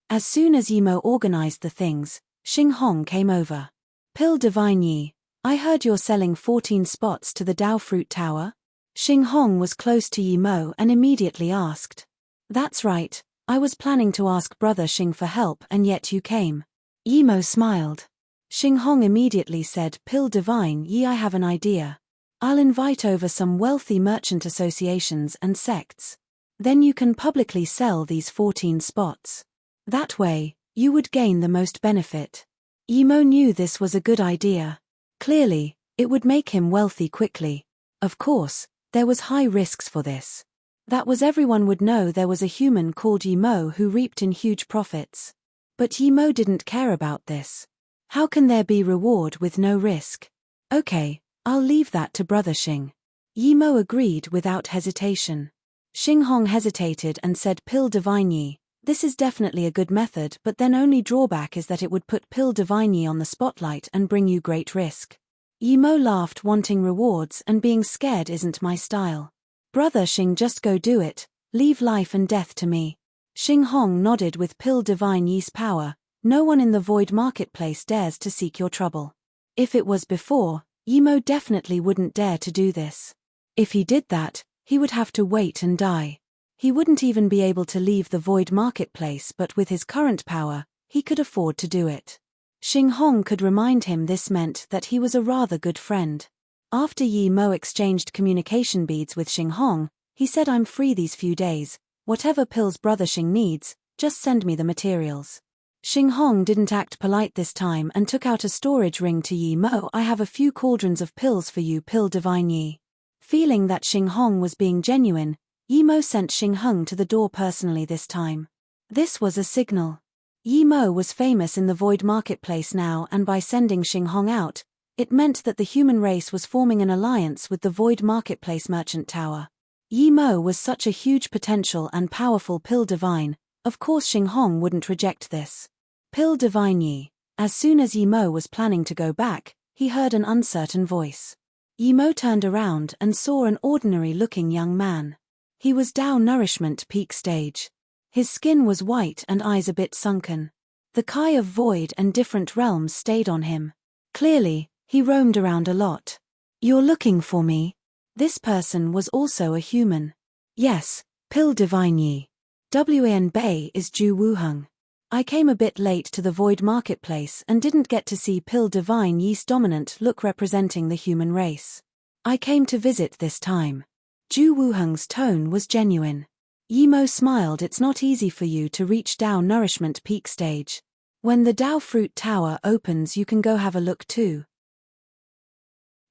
Speaker 1: As soon as Yi Mo organized the things, Xing Hong came over. "Pill Divine Yi, I heard you're selling 14 spots to the Tao Fruit Tower?" Xing Hong was close to Yi Mo and immediately asked. "That's right, I was planning to ask brother Xing for help and yet you came." Yi Mo smiled. Xing Hong immediately said, "Pill Divine Yi, I have an idea. I'll invite over some wealthy merchant associations and sects. Then you can publicly sell these 14 spots. That way, you would gain the most benefit." Yi Mo knew this was a good idea. Clearly, it would make him wealthy quickly. Of course, there was high risks for this. That was everyone would know there was a human called Yi Mo who reaped in huge profits. But Yi Mo didn't care about this. How can there be reward with no risk? Okay, I'll leave that to brother Xing. Yi Mo agreed without hesitation. Xing Hong hesitated and said, "Pill Divine Yi, this is definitely a good method, but then only drawback is that it would put Pill Divine Yi on the spotlight and bring you great risk." Yi Mo laughed, wanting rewards and being scared isn't my style. "Brother Xing, just go do it, leave life and death to me." Xing Hong nodded. "With Pill Divine Yi's power, no one in the Void Marketplace dares to seek your trouble. If it was before, Yi Mo definitely wouldn't dare to do this. If he did that, he would have to wait and die. He wouldn't even be able to leave the Void Marketplace, but with his current power, he could afford to do it." Xing Hong could remind him this meant that he was a rather good friend. After Yi Mo exchanged communication beads with Xing Hong, he said, "I'm free these few days. Whatever pills brother Xing needs, just send me the materials." Xing Hong didn't act polite this time and took out a storage ring to Yi Mo. "I have a few cauldrons of pills for you, pill divine Yi." Feeling that Xing Hong was being genuine, Yi Mo sent Xing Hong to the door personally this time. This was a signal. Yi Mo was famous in the Void Marketplace now, and by sending Xing Hong out, it meant that the human race was forming an alliance with the Void Marketplace Merchant Tower. Yi Mo was such a huge potential and powerful pill divine, of course Xing Hong wouldn't reject this. Pill divine Yi. As soon as Yi Mo was planning to go back, he heard an uncertain voice. Yi Mo turned around and saw an ordinary-looking young man. He was Tao Nourishment peak stage. His skin was white and eyes a bit sunken. The Kai of Void and different realms stayed on him. Clearly, he roamed around a lot. "You're looking for me?" This person was also a human. "Yes, Pill Divine Yi. Wan Bei is Ju Wuheng. I came a bit late to the Void Marketplace and didn't get to see Pill Divine Yi's dominant look representing the human race. I came to visit this time." Ju Wuheng's tone was genuine. Yi Mo smiled. "It's not easy for you to reach Tao Nourishment peak stage. When the Tao Fruit Tower opens you can go have a look too."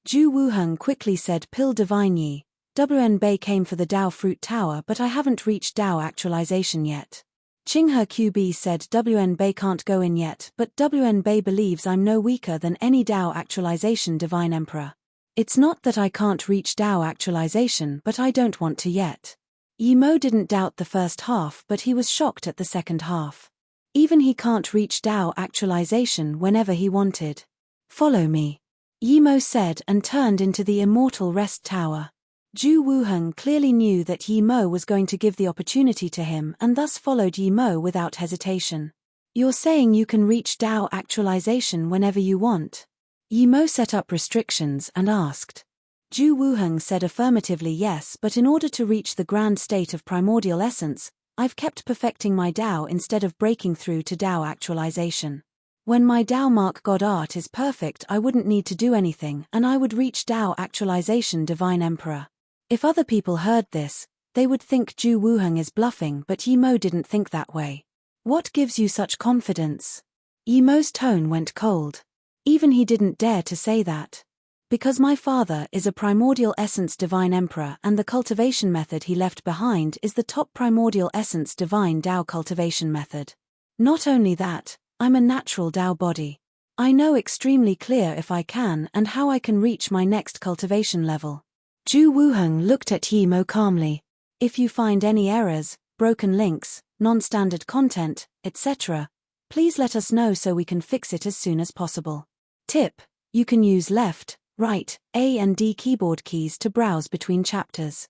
Speaker 1: Ju Wuheng quickly said, "Pill Divine Yi, Wan Bei came for the Tao Fruit Tower, but I haven't reached Tao actualization yet." Qinghe QB said, "Wan Bei can't go in yet, but Wan Bei believes I'm no weaker than any Tao actualization Divine Emperor. It's not that I can't reach Tao actualization, but I don't want to yet." Yi Mo didn't doubt the first half, but he was shocked at the second half. Even he can't reach Tao actualization whenever he wanted. "Follow me," Yi Mo said and turned into the Immortal Rest Tower. Ju Wuheng clearly knew that Yi Mo was going to give the opportunity to him and thus followed Yi Mo without hesitation. "You're saying you can reach Tao actualization whenever you want?" Yi Mo set up restrictions and asked. Ju Wuheng said affirmatively, "Yes, but in order to reach the grand state of primordial essence, I've kept perfecting my Tao instead of breaking through to Tao actualization. When my Tao mark God art is perfect I wouldn't need to do anything and I would reach Tao actualization Divine Emperor." If other people heard this, they would think Ju Wuheng is bluffing, but Yi Mo didn't think that way. "What gives you such confidence?" Yi Mo's tone went cold. Even he didn't dare to say that. "Because my father is a primordial essence Divine Emperor and the cultivation method he left behind is the top primordial essence Divine Tao cultivation method. Not only that, I'm a natural Tao body. I know extremely clear if I can and how I can reach my next cultivation level." Ju Wuheng looked at Yi Mo calmly. "If you find any errors, broken links, non-standard content, etc., please let us know so we can fix it as soon as possible. Tip: you can use left, right, A and D keyboard keys to browse between chapters.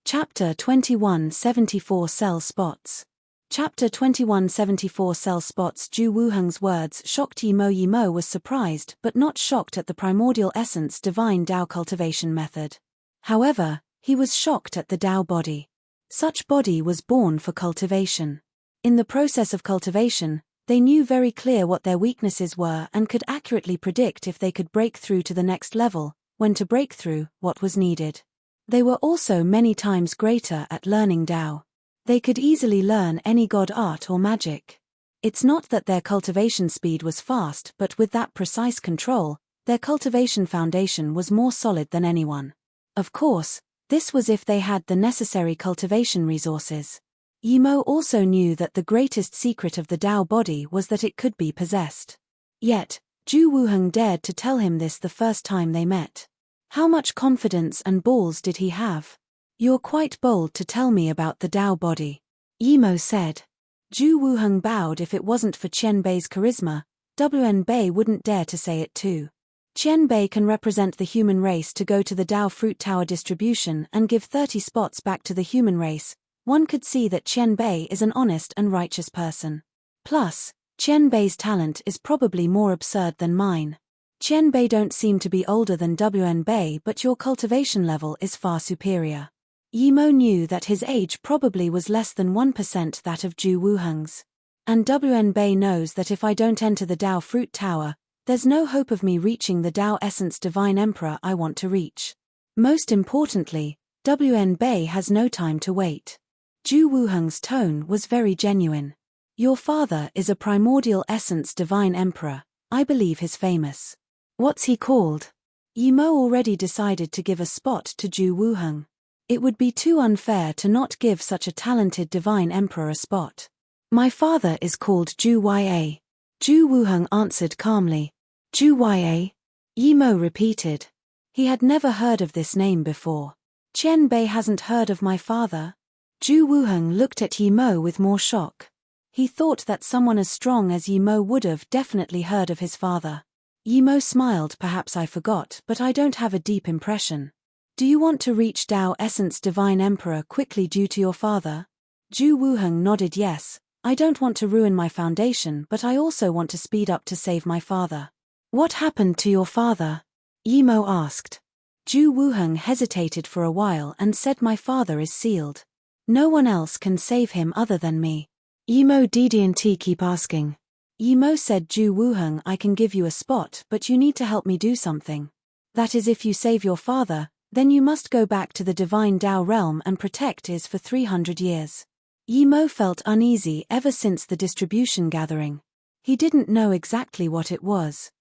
Speaker 1: Chapter 2174 Cell Spots. Chapter 2174 Cell Spots. Ju Wuheng's words shocked Yi Mo. Yi Mo was surprised but not shocked at the primordial essence Divine Tao cultivation method. However, he was shocked at the Tao body. Such body was born for cultivation. In the process of cultivation, they knew very clear what their weaknesses were and could accurately predict if they could break through to the next level, when to break through, what was needed. They were also many times greater at learning Tao. They could easily learn any god art or magic. It's not that their cultivation speed was fast, but with that precise control, their cultivation foundation was more solid than anyone. Of course, this was if they had the necessary cultivation resources. Yi Mo also knew that the greatest secret of the Tao body was that it could be possessed. Yet, Ju Wuheng dared to tell him this the first time they met. How much confidence and balls did he have? "You're quite bold to tell me about the Tao body," Yi Mo said. Ju Wuheng bowed. If it wasn't for Qian Bei's charisma, Wan Bei wouldn't dare to say it too. Qian Bei can represent the human race to go to the Tao Fruit Tower distribution and give 30 spots back to the human race. One could see that Qian Bei is an honest and righteous person. Plus, Qian Bei's talent is probably more absurd than mine. Qian Bei don't seem to be older than Wan Bei, but your cultivation level is far superior. Yi Mo knew that his age probably was less than 1% that of Ju Wuheng's. And WN Bay knows that if I don't enter the Tao Fruit Tower, there's no hope of me reaching the Tao Essence Divine Emperor I want to reach. Most importantly, WN Bay has no time to wait. Zhu Wuheng's tone was very genuine. Your father is a primordial essence divine emperor, I believe he's famous. What's he called? Yimo already decided to give a spot to Zhu Wuheng. It would be too unfair to not give such a talented divine emperor a spot. My father is called Zhu Ya. Zhu Wuheng answered calmly. Zhu Ya? Yimo repeated. He had never heard of this name before. Qian Bei hasn't heard of my father? Zhu Wuheng looked at Yimo with more shock. He thought that someone as strong as Yimo would have definitely heard of his father. Yimo smiled. Perhaps I forgot, but I don't have a deep impression. Do you want to reach Tao Essence Divine Emperor quickly due to your father? Zhu Wuheng nodded yes. I don't want to ruin my foundation, but I also want to speed up to save my father. What happened to your father? Yimo asked. Zhu Wuheng hesitated for a while and said my father is sealed. No one else can save him other than me. Yimo DD&T keep asking. Yimo said Zhu Wuheng I can give you a spot but you need to help me do something. That is if you save your father, then you must go back to the divine Tao realm and protect it for 300 years. Yimo felt uneasy ever since the distribution gathering. He didn't know exactly what it was.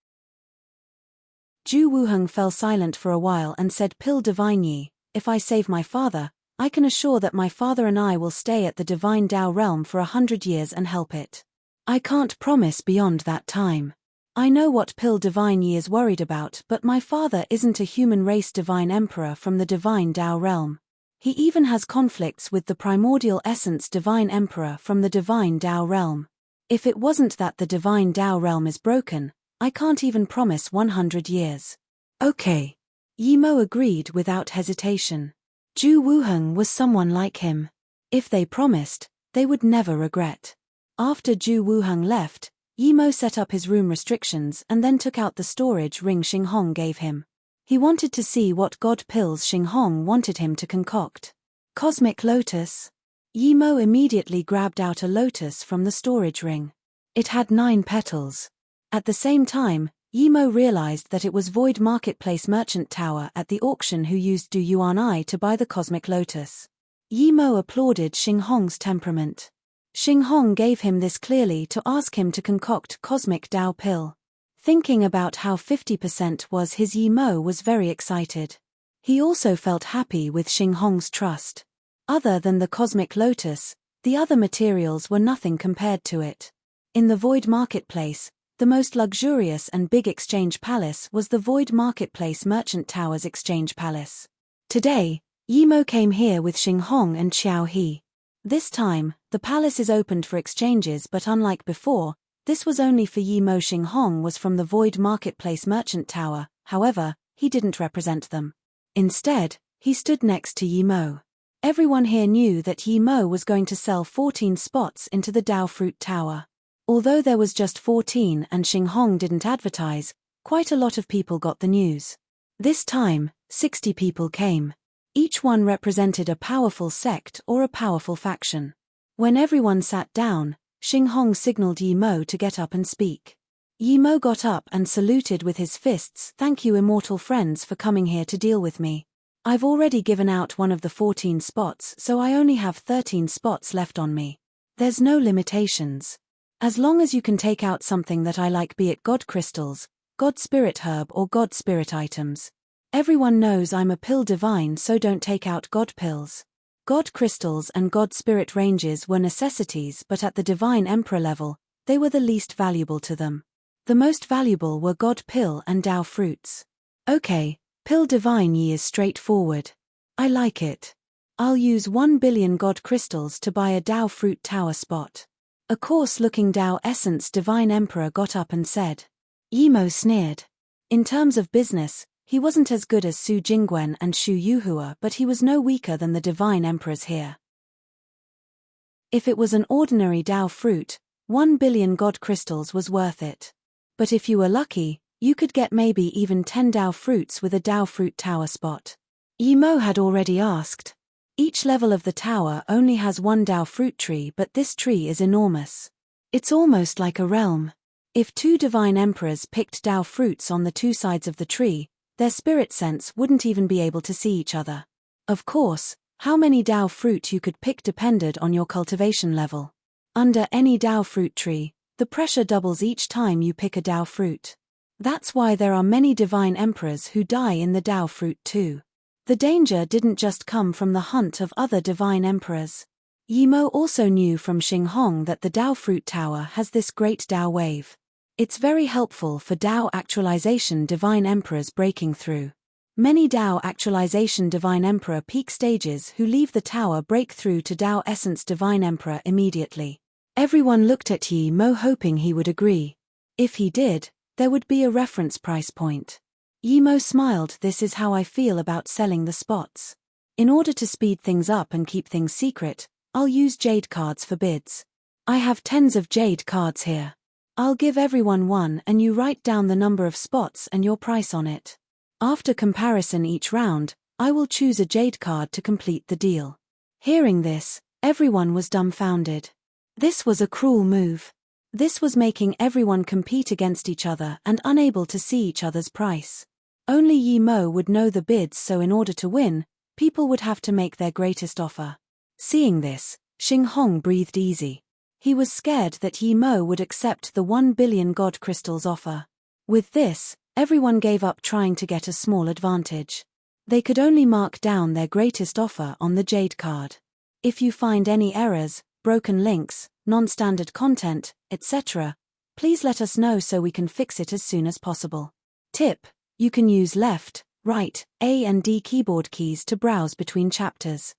Speaker 1: Zhu Wuheng fell silent for a while and said Pill Divine Yi, if I save my father, I can assure that my father and I will stay at the divine Tao realm for 100 years and help it. I can't promise beyond that time. I know what Pill Divine Yi is worried about, but my father isn't a human race divine emperor from the divine Tao realm. He even has conflicts with the primordial essence divine emperor from the divine Tao realm. If it wasn't that the divine Tao realm is broken, I can't even promise 100 years. Okay. Yimo agreed without hesitation. Zhu Wuheng was someone like him. If they promised, they would never regret. After Zhu Wuheng left, Yimo set up his room restrictions and then took out the storage ring Xinghong gave him. He wanted to see what god pills Xinghong wanted him to concoct. Cosmic Lotus? Yimo immediately grabbed out a lotus from the storage ring. It had 9 petals. At the same time, Yimo realized that it was Void Marketplace Merchant Tower at the auction who used Du Yuan I to buy the Cosmic Lotus. Yimo applauded Xinghong's temperament. Xinghong gave him this clearly to ask him to concoct Cosmic Tao Pill. Thinking about how 50% was his, Yimo was very excited. He also felt happy with Xinghong's trust. Other than the Cosmic Lotus, the other materials were nothing compared to it. In the Void Marketplace, the most luxurious and big exchange palace was the Void Marketplace Merchant Tower's exchange palace. Today, Yimo came here with Xinghong and Xiao He. This time, the palace is opened for exchanges, but unlike before, this was only for Yimo. Xinghong was from the Void Marketplace Merchant Tower, however, he didn't represent them. Instead, he stood next to Yimo. Everyone here knew that Yimo was going to sell 14 spots into the Tao Fruit Tower. Although there was just 14 and Xinghong didn't advertise, quite a lot of people got the news. This time, 60 people came. Each one represented a powerful sect or a powerful faction. When everyone sat down, Xinghong signaled Yimo to get up and speak. Yimo got up and saluted with his fists. Thank you, immortal friends, for coming here to deal with me. I've already given out one of the 14 spots, so I only have 13 spots left on me. There's no limitations. As long as you can take out something that I like, be it God crystals, God spirit herb or God spirit items. Everyone knows I'm a pill divine, so don't take out God pills. God crystals and God spirit ranges were necessities, but at the divine emperor level, they were the least valuable to them. The most valuable were God pill and Tao fruits. Okay, Pill Divine Yi is straightforward. I like it. I'll use 1 billion God crystals to buy a Tao fruit tower spot. A coarse-looking Tao essence divine emperor got up and said. Yimo sneered. In terms of business, he wasn't as good as Su Jingwen and Shu Yuhua, but he was no weaker than the divine emperors here. If it was an ordinary Tao fruit, 1 billion God crystals was worth it. But if you were lucky, you could get maybe even 10 Tao fruits with a Tao fruit tower spot. Yimo had already asked. Each level of the tower only has 1 Tao fruit tree, but this tree is enormous. It's almost like a realm. If two divine emperors picked Tao fruits on the two sides of the tree, their spirit sense wouldn't even be able to see each other. Of course, how many Tao fruit you could pick depended on your cultivation level. Under any Tao fruit tree, the pressure doubles each time you pick a Tao fruit. That's why there are many divine emperors who die in the Tao fruit too. The danger didn't just come from the hunt of other divine emperors. Yimo also knew from Xinghong that the Tao fruit tower has this great Tao wave. It's very helpful for Tao actualization divine emperors breaking through. Many Tao actualization divine emperor peak stages who leave the tower break through to Tao essence divine emperor immediately. Everyone looked at Yimo hoping he would agree. If he did, there would be a reference price point. Yimo smiled. This is how I feel about selling the spots. In order to speed things up and keep things secret, I'll use jade cards for bids. I have tens of jade cards here. I'll give everyone one and you write down the number of spots and your price on it. After comparison each round, I will choose a jade card to complete the deal. Hearing this, everyone was dumbfounded. This was a cruel move. This was making everyone compete against each other and unable to see each other's price. Only Yimo would know the bids, so in order to win, people would have to make their greatest offer. Seeing this, Xinghong breathed easy. He was scared that Yimo would accept the 1 billion god crystals offer. With this, everyone gave up trying to get a small advantage. They could only mark down their greatest offer on the jade card. If you find any errors, broken links, non-standard content, etc., please let us know so we can fix it as soon as possible. Tip: you can use left, right, A and D keyboard keys to browse between chapters.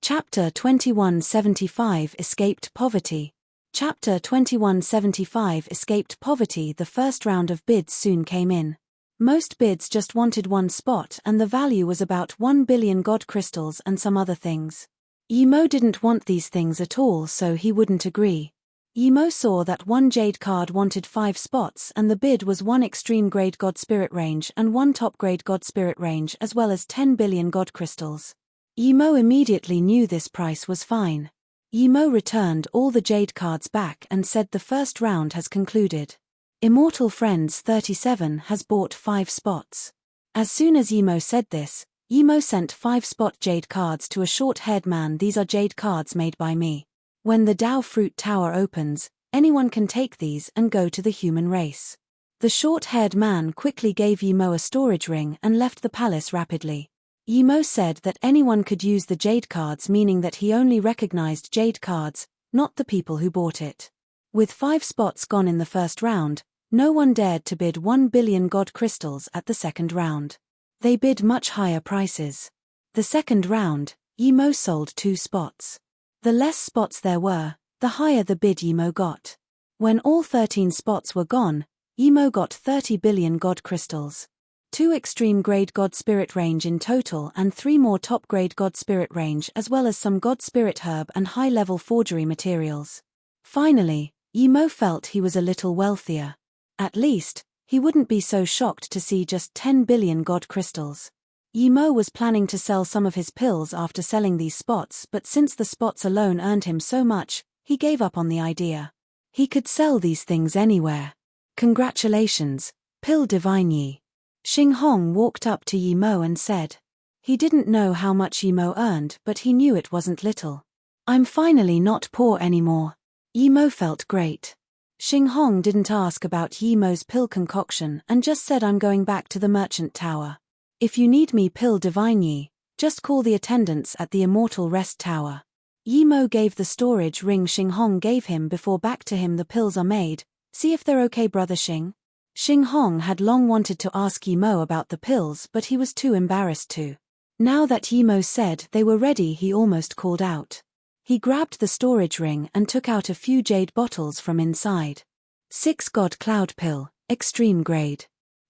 Speaker 1: Chapter 2175 Escaped Poverty. Chapter 2175 Escaped Poverty. The first round of bids soon came in. Most bids just wanted one spot and the value was about 1 billion god crystals and some other things. Yimo didn't want these things at all, so he wouldn't agree. Yimo saw that one jade card wanted 5 spots and the bid was 1 extreme grade god spirit range and 1 top grade god spirit range as well as 10 billion god crystals. Yimo immediately knew this price was fine. Yimo returned all the jade cards back and said the first round has concluded. Immortal Friends 37 has bought 5 spots. As soon as Yimo said this, Yimo sent 5 spot jade cards to a short-haired man. These are jade cards made by me. When the Tao Fruit Tower opens, anyone can take these and go to the human race. The short-haired man quickly gave Yimo a storage ring and left the palace rapidly. Yimo said that anyone could use the jade cards, meaning that he only recognized jade cards, not the people who bought it. With 5 spots gone in the first round, no one dared to bid 1 billion god crystals at the second round. They bid much higher prices. The second round, Yimo sold 2 spots. The less spots there were, the higher the bid Yimo got. When all 13 spots were gone, Yimo got 30 billion god crystals. 2 extreme grade god spirit range in total and 3 more top grade god spirit range as well as some god spirit herb and high level forgery materials. Finally, Yimo felt he was a little wealthier. At least, he wouldn't be so shocked to see just 10 billion god crystals. Yimo was planning to sell some of his pills after selling these spots, but since the spots alone earned him so much, he gave up on the idea. He could sell these things anywhere. Congratulations, Pill Divine Yi. Xinghong walked up to Yimo and said. He didn't know how much Yimo earned, but he knew it wasn't little. I'm finally not poor anymore. Yimo felt great. Xinghong didn't ask about Yimo's pill concoction and just said, I'm going back to the merchant tower. If you need me, Pill Divine Yi, just call the attendants at the Immortal Rest Tower. Yimo gave the storage ring Xinghong gave him before back to him. The pills are made, see if they're okay, brother Xing. Xinghong had long wanted to ask Yimo about the pills, but he was too embarrassed to. Now that Yimo said they were ready, he almost called out. He grabbed the storage ring and took out a few jade bottles from inside. 6 God Cloud Pill, Extreme Grade.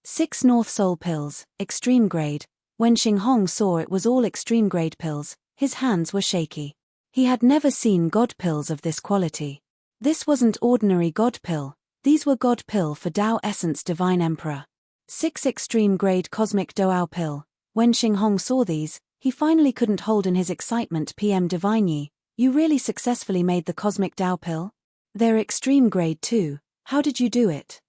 Speaker 1: 6 North Soul Pills, Extreme Grade. When Xinghong saw it was all Extreme Grade pills, his hands were shaky. He had never seen God Pills of this quality. This wasn't ordinary God Pill. These were God Pill for Tao Essence Divine Emperor. 6 Extreme Grade Cosmic Doao Pill. When Xinghong saw these, he finally couldn't hold in his excitement. PM Divine Yi, You really successfully made the cosmic Tao pill? They're extreme grade too. How did you do it?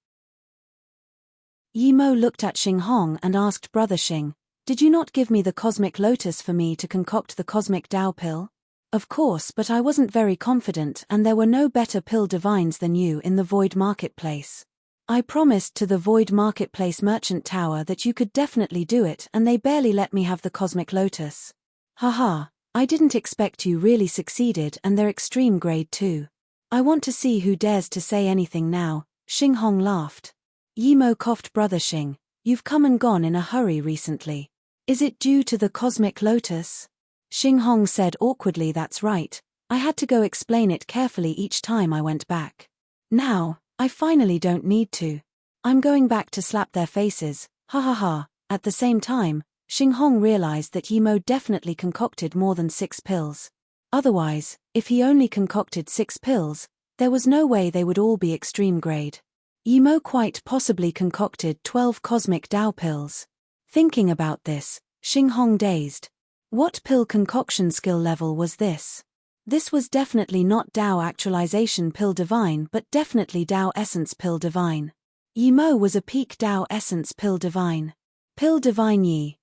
Speaker 1: Yimo looked at Xing Hong and asked Brother Xing, did you not give me the cosmic lotus for me to concoct the cosmic Tao pill? Of course, but I wasn't very confident and there were no better pill divines than you in the Void Marketplace. I promised to the Void Marketplace Merchant Tower that you could definitely do it and they barely let me have the cosmic lotus. Haha, I didn't expect you really succeeded and they're extreme grade too. I want to see who dares to say anything now. Xing Hong laughed. Yimo coughed. Brother Xing, you've come and gone in a hurry recently. Is it due to the cosmic lotus? Xing Hong said awkwardly. That's right, I had to go explain it carefully each time I went back. Now, I finally don't need to. I'm going back to slap their faces, ha ha ha. At the same time, Xing Hong realized that Yimo definitely concocted more than 6 pills. Otherwise, if he only concocted 6 pills, there was no way they would all be extreme grade. Yimo quite possibly concocted 12 cosmic Tao pills. Thinking about this, Xing Hong dazed. What pill concoction skill level was this? This was definitely not Tao actualization pill divine but definitely Tao essence pill divine. Yimo was a peak Tao essence pill divine. Pill divine Yi,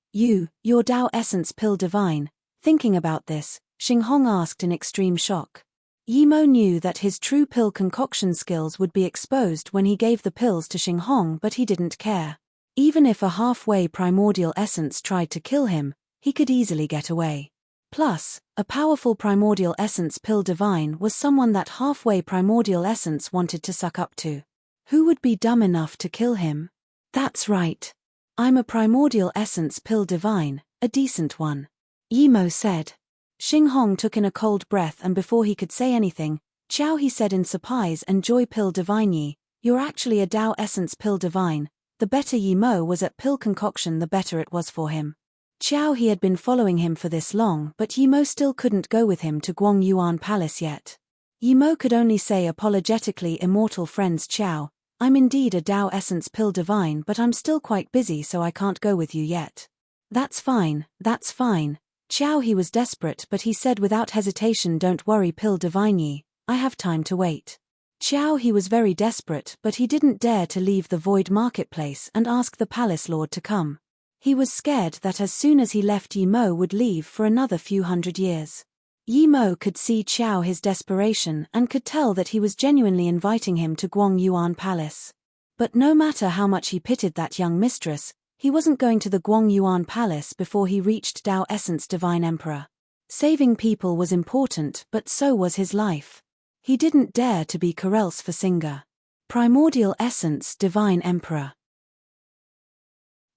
Speaker 1: your Tao essence pill divine. Thinking about this, Xing Hong asked in extreme shock. Yimo knew that his true pill concoction skills would be exposed when he gave the pills to Xing Hong, but he didn't care. Even if a halfway primordial essence tried to kill him, he could easily get away. Plus, a powerful primordial essence pill divine was someone that halfway primordial essence wanted to suck up to. Who would be dumb enough to kill him? That's right. I'm a primordial essence pill divine, a decent one. Yimo said. Xing Hong took in a cold breath and before he could say anything, Chow he said in surprise and joy. Pill divine Yi, you're actually a Tao essence pill divine. The better Yimo was at pill concoction the better it was for him. Chow he had been following him for this long but Yimo still couldn't go with him to Guang Yuan Palace yet. Yimo could only say apologetically, immortal friends Chow, I'm indeed a Tao essence pill divine but I'm still quite busy so I can't go with you yet. That's fine, that's fine. Chow he was desperate but he said without hesitation, don't worry pill divine Yi, I have time to wait. Chow he was very desperate but he didn't dare to leave the Void Marketplace and ask the Palace Lord to come. He was scared that as soon as he left Yimo would leave for another few hundred years. Yimo could see Chow his desperation and could tell that he was genuinely inviting him to Guang Yuan Palace. But no matter how much he pitied that young mistress, he wasn't going to the Guang Yuan Palace before he reached Tao Essence Divine Emperor. Saving people was important but so was his life. He didn't dare to be Corel's Singer. Primordial Essence Divine Emperor.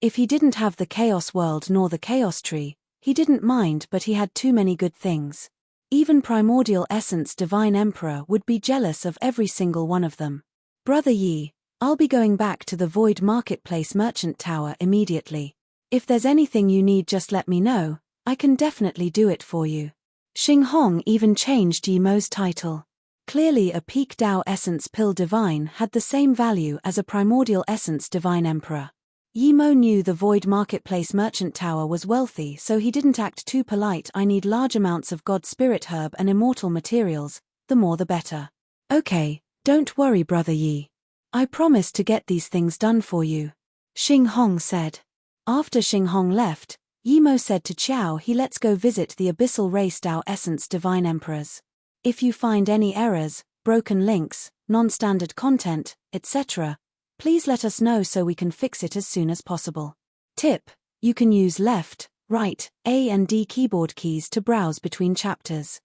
Speaker 1: If he didn't have the Chaos World nor the Chaos Tree, he didn't mind but he had too many good things. Even Primordial Essence Divine Emperor would be jealous of every single one of them. Brother Yi, I'll be going back to the Void Marketplace Merchant Tower immediately. If there's anything you need just let me know, I can definitely do it for you. Xing Hong even changed Yimo's title. Clearly a peak Tao Essence Pill Divine had the same value as a Primordial Essence Divine Emperor. Yimo knew the Void Marketplace Merchant Tower was wealthy so he didn't act too polite. I need large amounts of God Spirit Herb and immortal materials, the more the better. Okay, don't worry Brother Yi. I promise to get these things done for you. Xing Hong said. After Xing Hong left, Yimo said to Chow he let's go visit the Abyssal Race Tao Essence Divine Emperors. If you find any errors, broken links, non-standard content, etc., please let us know so we can fix it as soon as possible. Tip: you can use left, right, A and D keyboard keys to browse between chapters.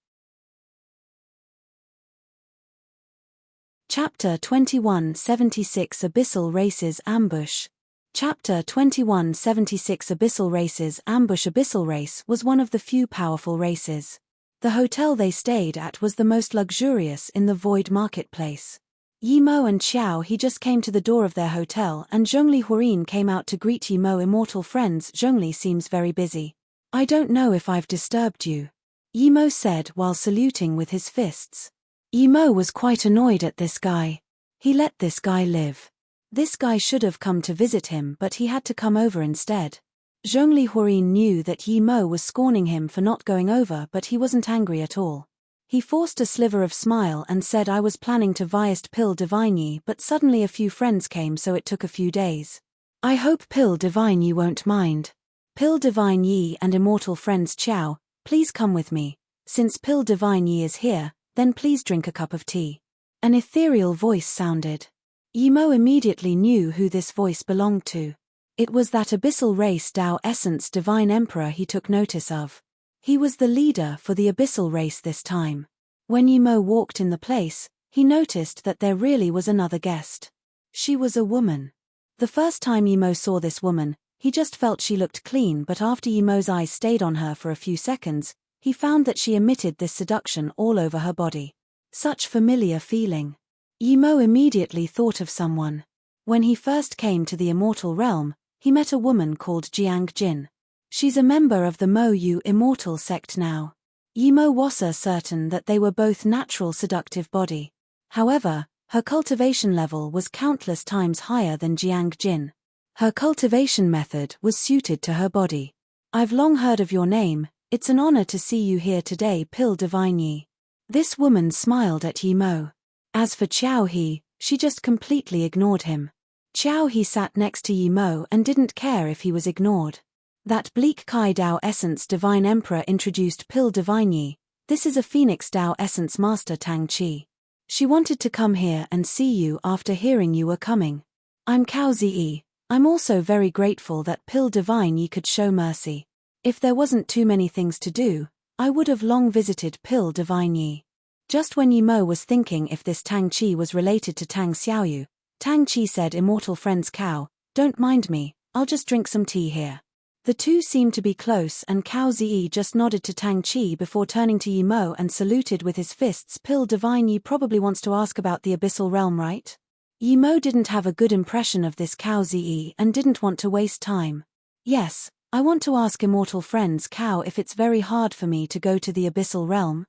Speaker 1: Chapter 2176 Abyssal Races Ambush. Chapter 2176 Abyssal Races Ambush. Abyssal Race was one of the few powerful races. The hotel they stayed at was the most luxurious in the Void Marketplace. Yimo and Xiao he just came to the door of their hotel and Zhongli Huarin came out to greet Yimo. Immortal friends, Zhongli seems very busy. I don't know if I've disturbed you, Yimo said while saluting with his fists. Yimo was quite annoyed at this guy. He let this guy live. This guy should have come to visit him but he had to come over instead. Zhongli Huarin knew that Yimo was scorning him for not going over but he wasn't angry at all. He forced a sliver of smile and said, I was planning to viest Pill Divine Ye, but suddenly a few friends came, so it took a few days. I hope Pill Divine Ye won't mind. Pill Divine Ye and immortal friends Chow, please come with me. Since Pill Divine Ye is here, then please drink a cup of tea. An ethereal voice sounded. Yimo immediately knew who this voice belonged to. It was that abyssal race Tao Essence Divine Emperor he took notice of. He was the leader for the abyssal race this time. When Yimo walked in the place, he noticed that there really was another guest. She was a woman. The first time Yimo saw this woman, he just felt she looked clean, but after Yimo's eyes stayed on her for a few seconds, he found that she emitted this seduction all over her body. Such familiar feeling. Yimo immediately thought of someone. When he first came to the immortal realm, he met a woman called Jiang Jin. She's a member of the Mo Yu immortal sect now. Yimo was certain that they were both natural seductive body. However, her cultivation level was countless times higher than Jiang Jin. Her cultivation method was suited to her body. I've long heard of your name, it's an honor to see you here today, Pill Divine Ye. This woman smiled at Yimo. As for Qiao He, she just completely ignored him. Qiao He sat next to Yimo and didn't care if he was ignored. That bleak Kai Dao Essence Divine Emperor introduced Pill Divine Ye. This is a Phoenix Dao Essence Master Tang Chi. She wanted to come here and see you after hearing you were coming. I'm Cao Zi. I'm also very grateful that Pill Divine Ye could show mercy. If there wasn't too many things to do, I would have long visited Pill Divine Ye. Just when Yimo was thinking if this Tang Chi was related to Tang Xiaoyu, Tang Chi said, Immortal friends Cao, don't mind me, I'll just drink some tea here. The two seemed to be close and Cao Zi just nodded to Tang Chi before turning to Yimo and saluted with his fists. Pill Divine Ye probably wants to ask about the abyssal realm, right? Yimo didn't have a good impression of this Cao Zi and didn't want to waste time. Yes, I want to ask immortal friends Cao if it's very hard for me to go to the abyssal realm.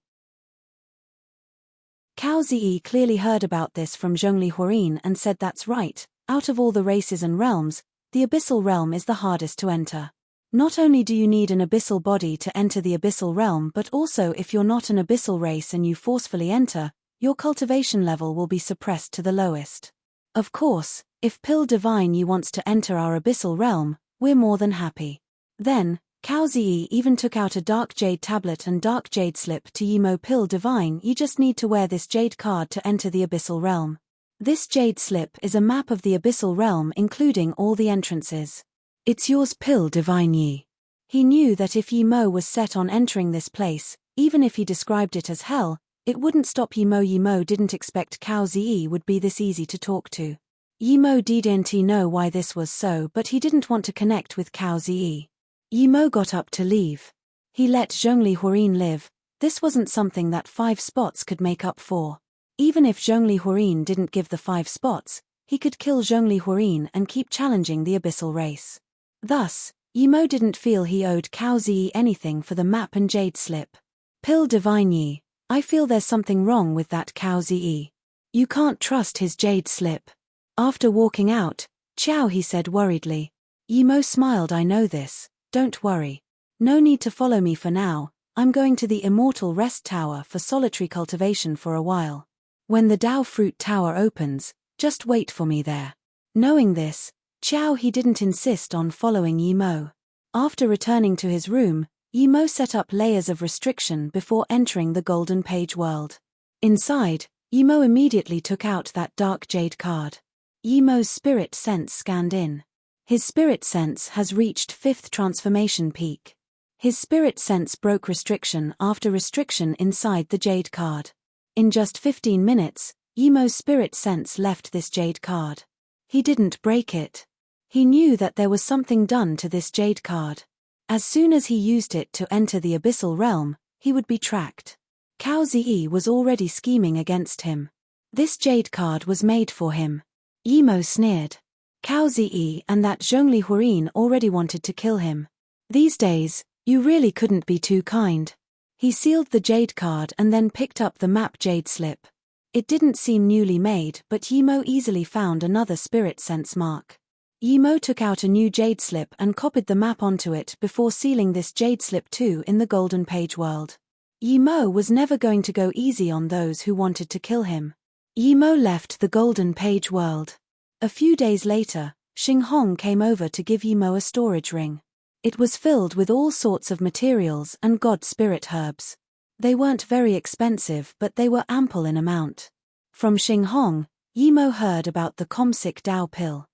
Speaker 1: Cao Zi clearly heard about this from Zhongli Huarin and said that's right, out of all the races and realms, the abyssal realm is the hardest to enter. Not only do you need an abyssal body to enter the abyssal realm, but also if you're not an abyssal race and you forcefully enter, your cultivation level will be suppressed to the lowest. Of course, if Pill Divine Ye wants to enter our abyssal realm, we're more than happy. Then, Cao Zi even took out a dark jade tablet and dark jade slip to Yimo. Pill Divine, you just need to wear this jade card to enter the abyssal realm. This jade slip is a map of the abyssal realm including all the entrances. It's yours, Pill Divine Ye. He knew that if Yimo was set on entering this place, even if he described it as hell, it wouldn't stop Yimo. Yimo didn't expect Cao Zi would be this easy to talk to. Yimo didn't know why this was so, but he didn't want to connect with Cao Zi. Yimo got up to leave. He let Zhongli Huarin live. This wasn't something that 5 spots could make up for. Even if Zhongli Huarin didn't give the 5 spots, he could kill Zhongli Huarin and keep challenging the abyssal race. Thus, Yimo didn't feel he owed Cao Zi anything for the map and jade slip. Pill Divine Ye, I feel there's something wrong with that Cao Zi. You can't trust his jade slip. After walking out, Qiao He said worriedly. Yimo smiled. I know this, don't worry. No need to follow me for now, I'm going to the Immortal Rest Tower for solitary cultivation for a while. When the Dao Fruit Tower opens, just wait for me there. Knowing this, Qiao He didn't insist on following Yimo. After returning to his room, Yimo set up layers of restriction before entering the Golden Page world. Inside, Yimo immediately took out that dark jade card. Yimo's spirit sense scanned in. His spirit sense has reached 5th transformation peak. His spirit sense broke restriction after restriction inside the jade card. In just 15 minutes, Yimo's spirit sense left this jade card. He didn't break it. He knew that there was something done to this jade card. As soon as he used it to enter the abyssal realm, he would be tracked. Cao Zi was already scheming against him. This jade card was made for him. Yimo sneered. Cao Zi and that Zhongli Huarin already wanted to kill him. These days, you really couldn't be too kind. He sealed the jade card and then picked up the map jade slip. It didn't seem newly made, but Yimo easily found another spirit sense mark. Yimo took out a new jade slip and copied the map onto it before sealing this jade slip too in the Golden Page world. Yi-Mo was never going to go easy on those who wanted to kill him. Yi-Mo left the Golden Page world. A few days later, Xing Hong came over to give Yi-Mo a storage ring. It was filled with all sorts of materials and god spirit herbs. They weren't very expensive, but they were ample in amount. From Xing Hong, Yi-Mo heard about the Comsic Dao pill.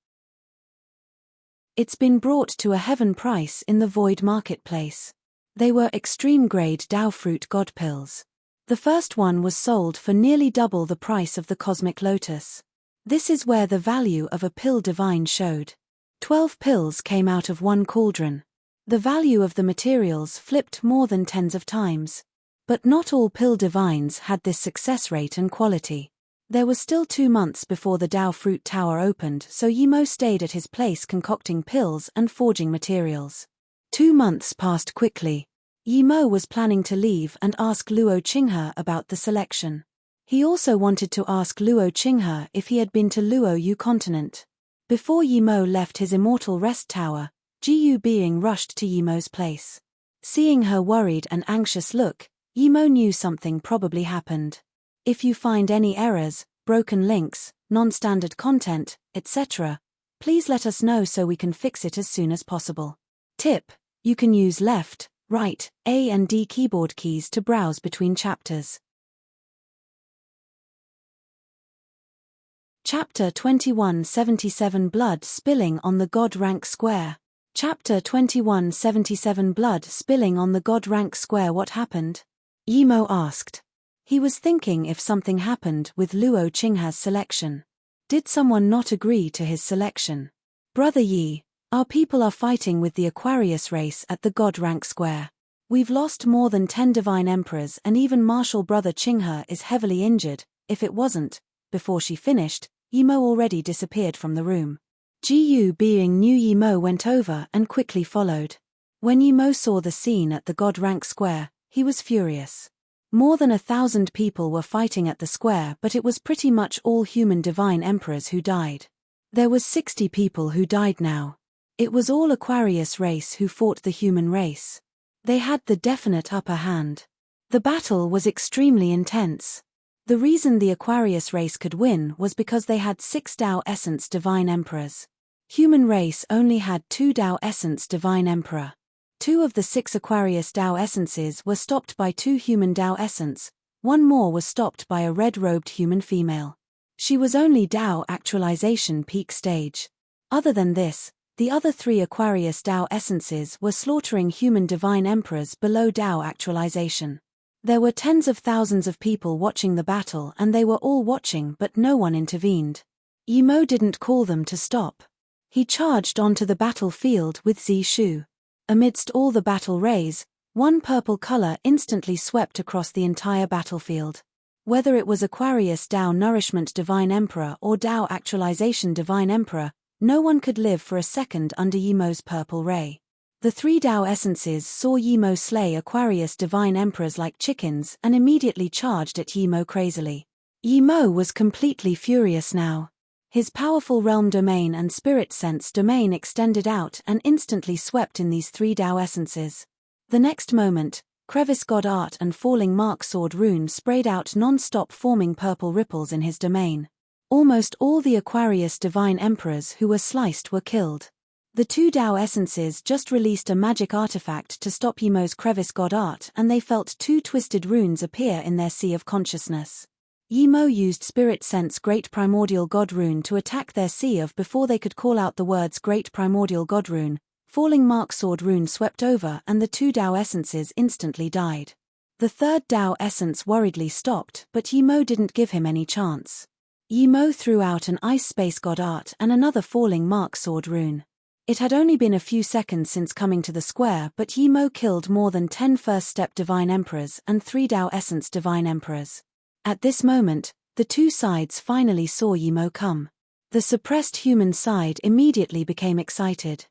Speaker 1: It's been brought to a heaven price in the Void Marketplace. They were extreme-grade Dao fruit god pills. The first one was sold for nearly double the price of the Cosmic Lotus. This is where the value of a pill divine showed. 12 pills came out of one cauldron. The value of the materials flipped more than tens of times. But not all pill divines had this success rate and quality. There was still 2 months before the Dao Fruit Tower opened, so Yi-Mo stayed at his place concocting pills and forging materials. 2 months passed quickly. Yi-Mo was planning to leave and ask Luo Qinghe about the selection. He also wanted to ask Luo Qinghe if he had been to Luo Yu continent. Before Yi-Mo left his immortal rest tower, Ji-Yu Being rushed to Yi-Mo's place. Seeing her worried and anxious look, Yi-Mo knew something probably happened. If you find any errors, broken links, non-standard content, etc., please let us know so we can fix it as soon as possible. Tip: you can use left, right, A and D keyboard keys to browse between chapters. Chapter 2177 Blood Spilling on the God Rank Square. Chapter 2177 Blood Spilling on the God Rank Square. What happened? Yi-Mo asked. He was thinking if something happened with Luo Qinghe's selection. Did someone not agree to his selection? Brother Yi, our people are fighting with the Aquarius race at the God Rank Square. We've lost more than 10 divine emperors and even Martial Brother Qinghe is heavily injured. If it wasn't, before she finished, Yi-Mo already disappeared from the room. Ji-Yu Being knew Yi-Mo went over and quickly followed. When Yi-Mo saw the scene at the God Rank Square, he was furious. More than 1,000 people were fighting at the square, but it was pretty much all human divine emperors who died. There was 60 people who died now. It was all Aquarius race who fought the human race. They had the definite upper hand. The battle was extremely intense. The reason the Aquarius race could win was because they had 6 Dao Essence Divine Emperors. Human race only had 2 Dao Essence Divine Emperor. 2 of the 6 Aquarius Dao Essences were stopped by 2 human Dao Essence, 1 more was stopped by a red-robed human female. She was only Dao Actualization peak stage. Other than this, the other 3 Aquarius Dao Essences were slaughtering human Divine Emperors below Dao Actualization. There were tens of thousands of people watching the battle and they were all watching but no one intervened. Yi-Mo didn't call them to stop. He charged onto the battlefield with Zishu. Amidst all the battle rays, one purple color instantly swept across the entire battlefield. Whether it was Aquarius Dao Nourishment Divine Emperor or Dao Actualization Divine Emperor, no one could live for a second under Yi-Mo's purple ray. The 3 Dao Essences saw Yi-Mo slay Aquarius Divine Emperors like chickens and immediately charged at Yi-Mo crazily. Yi-Mo was completely furious now. His powerful realm domain and spirit sense domain extended out and instantly swept in these 3 Dao Essences. The next moment, Crevice God Art and Falling Mark Sword Rune sprayed out non-stop, forming purple ripples in his domain. Almost all the Aquarius Divine Emperors who were sliced were killed. The 2 Dao Essences just released a magic artifact to stop Yi-Mo's Crevice God Art and they felt 2 twisted runes appear in their sea of consciousness. Yi-Mo used Spirit Sense Great Primordial God Rune to attack their sea of before they could call out the words Great Primordial God Rune. Falling Mark Sword Rune swept over and the 2 Dao Essences instantly died. The 3rd Dao Essence worriedly stopped, but Yi-Mo didn't give him any chance. Yi-Mo threw out an Ice Space God Art and another Falling Mark Sword Rune. It had only been a few seconds since coming to the square, but Yi-Mo killed more than 10 First Step Divine Emperors and 3 Dao Essence Divine Emperors. At this moment, the 2 sides finally saw Yi-Mo come. The suppressed human side immediately became excited.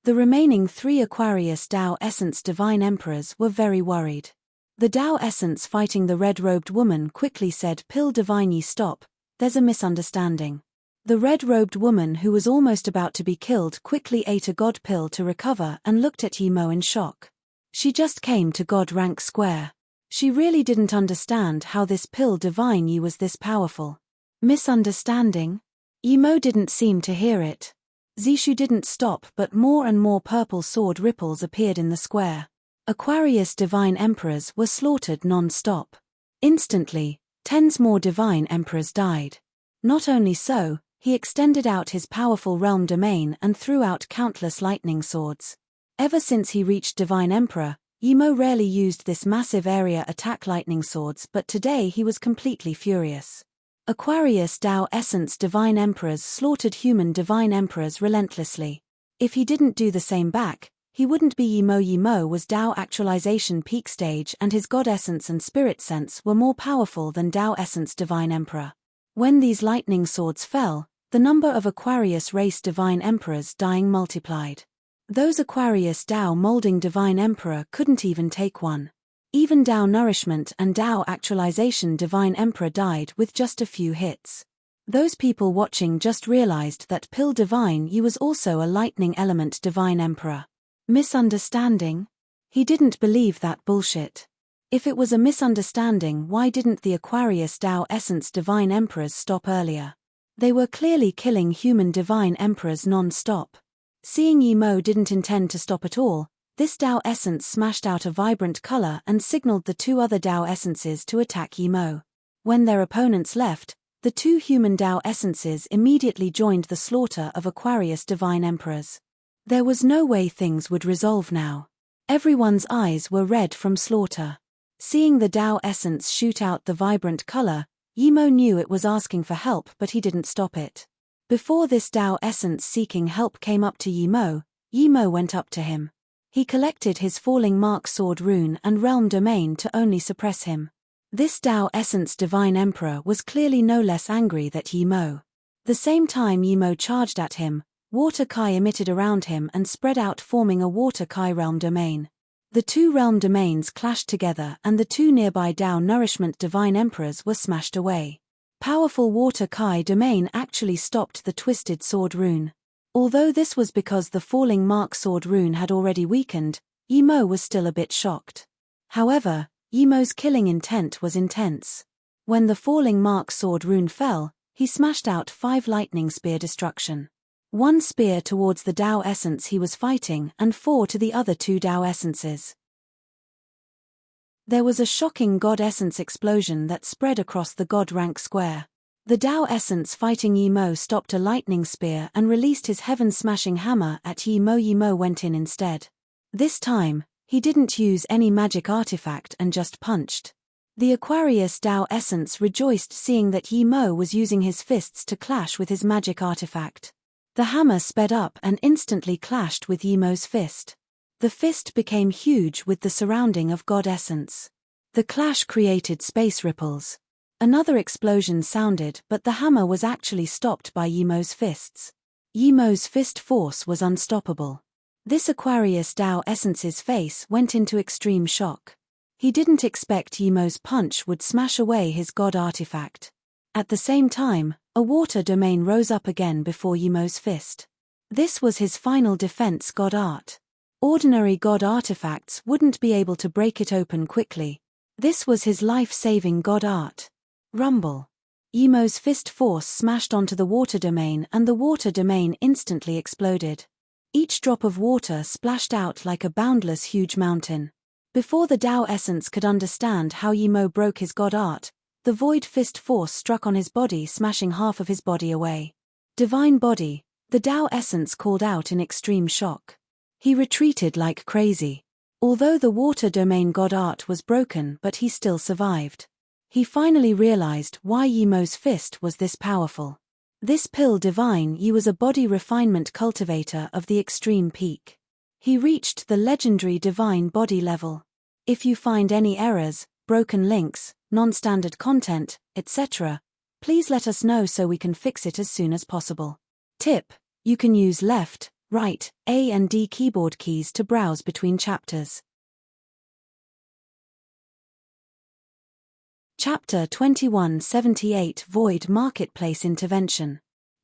Speaker 1: The remaining 3 Aquarius Dao Essence Divine Emperors were very worried. The Dao Essence fighting the red-robed woman quickly said, "Pill Divine Yi, stop, there's a misunderstanding." The red-robed woman who was almost about to be killed quickly ate a god pill to recover and looked at Yi-Mo in shock. She just came to God rank square. She really didn't understand how this pill divine Yi was this powerful. Misunderstanding? Yimo didn't seem to hear it. Zishu didn't stop, but more and more purple sword ripples appeared in the square. Aquarius divine emperors were slaughtered non-stop. Instantly, tens more divine emperors died. Not only so, he extended out his powerful realm domain and threw out countless lightning swords. Ever since he reached divine emperor, Yimo rarely used this massive area attack lightning swords, but today he was completely furious. Aquarius Tao Essence divine emperors slaughtered human divine emperors relentlessly. If he didn't do the same back, he wouldn't be Yimo. Yimo was Tao actualization peak stage, and his god essence and spirit sense were more powerful than Tao Essence divine emperor. When these lightning swords fell, the number of Aquarius race divine emperors dying multiplied. Those Aquarius Tao molding divine emperor couldn't even take one. Even Tao nourishment and Tao actualization divine emperor died with just a few hits. Those people watching just realized that pill divine Yi was also a lightning element divine emperor. Misunderstanding? He didn't believe that bullshit. If it was a misunderstanding, why didn't the Aquarius Tao Essence divine emperors stop earlier? They were clearly killing human divine emperors non-stop. Seeing Yimo didn't intend to stop at all, this Tao Essence smashed out a vibrant color and signaled the two other Tao Essences to attack Yimo. When their opponents left, the two human Tao Essences immediately joined the slaughter of Aquarius divine emperors. There was no way things would resolve now. Everyone's eyes were red from slaughter. Seeing the Tao Essence shoot out the vibrant color, Yimo knew it was asking for help, but he didn't stop it. Before this Tao Essence seeking help came up to Yimo, Yimo went up to him. He collected his falling mark sword rune and realm domain to only suppress him. This Tao Essence divine emperor was clearly no less angry than Yimo. The same time Yimo charged at him, water Kai emitted around him and spread out, forming a water Kai realm domain. The two realm domains clashed together and the two nearby Tao nourishment divine emperors were smashed away. Powerful water Kai domain actually stopped the twisted sword rune. Although this was because the falling mark sword rune had already weakened, Yimo was still a bit shocked. However, Yimo's killing intent was intense. When the falling mark sword rune fell, he smashed out 5 lightning spear destruction. 1 spear towards the Tao essence he was fighting and 4 to the other 2 Tao essences. There was a shocking god essence explosion that spread across the god rank square. The Tao essence fighting Yimo stopped a lightning spear and released his heaven-smashing hammer at Yimo. Yimo went in instead. This time, he didn't use any magic artifact and just punched. The Aquarius Tao essence rejoiced seeing that Yimo was using his fists to clash with his magic artifact. The hammer sped up and instantly clashed with Yimo's fist. The fist became huge with the surrounding of god essence. The clash created space ripples. Another explosion sounded, but the hammer was actually stopped by Yimo's fists. Yimo's fist force was unstoppable. This Aquarius Tao essence's face went into extreme shock. He didn't expect Yimo's punch would smash away his god artifact. At the same time, a water domain rose up again before Yimo's fist. This was his final defense god art. Ordinary god artifacts wouldn't be able to break it open quickly. This was his life-saving god art. Rumble. Yimo's fist force smashed onto the water domain and the water domain instantly exploded. Each drop of water splashed out like a boundless huge mountain. Before the Tao essence could understand how Yimo broke his god art, the void fist force struck on his body, smashing half of his body away. Divine body, the Tao essence called out in extreme shock. He retreated like crazy. Although the water domain god art was broken, but he still survived. He finally realized why Yimo's fist was this powerful. This pill divine Yi was a body refinement cultivator of the extreme peak. He reached the legendary divine body level. If you find any errors, broken links, non-standard content, etc., please let us know so we can fix it as soon as possible. Tip: you can use left, right, A and D keyboard keys to browse between chapters. Chapter 2178 Void Marketplace Intervention.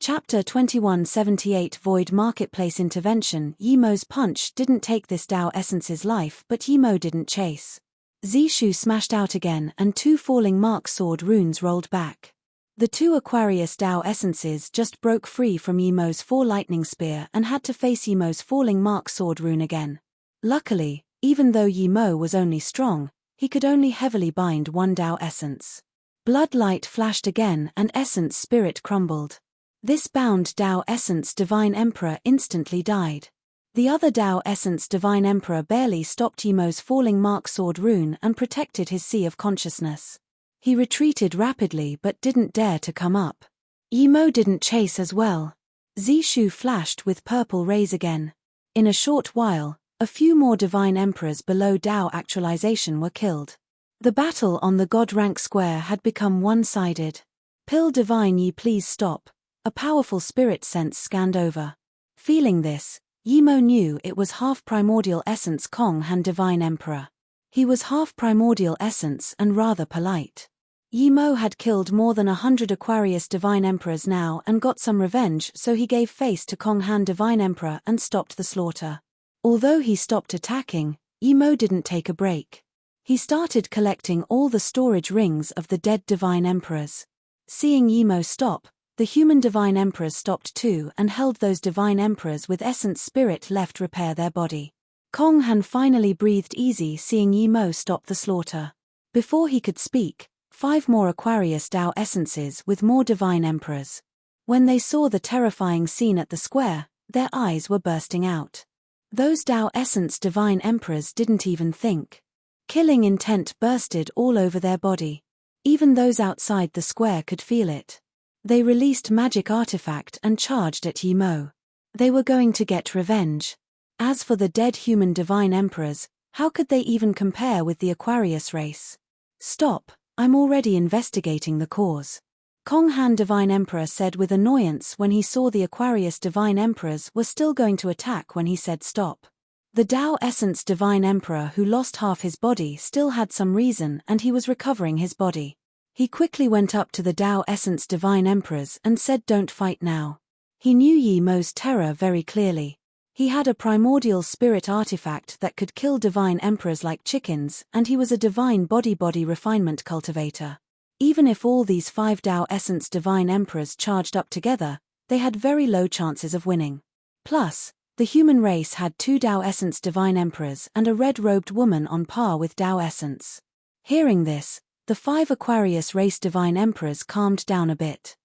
Speaker 1: Chapter 2178 Void Marketplace Intervention. Yimo's punch didn't take this Tao Essence's life, but Yimo didn't chase. Zishu smashed out again and 2 falling mark sword runes rolled back. The 2 Aquarius Tao Essences just broke free from Yimo's 4 lightning spear and had to face Yimo's falling mark sword rune again. Luckily, even though Yimo was only strong, he could only heavily bind 1 Tao Essence. Blood light flashed again and Essence Spirit crumbled. This bound Tao Essence Divine Emperor instantly died. The other Tao Essence Divine Emperor barely stopped Yimo's falling mark sword rune and protected his sea of consciousness. He retreated rapidly but didn't dare to come up. Yimo didn't chase as well. Zishu flashed with purple rays again. In a short while, a few more Divine Emperors below Tao actualization were killed. The battle on the God rank square had become one-sided. Pill Divine, ye please stop. A powerful spirit sense scanned over. Feeling this, Yimo knew it was half primordial essence Kong Han Divine Emperor. He was half primordial essence and rather polite. Yimo had killed more than 100 Aquarius Divine Emperors now and got some revenge, so he gave face to Kong Han Divine Emperor and stopped the slaughter. Although he stopped attacking, Yimo didn't take a break. He started collecting all the storage rings of the dead Divine Emperors. Seeing Yimo stop, the human Divine Emperors stopped too and held those Divine Emperors with essence spirit left repair their body. Kong Han finally breathed easy seeing Yimo stop the slaughter. Before he could speak, 5 more Aquarius Tao Essences with more Divine Emperors. When they saw the terrifying scene at the square, their eyes were bursting out. Those Tao Essence Divine Emperors didn't even think. Killing intent bursted all over their body. Even those outside the square could feel it. They released magic artifact and charged at Yimo. They were going to get revenge. As for the dead human Divine Emperors, how could they even compare with the Aquarius race? Stop, I'm already investigating the cause. Kong Han Divine Emperor said with annoyance when he saw the Aquarius Divine Emperors were still going to attack when he said stop. The Tao Essence Divine Emperor who lost half his body still had some reason and he was recovering his body. He quickly went up to the Tao Essence Divine Emperors and said don't fight now. He knew Yimo's terror very clearly. He had a primordial spirit artifact that could kill Divine Emperors like chickens and he was a divine body refinement cultivator. Even if all these 5 Tao Essence Divine Emperors charged up together, they had very low chances of winning. Plus, the human race had 2 Tao Essence Divine Emperors and a red-robed woman on par with Tao Essence. Hearing this, the 5 Aquarius race Divine Emperors calmed down a bit.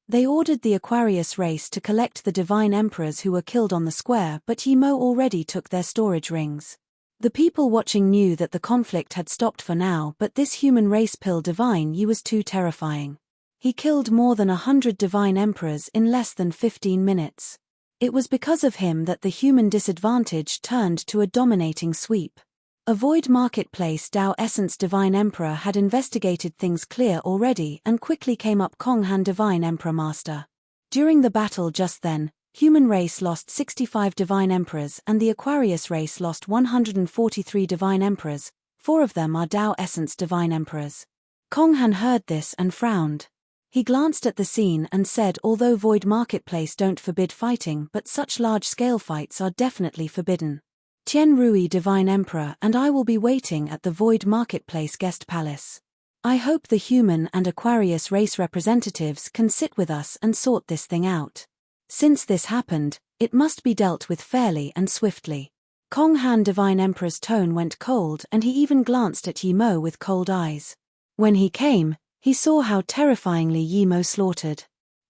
Speaker 1: They ordered the Aquarius race to collect the Divine Emperors who were killed on the square, but Yimo already took their storage rings. The people watching knew that the conflict had stopped for now, but this human race Pill Divine Yi was too terrifying. He killed more than 100 Divine Emperors in less than 15 minutes. It was because of him that the human disadvantage turned to a dominating sweep. A Void Marketplace Tao Essence Divine Emperor had investigated things clear already and quickly came up Kong Han Divine Emperor Master. During the battle just then, human race lost 65 Divine Emperors and the Aquarius race lost 143 Divine Emperors, 4 of them are Tao Essence Divine Emperors. Kong Han heard this and frowned. He glanced at the scene and said although Void Marketplace don't forbid fighting but such large-scale fights are definitely forbidden. Tian Rui Divine Emperor and I will be waiting at the Void Marketplace Guest Palace. I hope the human and Aquarius race representatives can sit with us and sort this thing out. Since this happened, it must be dealt with fairly and swiftly. Kong Han Divine Emperor's tone went cold and he even glanced at Yimo with cold eyes. When he came, he saw how terrifyingly Yimo slaughtered.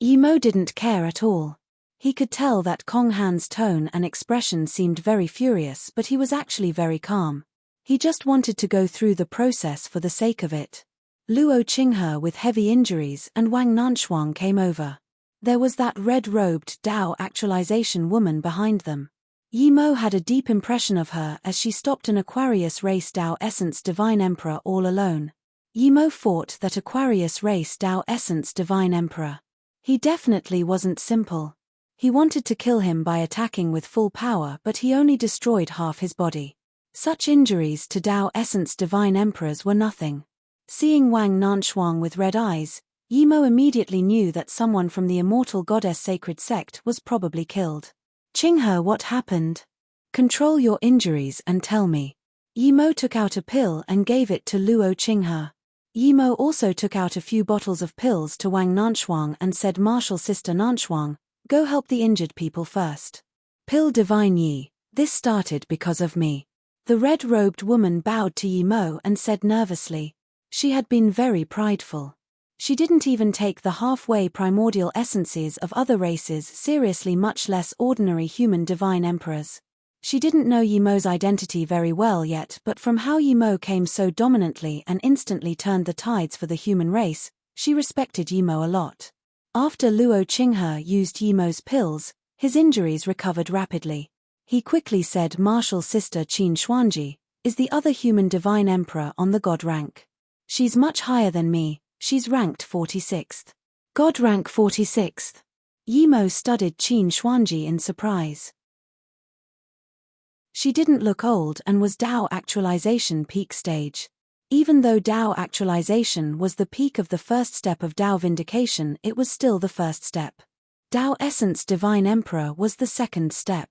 Speaker 1: Yimo didn't care at all. He could tell that Kong Han's tone and expression seemed very furious, but he was actually very calm. He just wanted to go through the process for the sake of it. Luo Qinghe with heavy injuries and Wang Nanshuang came over. There was that red-robed Tao actualization woman behind them. Yimo had a deep impression of her as she stopped an Aquarius race Tao Essence Divine Emperor all alone. Yimo fought that Aquarius race Tao Essence Divine Emperor. He definitely wasn't simple. He wanted to kill him by attacking with full power, but he only destroyed half his body. Such injuries to Tao Essence Divine Emperors were nothing. Seeing Wang Nanshuang with red eyes, Yimo immediately knew that someone from the immortal goddess sacred sect was probably killed. Qinghe, what happened? Control your injuries and tell me. Yimo took out a pill and gave it to Luo Qinghe. Yimo also took out a few bottles of pills to Wang Nanshuang and said, Martial Sister Nanshuang, go help the injured people first. Pill Divine Yi, this started because of me. The red-robed woman bowed to Yimo and said nervously. She had been very prideful. She didn't even take the halfway primordial essences of other races seriously, much less ordinary human divine emperors. She didn't know Yimo's identity very well yet, but from how Yimo came so dominantly and instantly turned the tides for the human race, she respected Yimo a lot. After Luo Qinghe used Yimo's pills, his injuries recovered rapidly. He quickly said, Martial Sister Qin Xuanji is the other human divine emperor on the god rank. She's much higher than me. She's ranked 46th. God rank 46th. Yimo studied Qin Xuanji in surprise. She didn't look old and was Dao actualization peak stage. Even though Dao actualization was the peak of the first step of Dao vindication, it was still the first step. Dao essence divine emperor was the second step.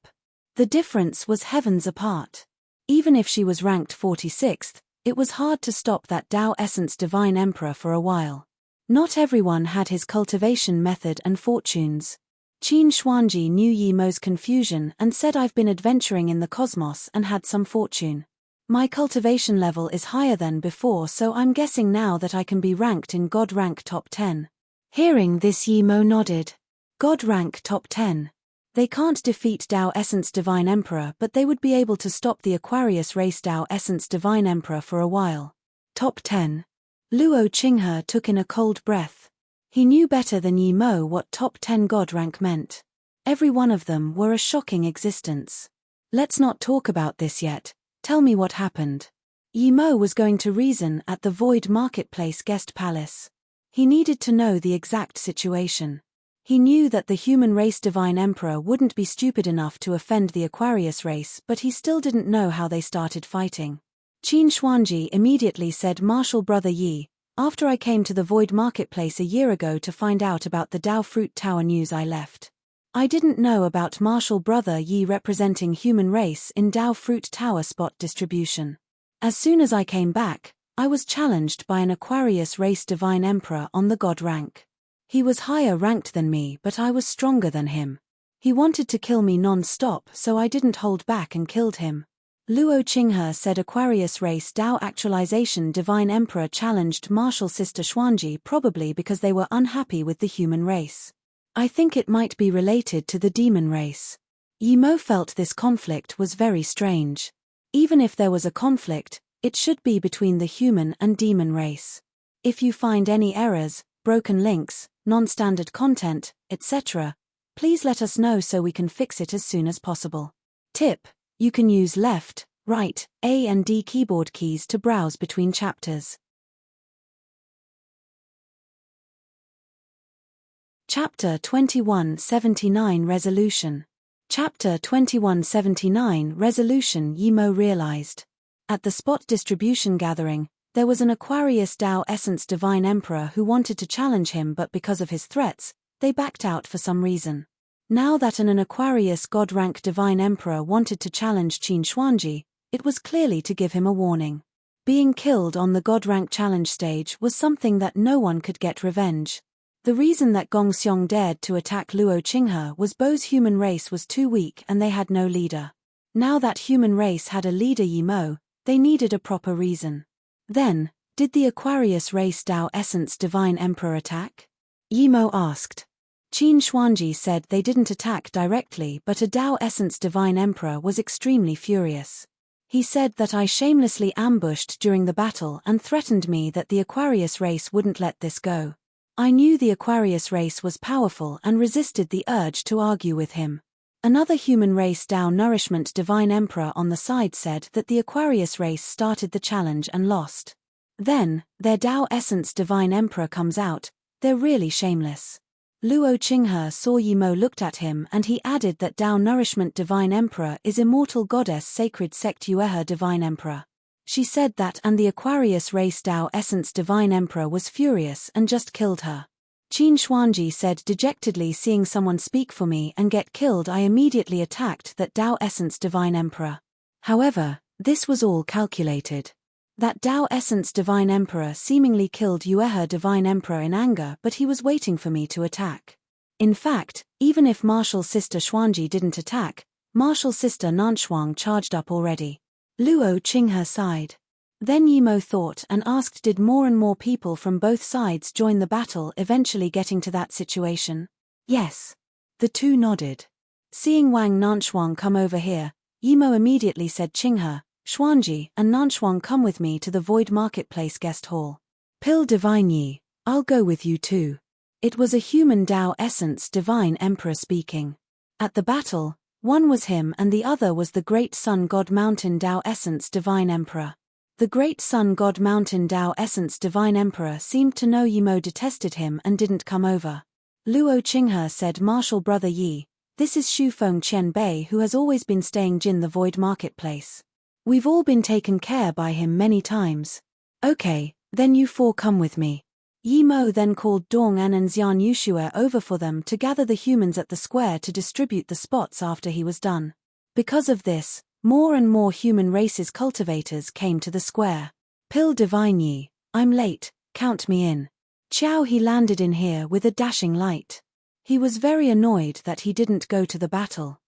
Speaker 1: The difference was heavens apart. Even if she was ranked 46th, it was hard to stop that Dao essence divine emperor for a while. Not everyone had his cultivation method and fortunes. Qin Xuanji knew Yimo's confusion and said, I've been adventuring in the cosmos and had some fortune. My cultivation level is higher than before, so I'm guessing now that I can be ranked in God rank top 10. Hearing this, Yimo nodded. God rank top 10. They can't defeat Dao Essence Divine Emperor, but they would be able to stop the Aquarius race Dao Essence Divine Emperor for a while. Top 10. Luo Qinghe took in a cold breath. He knew better than Yimo what top 10 God rank meant. Every one of them were a shocking existence. Let's not talk about this yet, tell me what happened. Yimo was going to reason at the Void Marketplace Guest Palace. He needed to know the exact situation. He knew that the human race Divine Emperor wouldn't be stupid enough to offend the Aquarius race, but he still didn't know how they started fighting. Qin Xuanji immediately said, Martial Brother Yi, after I came to the Void Marketplace a year ago to find out about the Dao Fruit Tower news, I left. I didn't know about Martial Brother Yi representing human race in Dao Fruit Tower spot distribution. As soon as I came back, I was challenged by an Aquarius race Divine Emperor on the God rank. He was higher ranked than me, but I was stronger than him. He wanted to kill me non-stop, so I didn't hold back and killed him. Luo Qinghe said Aquarius race Dao actualization Divine Emperor challenged Martial Sister Xuanji probably because they were unhappy with the human race. I think it might be related to the demon race. Yimo felt this conflict was very strange. Even if there was a conflict, it should be between the human and demon race. If you find any errors, broken links, non-standard content, etc., please let us know so we can fix it as soon as possible. Tip: you can use left, right, A and D keyboard keys to browse between chapters. Chapter 2179 Resolution. Chapter 2179 Resolution. Yimo realized. At the spot distribution gathering, there was an Aquarius Dao Essence Divine Emperor who wanted to challenge him, but because of his threats, they backed out for some reason. Now that an Aquarius God rank Divine Emperor wanted to challenge Qin Xuanji, it was clearly to give him a warning. Being killed on the God rank challenge stage was something that no one could get revenge. The reason that Gongxiong dared to attack Luo Qinghe was Bo's human race was too weak and they had no leader. Now that human race had a leader, Yimo, they needed a proper reason. Then, did the Aquarius race Dao Essence Divine Emperor attack? Yimo asked. Qin Xuanji said they didn't attack directly, but a Dao Essence Divine Emperor was extremely furious. He said that I shamelessly ambushed during the battle and threatened me that the Aquarius race wouldn't let this go. I knew the Aquarius race was powerful and resisted the urge to argue with him. Another human race Dao Nourishment Divine Emperor on the side said that the Aquarius race started the challenge and lost. Then, their Dao Essence Divine Emperor comes out, they're really shameless. Luo Qinghe saw Yimo looked at him and he added that Dao Nourishment Divine Emperor is Immortal Goddess Sacred Sect Yuehe Divine Emperor. She said that, and the Aquarius race Tao Essence Divine Emperor was furious and just killed her. Qin Xuanji said dejectedly, seeing someone speak for me and get killed, I immediately attacked that Tao Essence Divine Emperor. However, this was all calculated. That Tao Essence Divine Emperor seemingly killed Yuehe Divine Emperor in anger, but he was waiting for me to attack. In fact, even if Martial Sister Xuanji didn't attack, Martial Sister Nanshuang charged up already. Luo Qinghe sighed. Then Yimo thought and asked, did more and more people from both sides join the battle, eventually getting to that situation? Yes. The two nodded. Seeing Wang Nanshuang come over here, Yimo immediately said, Qinghe, Xuanji, and Nanshuang, come with me to the Void Marketplace guest hall. Pill Divine Yi, I'll go with you too. It was a human Tao Essence Divine Emperor speaking. At the battle, one was him and the other was the Great Sun God Mountain Tao Essence Divine Emperor. The Great Sun God Mountain Tao Essence Divine Emperor seemed to know Yimo detested him and didn't come over. Luo Qinghe said, Martial Brother Yi, this is Shufeng Qianbei, who has always been staying in the Void Marketplace. We've all been taken care by him many times. Okay, then you four come with me. Yimo then called Dong En and Xian Yushue over for them to gather the humans at the square to distribute the spots after he was done. Because of this, more and more human races cultivators came to the square. Pill Divine Yi, I'm late, count me in. Qiao He landed in here with a dashing light. He was very annoyed that he didn't go to the battle.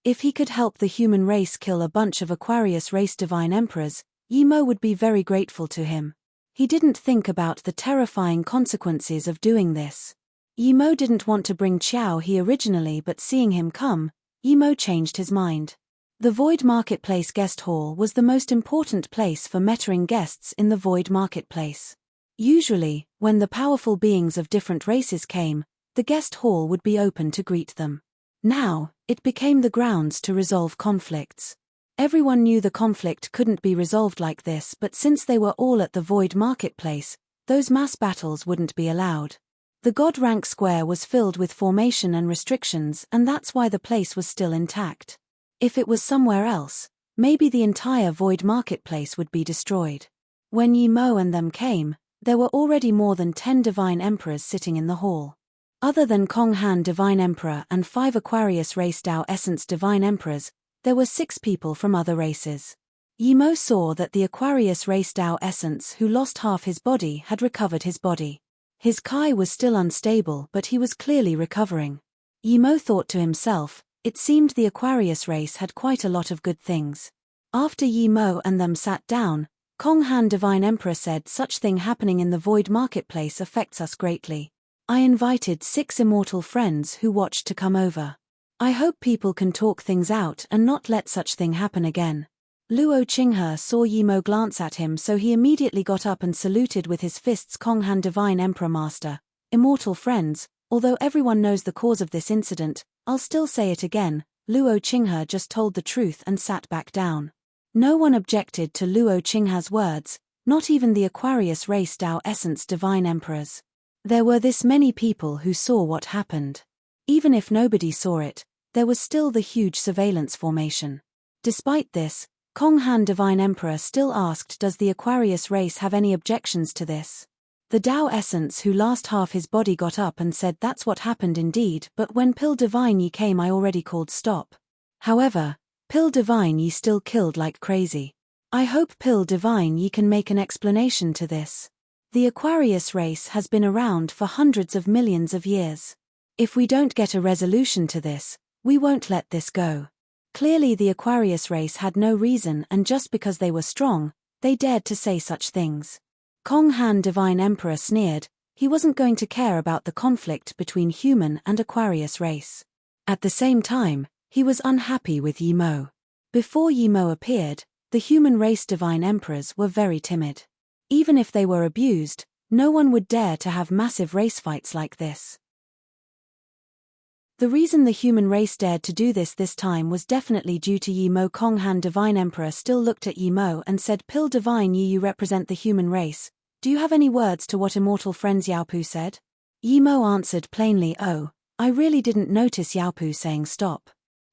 Speaker 1: If he could help the human race kill a bunch of Aquarius race divine emperors, Yimo would be very grateful to him. He didn't think about the terrifying consequences of doing this. Yimo didn't want to bring Qiao He originally, but seeing him come, Yimo changed his mind. The Void Marketplace guest hall was the most important place for mentoring guests in the Void Marketplace. Usually, when the powerful beings of different races came, the guest hall would be open to greet them. Now, it became the grounds to resolve conflicts. Everyone knew the conflict couldn't be resolved like this, but since they were all at the Void Marketplace, those mass battles wouldn't be allowed. The God Rank Square was filled with formation and restrictions, and that's why the place was still intact. If it was somewhere else, maybe the entire Void Marketplace would be destroyed. When Yimo and them came, there were already more than 10 Divine Emperors sitting in the hall. Other than Kong Han Divine Emperor and 5 Aquarius Race Tao Essence Divine Emperors, there were 6 people from other races. Yimo saw that the Aquarius Race Tao Essence who lost half his body had recovered his body. His Kai was still unstable, but he was clearly recovering. Yimo thought to himself, it seemed the Aquarius race had quite a lot of good things. After Yimo and them sat down, Kong Han Divine Emperor said, such thing happening in the Void Marketplace affects us greatly. I invited 6 immortal friends who watched to come over. I hope people can talk things out and not let such thing happen again. Luo Qinghe saw Yimo glance at him, so he immediately got up and saluted with his fists. Kong Han Divine Emperor Master, immortal friends, although everyone knows the cause of this incident, I'll still say it again, Luo Qinghe just told the truth and sat back down. No one objected to Luo Qinghe's words, not even the Aquarius Race Tao Essence Divine Emperors. There were this many people who saw what happened. Even if nobody saw it, there was still the huge surveillance formation. Despite this, Kong Han Divine Emperor still asked, does the Aquarius race have any objections to this? The Tao Essence who lost half his body got up and said, that's what happened indeed, but when Pill Divine Yi came I already called stop. However, Pill Divine Yi still killed like crazy. I hope Pill Divine Yi can make an explanation to this. The Aquarius race has been around for hundreds of millions of years. If we don't get a resolution to this, we won't let this go. Clearly the Aquarius race had no reason, and just because they were strong, they dared to say such things. Kong Han Divine Emperor sneered, he wasn't going to care about the conflict between human and Aquarius race. At the same time, he was unhappy with Yimo. Before Yimo appeared, the human race Divine Emperors were very timid. Even if they were abused, no one would dare to have massive race fights like this. The reason the human race dared to do this time was definitely due to Yimo. Kong Han Divine Emperor still looked at Yimo and said, Pill Divine Yi, you represent the human race. Do you have any words to what immortal friends Yaopu said? Yimo answered plainly, oh, I really didn't notice Yaopu saying stop.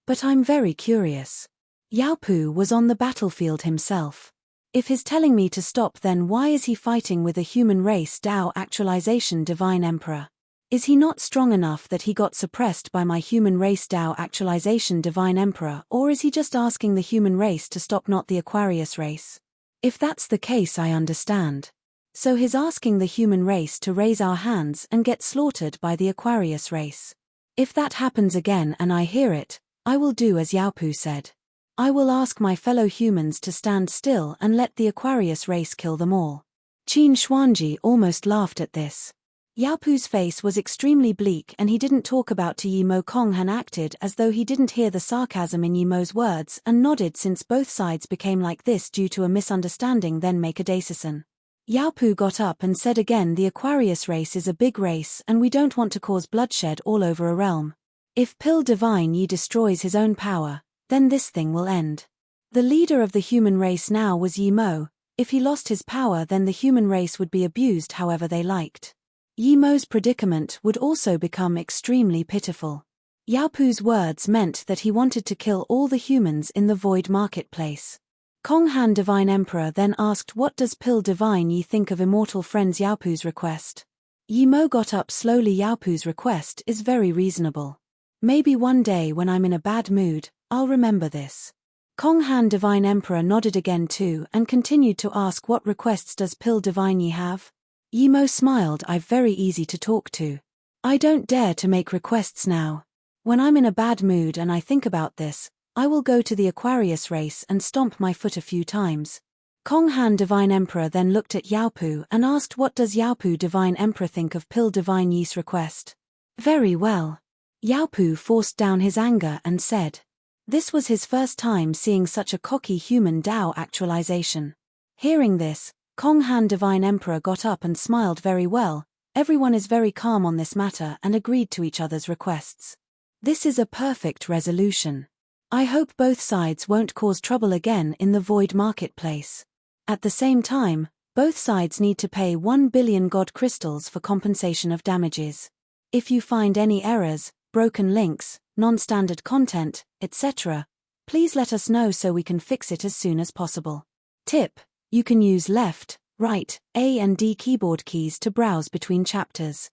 Speaker 1: But I'm very curious. Yaopu was on the battlefield himself. If he's telling me to stop, then why is he fighting with a human race Tao actualization divine emperor? Is he not strong enough that he got suppressed by my human race Tao actualization divine emperor, or is he just asking the human race to stop, not the Aquarius race? If that's the case, I understand. So he's asking the human race to raise our hands and get slaughtered by the Aquarius race. If that happens again and I hear it, I will do as Yaopu said. I will ask my fellow humans to stand still and let the Aquarius race kill them all. Qin Xuanji almost laughed at this. Yaopu's face was extremely bleak and he didn't talk about to Yimo. Kong Han acted as though he didn't hear the sarcasm in Yimo's words and nodded since both sides became like this due to a misunderstanding. Then make a decision. Yaopu got up and said again, the Aquarius race is a big race and we don't want to cause bloodshed all over a realm. If Pill Divine Yi destroys his own power, then this thing will end. The leader of the human race now was Yimo. If he lost his power, then the human race would be abused however they liked. Yimo's predicament would also become extremely pitiful. Yaopu's words meant that he wanted to kill all the humans in the void marketplace. Kong Han Divine Emperor then asked, what does Pill Divine Yi think of immortal friends Yaopu's request? Yimo got up slowly. Yaopu's request is very reasonable. Maybe one day when I'm in a bad mood, I'll remember this. Kong Han Divine Emperor nodded again too and continued to ask, what requests does Pill Divine Yi have? Yimo smiled, I'm very easy to talk to. I don't dare to make requests now. When I'm in a bad mood and I think about this, I will go to the Aquarius race and stomp my foot a few times. Kong Han Divine Emperor then looked at Yaopu and asked, what does Yaopu Divine Emperor think of Pill Divine Yi's request? Very well. Yaopu forced down his anger and said. This was his first time seeing such a cocky human Tao actualization. Hearing this, Kong Han Divine Emperor got up and smiled very well. Everyone is very calm on this matter and agreed to each other's requests. This is a perfect resolution. I hope both sides won't cause trouble again in the void marketplace. At the same time, both sides need to pay 1 billion God crystals for compensation of damages. If you find any errors, broken links, non-standard content, etc., please let us know so we can fix it as soon as possible. Tip: you can use left, right, A and D keyboard keys to browse between chapters.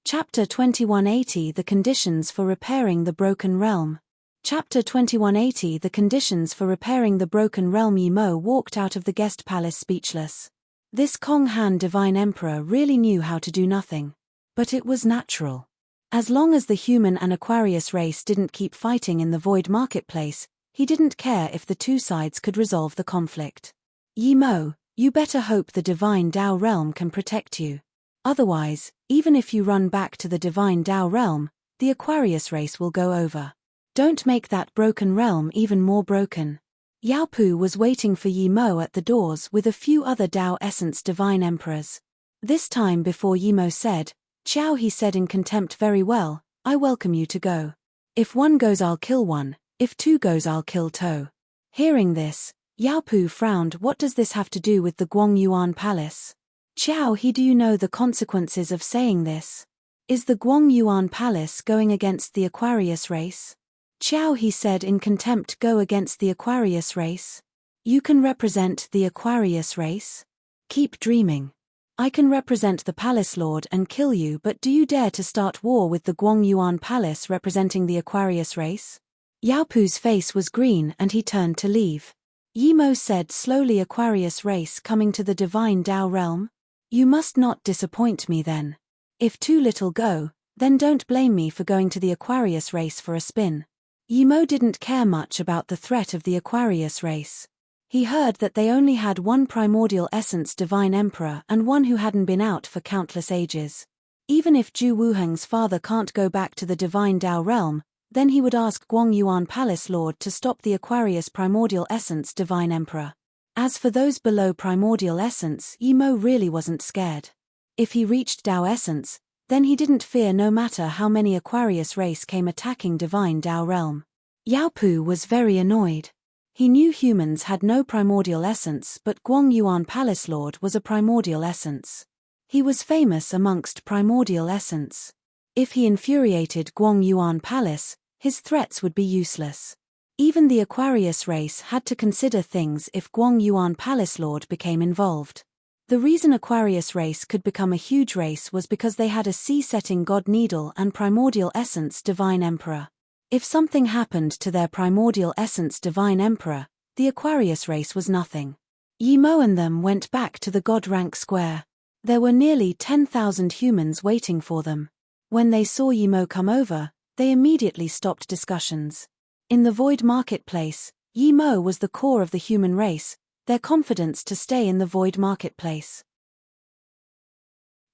Speaker 1: Chapter 2180 The Conditions for Repairing the Broken Realm. Chapter 2180 The Conditions for Repairing the Broken Realm. Yimo walked out of the guest palace speechless. This Kong Han Divine Emperor really knew how to do nothing. But it was natural. As long as the human and Aquarius race didn't keep fighting in the void marketplace, he didn't care if the two sides could resolve the conflict. Yimo, you better hope the Divine Tao realm can protect you. Otherwise, even if you run back to the Divine Tao realm, the Aquarius race will go over. Don't make that broken realm even more broken. Yaopu was waiting for Yimo at the doors with a few other Tao Essence Divine Emperors. This time before Yimo said, Qiao, he said in contempt, very well, I welcome you to go. If one goes I'll kill one, if two goes I'll kill two. Hearing this, Yaopu frowned. What does this have to do with the Guangyuan Palace? Qiao, do you know the consequences of saying this? Is the Guangyuan Palace going against the Aquarius race? Qiao, he said in contempt, go against the Aquarius race? You can represent the Aquarius race? Keep dreaming. I can represent the Palace Lord and kill you, but do you dare to start war with the Guangyuan Palace representing the Aquarius race? Yaopu's face was green and he turned to leave. Yimo said slowly, Aquarius race coming to the Divine Tao realm? You must not disappoint me then. If too little go, then don't blame me for going to the Aquarius race for a spin. Yimo didn't care much about the threat of the Aquarius race. He heard that they only had one primordial essence Divine Emperor and one who hadn't been out for countless ages. Even if Zhu Wuheng's father can't go back to the Divine Tao realm, then he would ask Guangyuan Palace Lord to stop the Aquarius Primordial Essence Divine Emperor. As for those below Primordial Essence, Yimo really wasn't scared. If he reached Tao Essence, then he didn't fear no matter how many Aquarius race came attacking Divine Tao realm. Yaopu was very annoyed. He knew humans had no Primordial Essence, but Guangyuan Palace Lord was a Primordial Essence. He was famous amongst Primordial Essence. If he infuriated Guang Yuan Palace, his threats would be useless. Even the Aquarius race had to consider things if Guang Yuan Palace Lord became involved. The reason Aquarius race could become a huge race was because they had a sea-setting god Needle and primordial essence Divine Emperor. If something happened to their primordial essence Divine Emperor, the Aquarius race was nothing. Yi Mo and them went back to the god rank square. There were nearly 10,000 humans waiting for them. When they saw Yi Mo come over, they immediately stopped discussions. In the Void Marketplace, Yi Mo was the core of the human race, their confidence to stay in the Void Marketplace.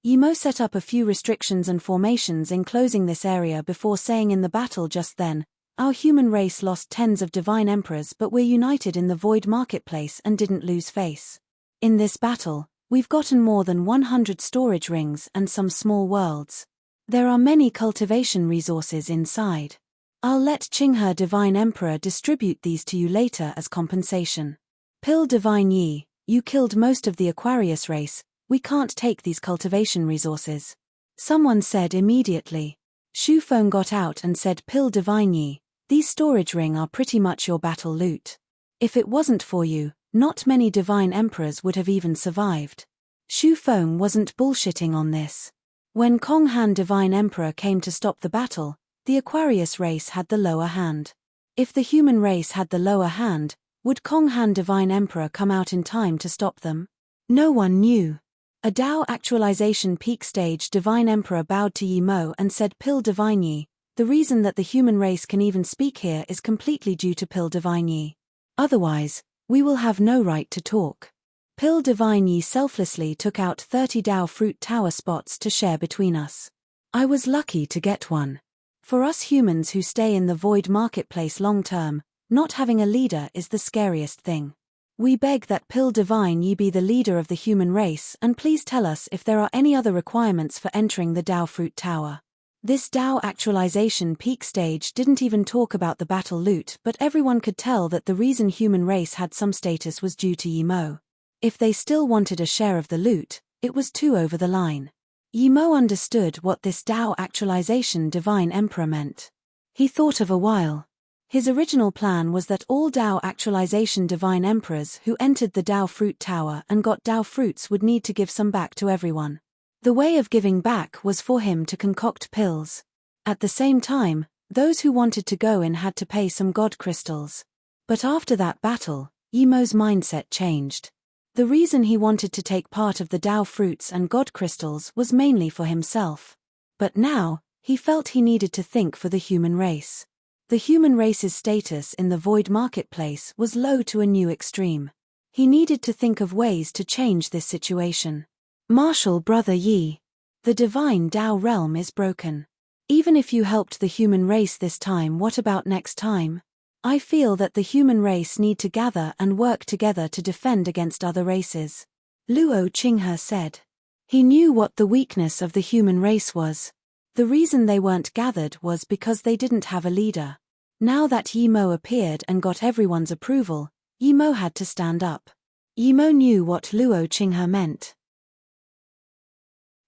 Speaker 1: Yi Mo set up a few restrictions and formations enclosing this area before saying in the battle just then, "Our human race lost tens of divine emperors, but we're united in the Void Marketplace and didn't lose face. In this battle, we've gotten more than 100 storage rings and some small worlds. There are many cultivation resources inside. I'll let Qinghe Divine Emperor distribute these to you later as compensation. Pill Divine Yi, you killed most of the Aquarius race, we can't take these cultivation resources." Someone said immediately. Shu Feng got out and said, "Pill Divine Yi, these storage ring are pretty much your battle loot. If it wasn't for you, not many divine emperors would have even survived." Shu Feng wasn't bullshitting on this. When Kong Han Divine Emperor came to stop the battle, the Aquarius race had the lower hand. If the human race had the lower hand, would Kong Han Divine Emperor come out in time to stop them? No one knew. A Dao actualization peak stage Divine Emperor bowed to Yi Mo and said, "Pill Divine Yi, the reason that the human race can even speak here is completely due to Pill Divine Yi. Otherwise, we will have no right to talk." Pill Divine Yi selflessly took out 30 Dao Fruit Tower spots to share between us. I was lucky to get one. For us humans who stay in the Void Marketplace long term, not having a leader is the scariest thing. We beg that Pill Divine Yi be the leader of the human race, and please tell us if there are any other requirements for entering the Dao Fruit Tower. This Dao actualization peak stage didn't even talk about the battle loot, but everyone could tell that the reason human race had some status was due to Yi Mo. If they still wanted a share of the loot, it was too over the line. Yi Mo understood what this Dao actualization Divine Emperor meant. He thought of a while. His original plan was that all Dao actualization Divine Emperors who entered the Dao Fruit Tower and got Dao Fruits would need to give some back to everyone. The way of giving back was for him to concoct pills. At the same time, those who wanted to go in had to pay some god crystals. But after that battle, Yi Mo's mindset changed. The reason he wanted to take part of the Dao Fruits and god crystals was mainly for himself. But now, he felt he needed to think for the human race. The human race's status in the Void Marketplace was low to a new extreme. He needed to think of ways to change this situation. "Martial Brother Yi, the divine Dao realm is broken. Even if you helped the human race this time, what about next time? I feel that the human race need to gather and work together to defend against other races," Luo Qinghe said. He knew what the weakness of the human race was. The reason they weren't gathered was because they didn't have a leader. Now that Yi Mo appeared and got everyone's approval, Yi Mo had to stand up. Yi Mo knew what Luo Qinghe meant.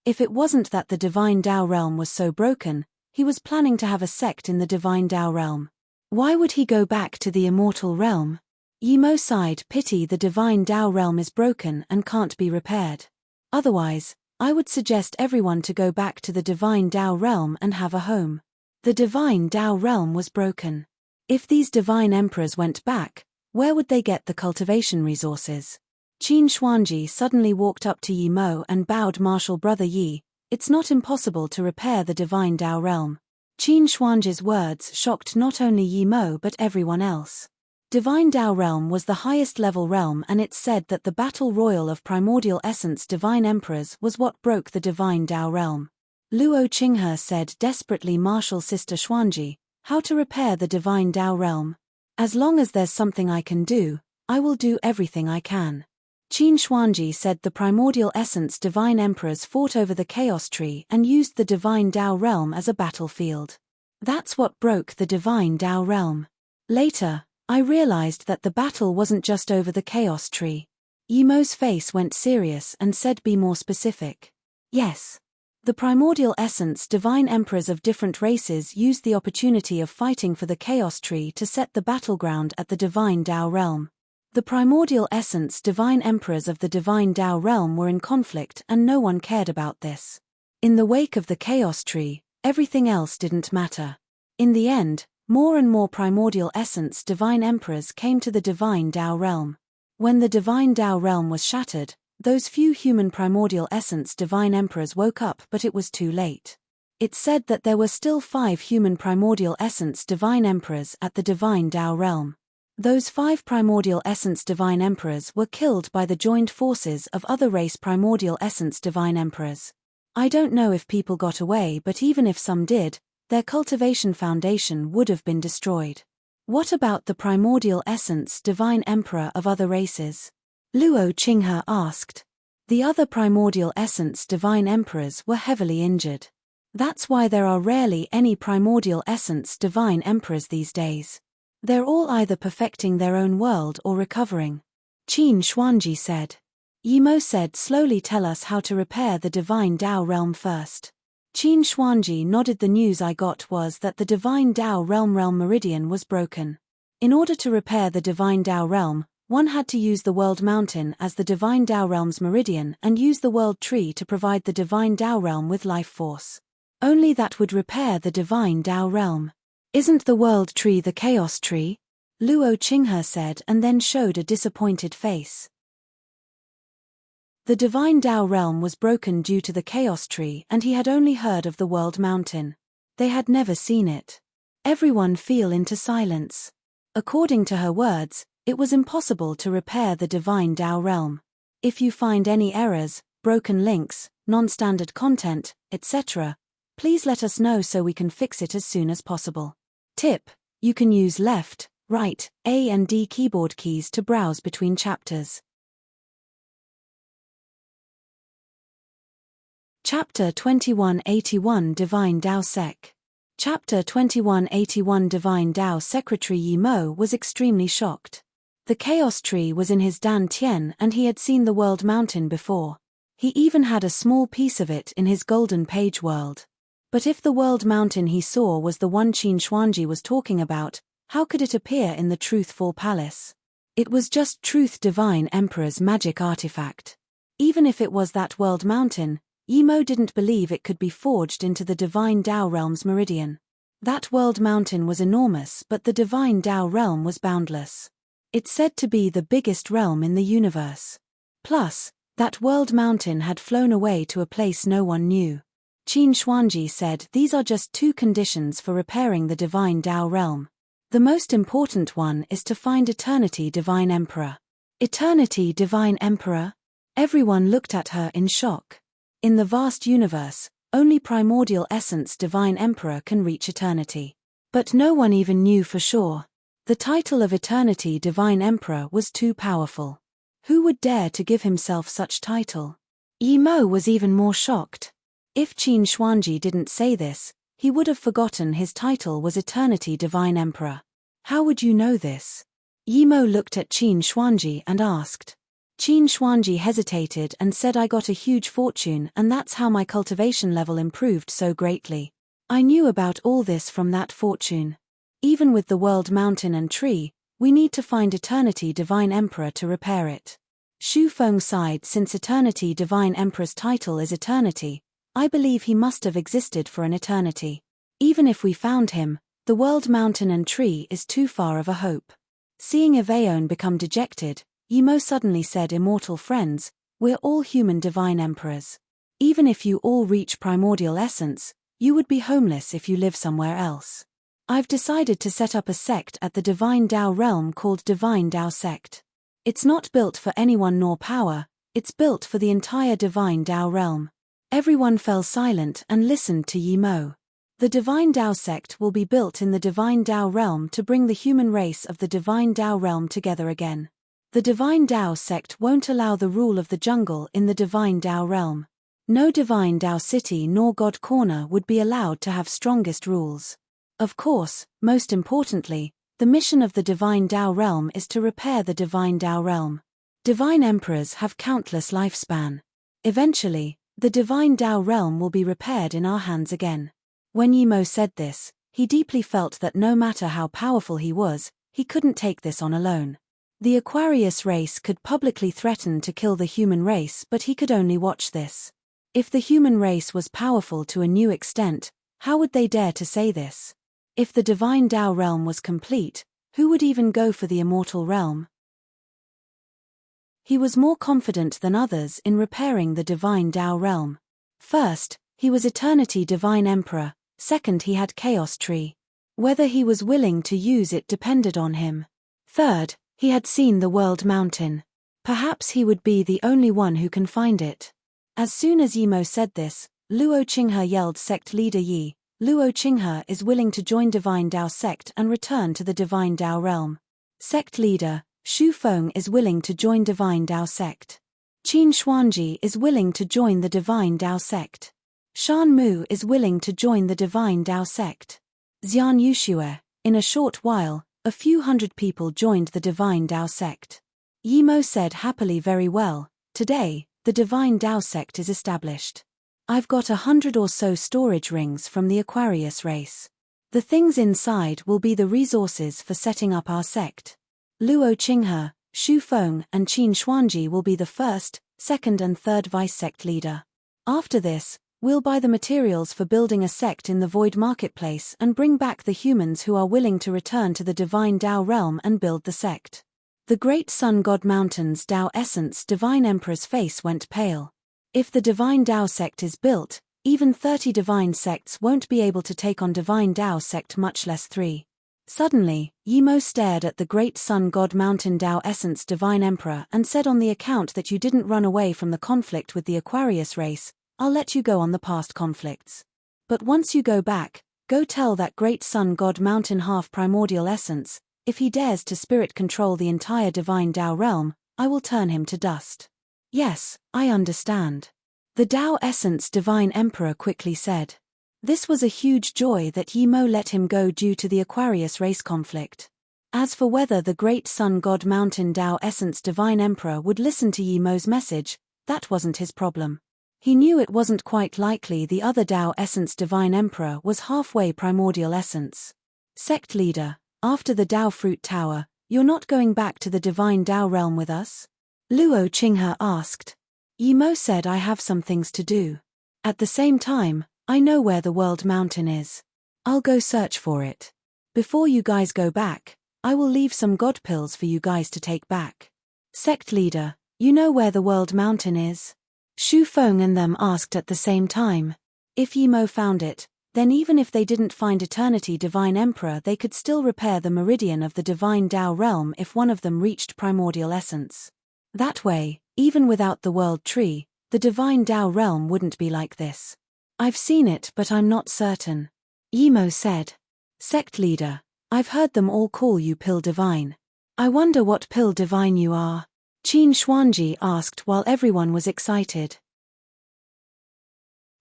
Speaker 1: If it wasn't that the Divine Dao realm was so broken, he was planning to have a sect in the Divine Dao realm. Why would he go back to the immortal realm? Yi Mo sighed, "Pity the Divine Dao realm is broken and can't be repaired. Otherwise, I would suggest everyone to go back to the Divine Dao realm and have a home." The Divine Dao realm was broken. If these divine emperors went back, where would they get the cultivation resources? Qin Xuanji suddenly walked up to Yi Mo and bowed. "Martial Brother Yi, it's not impossible to repair the Divine Dao realm." Qin Xuanji's words shocked not only Yi Mo but everyone else. Divine Dao realm was the highest level realm, and it's said that the battle royal of primordial essence divine emperors was what broke the Divine Dao realm. Luo Qinghe said desperately, "Martial Sister Xuanji, how to repair the Divine Dao realm? As long as there's something I can do, I will do everything I can." Qin Xuanji said the primordial essence divine emperors fought over the chaos tree and used the Divine Dao realm as a battlefield. That's what broke the Divine Dao realm. Later, I realized that the battle wasn't just over the chaos tree. Yi Mo's face went serious and said, "Be more specific." "Yes. The primordial essence divine emperors of different races used the opportunity of fighting for the chaos tree to set the battleground at the divine Tao realm. The primordial essence divine emperors of the divine Tao realm were in conflict and no one cared about this. In the wake of the chaos tree, everything else didn't matter. In the end, more and more primordial essence divine emperors came to the divine Tao realm. When the divine Tao realm was shattered, those few human primordial essence divine emperors woke up, but it was too late. It said that there were still 5 human primordial essence divine emperors at the divine Tao realm. Those 5 primordial essence divine emperors were killed by the joined forces of other race primordial essence divine emperors. I don't know if people got away, but even if some did, their cultivation foundation would have been destroyed. What about the primordial essence divine emperor of other races? Luo Qinghe asked. The other primordial essence divine emperors were heavily injured. That's why there are rarely any primordial essence divine emperors these days. They're all either perfecting their own world or recovering. Qin Xuanji said. Yimo said, slowly tell us how to repair the divine Tao realm first. Qin Xuanji nodded. The news I got was that the divine Tao realm meridian was broken. In order to repair the divine Tao realm, one had to use the world mountain as the divine Tao realm's meridian and use the world tree to provide the divine Tao realm with life force. Only that would repair the divine Tao realm. Isn't the world tree the chaos tree? Luo Qinghe said and then showed a disappointed face. The divine Tao realm was broken due to the chaos tree and he had only heard of the world mountain. They had never seen it. Everyone fell into silence. According to her words, it was impossible to repair the divine Tao realm. If you find any errors, broken links, non-standard content, etc., please let us know so we can fix it as soon as possible. Tip: you can use left, right, A and D keyboard keys to browse between chapters. Chapter 2181 Divine Tao Sec. Chapter 2181 Divine Tao Secretary Yimo was extremely shocked. The chaos tree was in his Dan Tian and he had seen the world mountain before. He even had a small piece of it in his golden page world. But if the world mountain he saw was the one Qin Xuanji was talking about, how could it appear in the Truthful Palace? It was just Truth Divine Emperor's magic artifact. Even if it was that world mountain, Yimo didn't believe it could be forged into the divine Tao realm's meridian. That world mountain was enormous, but the divine Tao realm was boundless. It's said to be the biggest realm in the universe. Plus, that world mountain had flown away to a place no one knew. Qin Xuanji said these are just 2 conditions for repairing the divine Tao realm. The most important one is to find Eternity Divine Emperor. Eternity Divine Emperor? Everyone looked at her in shock. In the vast universe, only primordial essence divine emperor can reach eternity. But no one even knew for sure. The title of Eternity Divine Emperor was too powerful. Who would dare to give himself such title? Yimo was even more shocked. If Qin Xuanji didn't say this, he would have forgotten his title was Eternity Divine Emperor. How would you know this? Yimo looked at Qin Xuanji and asked. Qin Xuanji hesitated and said, I got a huge fortune and that's how my cultivation level improved so greatly. I knew about all this from that fortune. Even with the world mountain and tree, we need to find Eternity Divine Emperor to repair it. Xu Feng sighed. Since Eternity Divine Emperor's title is Eternity, I believe he must have existed for an eternity. Even if we found him, the world mountain and tree is too far of a hope. Seeing Evaon become dejected, Yimo suddenly said, Immortal friends, we're all human divine emperors. Even if you all reach primordial essence, you would be homeless if you live somewhere else. I've decided to set up a sect at the divine Tao realm called Divine Tao Sect. It's not built for anyone nor power, it's built for the entire divine Tao realm. Everyone fell silent and listened to Yimo. The divine Tao sect will be built in the divine Tao realm to bring the human race of the divine Tao realm together again. The divine Tao sect won't allow the rule of the jungle in the divine Tao realm. No divine Tao city nor God corner would be allowed to have strongest rules. Of course, most importantly, the mission of the divine Tao realm is to repair the divine Tao realm. Divine emperors have countless lifespan. Eventually, The divine Tao realm will be repaired in our hands again. When Yimo said this, he deeply felt that no matter how powerful he was, he couldn't take this on alone. The Aquarius race could publicly threaten to kill the human race, but he could only watch this. If the human race was powerful to a new extent, how would they dare to say this? If the divine Tao realm was complete, who would even go for the immortal realm? He was more confident than others in repairing the divine Tao realm. First, he was Eternity Divine Emperor. Second, he had Chaos Tree. Whether he was willing to use it depended on him. Third, he had seen the World Mountain. Perhaps he would be the only one who can find it. As soon as Yimo said this, Luo Qinghe yelled, "Sect leader Yi, Luo Qinghe is willing to join Divine Tao sect and return to the Divine Tao realm. Sect leader, Shu Feng is willing to join Divine Tao sect. Qin Xuanji is willing to join the Divine Tao sect. Shan Mu is willing to join the Divine Tao sect." Xian Yuxue. In a short while, a few hundred people joined the Divine Tao sect. Yimo said happily, "Very well, today, the Divine Tao sect is established. I've got 100 or so storage rings from the Aquarius race. The things inside will be the resources for setting up our sect. Luo Qinghe, Shu Feng and Qin Xuanji will be the first, second and third vice-sect leader. After this, we'll buy the materials for building a sect in the Void Marketplace and bring back the humans who are willing to return to the Divine Tao realm and build the sect." The Great Sun God Mountain's Tao Essence Divine Emperor's face went pale. If the Divine Tao sect is built, even 30 divine sects won't be able to take on Divine Tao sect, much less 3. Suddenly, Yimo stared at the Great Sun God Mountain Tao Essence Divine Emperor and said, "On the account that you didn't run away from the conflict with the Aquarius race, I'll let you go on the past conflicts. But once you go back, go tell that Great Sun God Mountain half-primordial essence, if he dares to spirit control the entire Divine Tao realm, I will turn him to dust." "Yes, I understand," the Tao Essence Divine Emperor quickly said. This was a huge joy that Yimo let him go due to the Aquarius race conflict. As for whether the Great Sun God Mountain Tao Essence Divine Emperor would listen to Yimo's message, that wasn't his problem. He knew it wasn't quite likely the other Tao Essence Divine Emperor was halfway primordial essence. "Sect leader, after the Tao Fruit Tower, you're not going back to the Divine Tao realm with us?" Luo Qinghe asked. Yimo said, "I have some things to do. At the same time, I know where the World Mountain is. I'll go search for it. Before you guys go back, I will leave some God pills for you guys to take back." "Sect leader, you know where the World Mountain is?" Shu Feng and them asked at the same time. If Yimo found it, then even if they didn't find Eternity Divine Emperor, they could still repair the meridian of the Divine Tao realm if one of them reached primordial essence. That way, even without the World Tree, the Divine Tao realm wouldn't be like this. "I've seen it, but I'm not certain," Yimo said. "Sect leader, I've heard them all call you Pill Divine. I wonder what Pill Divine you are?" Qin Xuanji asked while everyone was excited.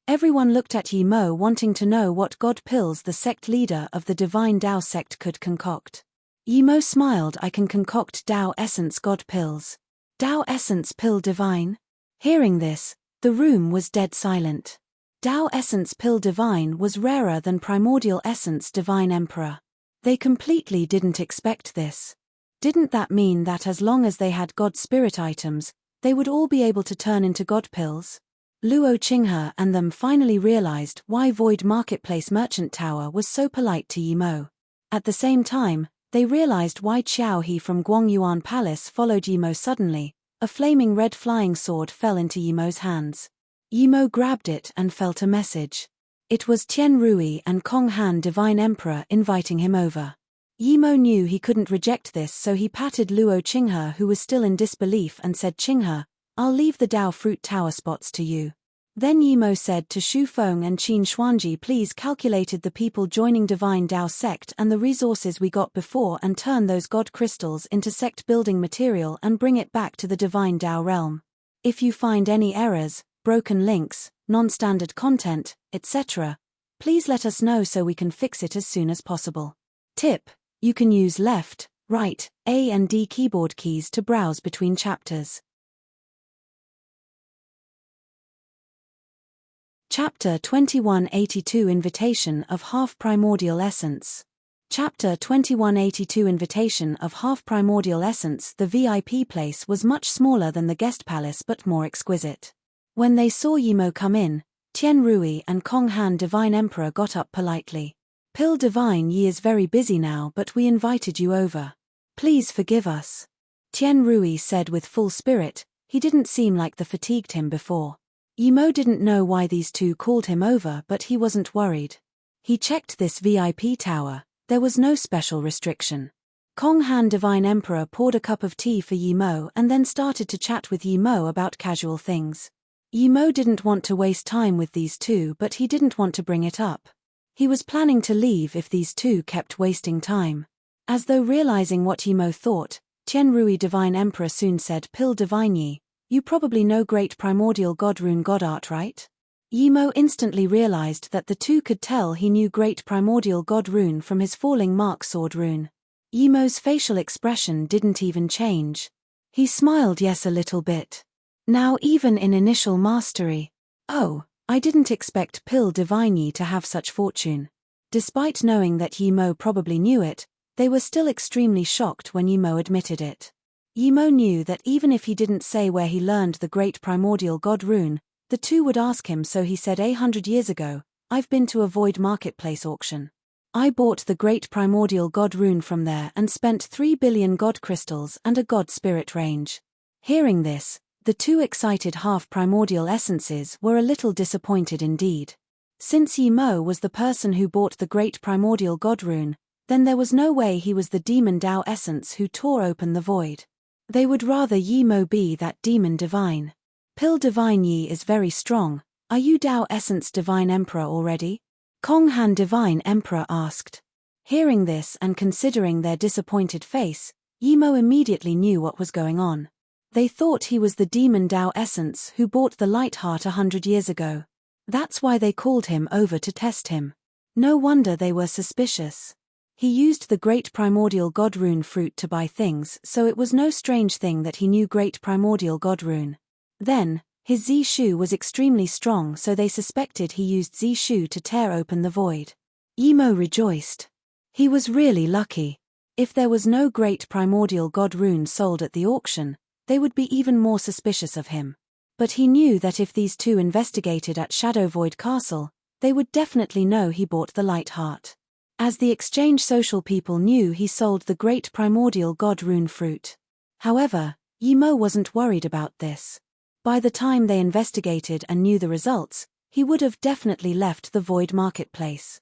Speaker 1: Everyone looked at Yimo, wanting to know what God pills the sect leader of the Divine Tao sect could concoct. Yimo smiled. "I can concoct Tao Essence God pills. Tao Essence Pill Divine?" Hearing this, the room was dead silent. Tao Essence Pill Divine was rarer than Primordial Essence Divine Emperor. They completely didn't expect this. Didn't that mean that as long as they had God Spirit items, they would all be able to turn into God pills? Luo Qinghe and them finally realized why Void Marketplace Merchant Tower was so polite to Yimo. At the same time, they realized why Qiao He from Guangyuan Palace followed Yimo suddenly. A flaming red flying sword fell into Yimo's hands. Yimo grabbed it and felt a message. It was Tian Rui and Kong Han Divine Emperor inviting him over. Yimo knew he couldn't reject this, so he patted Luo Qinghe, who was still in disbelief, and said, "Qinghe, I'll leave the Tao Fruit Tower spots to you." Then Yimo said to Shu Feng and Qin Xuanji, "Please calculated the people joining Divine Tao sect and the resources we got before and turn those God crystals into sect building material and bring it back to the Divine Tao realm. If you find any errors, broken links, non-standard content, etc., please let us know so we can fix it as soon as possible." Tip: you can use left, right, A and D keyboard keys to browse between chapters. Chapter 2182 Invitation of Half-Primordial Essence. Chapter 2182 Invitation of Half-Primordial Essence. The VIP place was much smaller than the guest palace but more exquisite. When they saw Yimo come in, Tian Rui and Kong Han Divine Emperor got up politely. Pil Divine Yi is very busy now, but we invited you over. Please forgive us. Tian Rui said with full spirit. He didn't seem like the fatigued him before. Yimo didn't know why these two called him over, but he wasn't worried. He checked this VIP tower. There was no special restriction. Kong Han Divine Emperor poured a cup of tea for Yimo and then started to chat with Yimo about casual things. Yimo didn't want to waste time with these two, but he didn't want to bring it up. He was planning to leave if these two kept wasting time. As though realizing what Yimo thought, Tian Rui Divine Emperor soon said, Pil Divine Yi, you probably know Great Primordial God Rune God Art, right? Yimo instantly realized that the two could tell he knew Great Primordial God Rune from his Falling Mark Sword Rune. Yimo's facial expression didn't even change. He smiled yes a little bit. Now even in initial mastery. Oh, I didn't expect Pil Divine Yi to have such fortune. Despite knowing that Yimo probably knew it, they were still extremely shocked when Yimo admitted it. Yimo knew that even if he didn't say where he learned the Great Primordial God Rune, the two would ask him, so he said 100 years ago, I've been to a void marketplace auction. I bought the Great Primordial God Rune from there and spent 3 billion God crystals and a God spirit range. Hearing this, the two excited half-primordial essences were a little disappointed indeed. Since Yimo was the person who bought the Great Primordial God Rune, then there was no way he was the demon Dao essence who tore open the void. They would rather Yimo be that demon divine. Pil Divine Yi is very strong. Are you Dao Essence Divine Emperor already? Kong Han Divine Emperor asked. Hearing this and considering their disappointed face, Yimo immediately knew what was going on. They thought he was the demon Dao Essence who bought the light heart 100 years ago. That's why they called him over to test him. No wonder they were suspicious. He used the Great Primordial God Rune fruit to buy things, so it was no strange thing that he knew Great Primordial God Rune. Then, his Zishu was extremely strong, so they suspected he used Zishu to tear open the void. Yimo rejoiced. He was really lucky. If there was no Great Primordial God Rune sold at the auction, they would be even more suspicious of him. But he knew that if these two investigated at Shadow Void Castle, they would definitely know he bought the light heart. As the exchange social people knew he sold the Great Primordial God Rune fruit. However, Yimo wasn't worried about this. By the time they investigated and knew the results, he would have definitely left the void marketplace.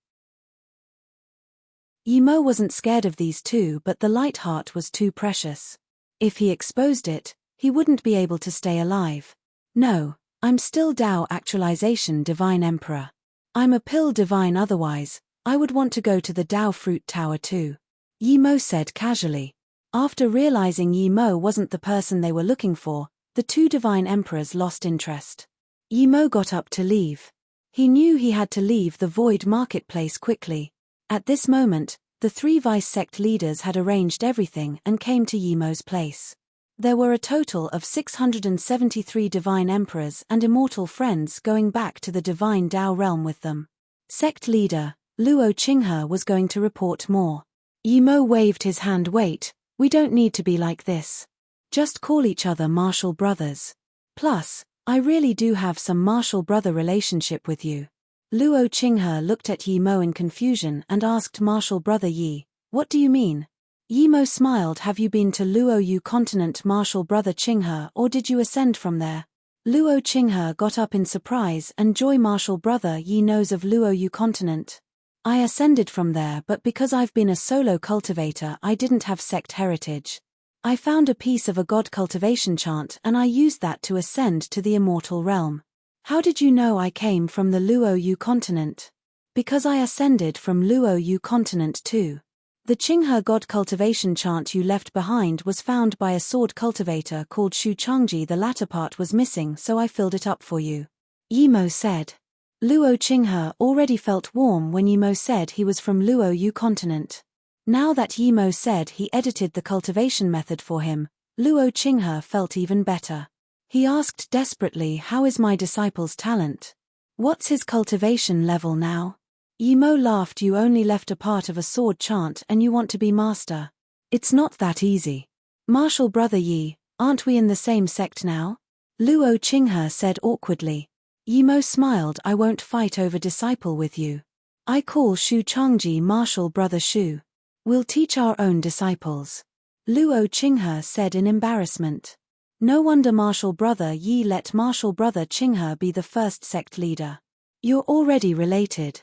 Speaker 1: Yimo wasn't scared of these two, but the light heart was too precious. If he exposed it, he wouldn't be able to stay alive. No, I'm still Dao Actualization Divine Emperor. I'm a Pil Divine, otherwise I would want to go to the Dao Fruit Tower too. Yimo said casually. After realizing Yimo wasn't the person they were looking for, the two Divine Emperors lost interest. Yimo got up to leave. He knew he had to leave the void marketplace quickly. At this moment, the three vice sect leaders had arranged everything and came to Yimo's place. There were a total of 673 Divine Emperors and immortal friends going back to the Divine Dao realm with them. Sect leader Luo Qinghe was going to report more. Yimo waved his hand. Wait, we don't need to be like this. Just call each other martial brothers. Plus, I really do have some martial brother relationship with you. Luo Qinghe looked at Yimo in confusion and asked, Martial brother Yi, what do you mean? Yimo smiled. Have you been to Luo Yu continent, Martial brother Qinghe, or did you ascend from there? Luo Qinghe got up in surprise and joy. Martial brother Yi knows of Luo Yu continent. I ascended from there, but because I've been a solo cultivator I didn't have sect heritage. I found a piece of a god cultivation chant and I used that to ascend to the immortal realm. How did you know I came from the Luo Yu continent? Because I ascended from Luo Yu continent too. The Qinghe god cultivation chant you left behind was found by a sword cultivator called Shu Changji. The latter part was missing, so I filled it up for you. Yimo said. Luo Qinghe already felt warm when Yimo said he was from Luo Yu continent. Now that Yimo said he edited the cultivation method for him, Luo Qinghe felt even better. He asked desperately, how is my disciple's talent? What's his cultivation level now? Yimo laughed. You only left a part of a sword chant and you want to be master. It's not that easy. Martial brother Yi, aren't we in the same sect now? Luo Qinghe said awkwardly. Yimo smiled. I won't fight over disciple with you. I call Shu Changji martial brother Shu. We'll teach our own disciples. Luo Qinghe said in embarrassment. No wonder martial brother Yi let martial brother Qinghe be the first sect leader. You're already related.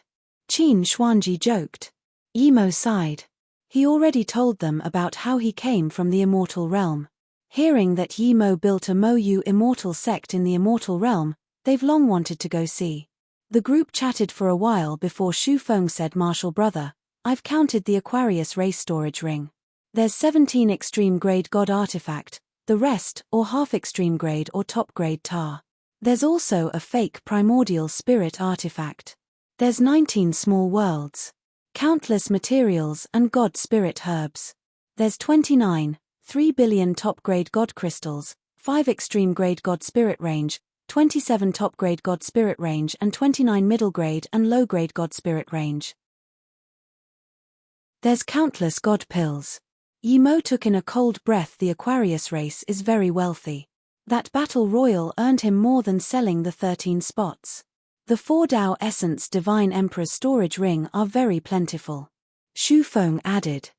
Speaker 1: Qin Xuanji joked. Yimo sighed. He already told them about how he came from the immortal realm. Hearing that Yimo built a Moyu immortal sect in the immortal realm, they've long wanted to go see. The group chatted for a while before Shu Feng said, martial brother, I've counted the Aquarius race storage ring. There's 17 extreme grade god artifact, the rest, or half extreme grade or top grade tar. There's also a fake primordial spirit artifact. There's 19 small worlds. Countless materials and god spirit herbs. There's 29, 3 billion top grade god crystals, 5 extreme grade god spirit range, 27 top grade god spirit range and 29 middle grade and low grade god spirit range. There's countless god pills. Yimo took in a cold breath. The Aquarius race is very wealthy. That battle royal earned him more than selling the 13 spots. The 4 Dao Essence Divine Emperor's storage ring are very plentiful. Shu Feng added.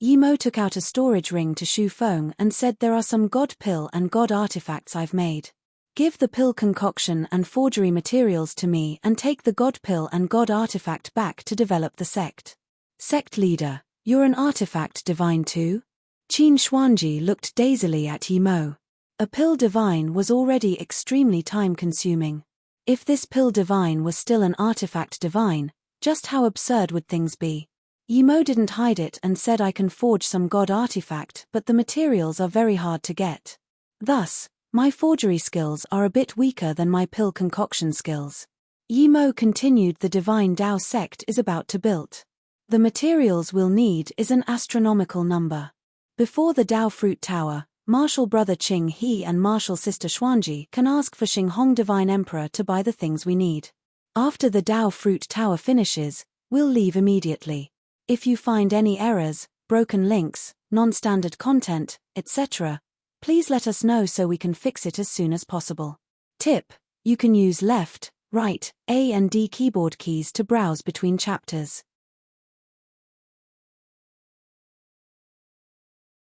Speaker 1: Yimo took out a storage ring to Shu Feng and said, there are some god pill and god artifacts I've made. Give the pill concoction and forgery materials to me and take the god pill and god artifact back to develop the sect. Sect leader, you're an artifact divine too? Qin Xuanji looked dazedly at Yimo. A pill divine was already extremely time-consuming. If this pill divine was still an artifact divine, just how absurd would things be? Yimo didn't hide it and said, I can forge some god artifact, but the materials are very hard to get. Thus, my forgery skills are a bit weaker than my pill concoction skills. Yimo continued. The divine Dao sect is about to build. The materials we'll need is an astronomical number. Before the Dao Fruit Tower, martial brother Qing He and martial sister Xuanji can ask for Xinghong Divine Emperor to buy the things we need. After the Dao Fruit Tower finishes, we'll leave immediately. If you find any errors, broken links, non-standard content, etc., please let us know so we can fix it as soon as possible. Tip: you can use left, right, A and D keyboard keys to browse between chapters.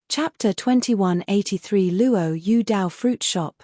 Speaker 1: Chapter 2183 Luo Yu Dao Fruit Shop.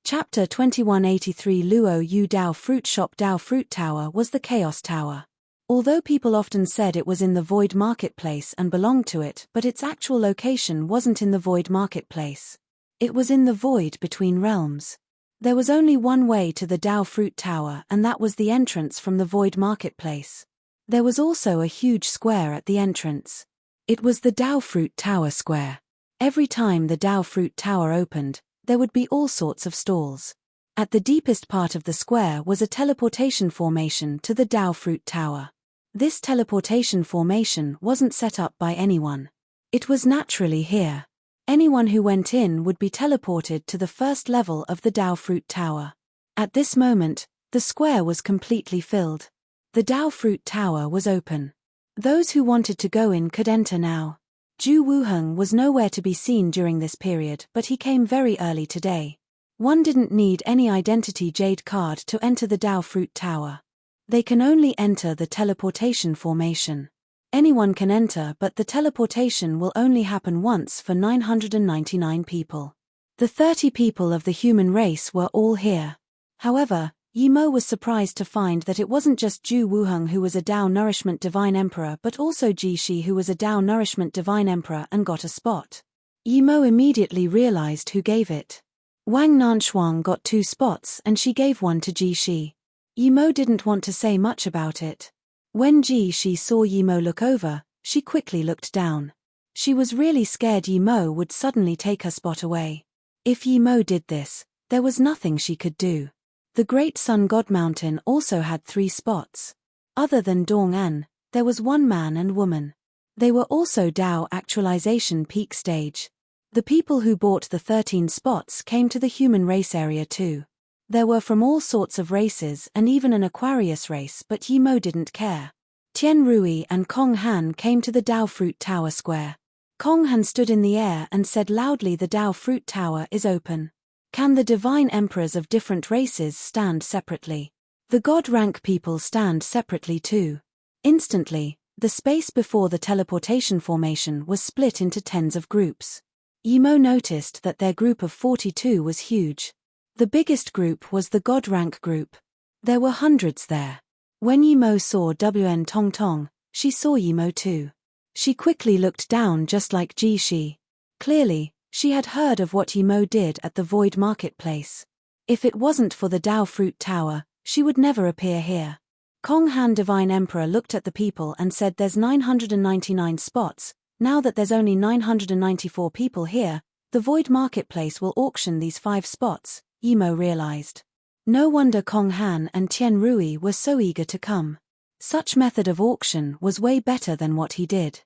Speaker 1: Chapter 2183 Luo Yu Dao Fruit Shop. Dao Fruit Tower was the Chaos Tower. Although people often said it was in the Void Marketplace and belonged to it, but its actual location wasn't in the Void Marketplace. It was in the void between realms. There was only one way to the Dao Fruit Tower, and that was the entrance from the Void Marketplace. There was also a huge square at the entrance. It was the Dao Fruit Tower Square. Every time the Dao Fruit Tower opened, there would be all sorts of stalls. At the deepest part of the square was a teleportation formation to the Dao Fruit Tower. This teleportation formation wasn't set up by anyone. It was naturally here. Anyone who went in would be teleported to the first level of the Dao Fruit Tower. At this moment, the square was completely filled. The Dao Fruit Tower was open. Those who wanted to go in could enter now. Zhu Wuheng was nowhere to be seen during this period, but he came very early today. One didn't need any identity jade card to enter the Dao Fruit Tower. They can only enter the teleportation formation. Anyone can enter, but the teleportation will only happen once for 999 people. The 30 people of the human race were all here. However, Yimo was surprised to find that it wasn't just Zhu Wuheng who was a Dao Nourishment Divine Emperor, but also Ji Shi, who was a Dao Nourishment Divine Emperor and got a spot. Yimo immediately realized who gave it. Wang Nanshuang got 2 spots and she gave one to Ji Shi. Yimo didn't want to say much about it. When Ji Shi saw Yimo look over, she quickly looked down. She was really scared Yimo would suddenly take her spot away. If Yimo did this, there was nothing she could do. The Great Sun God Mountain also had 3 spots. Other than Dong'an, there was 1 man and woman. They were also Dao Actualization Peak Stage. The people who bought the 13 spots came to the human race area too. There were from all sorts of races and even an Aquarius race, but Yimo didn't care. Tian Rui and Kong Han came to the Dao Fruit Tower square. Kong Han stood in the air and said loudly, "The Dao Fruit Tower is open. Can the divine emperors of different races stand separately? The god rank people stand separately too." Instantly, the space before the teleportation formation was split into tens of groups. Yimo noticed that their group of 42 was huge. The biggest group was the god rank group. There were hundreds there. When Yimo saw Wn Tong Tong, she saw Yimo too. She quickly looked down just like Ji Shi. Clearly, she had heard of what Yimo did at the Void Marketplace. If it wasn't for the Dao Fruit Tower, she would never appear here. Kong Han Divine Emperor looked at the people and said, "There's 999 spots. Now that there's only 994 people here, the Void Marketplace will auction these 5 spots, Yimo realized. No wonder Kong Han and Tian Rui were so eager to come. Such method of auction was way better than what he did.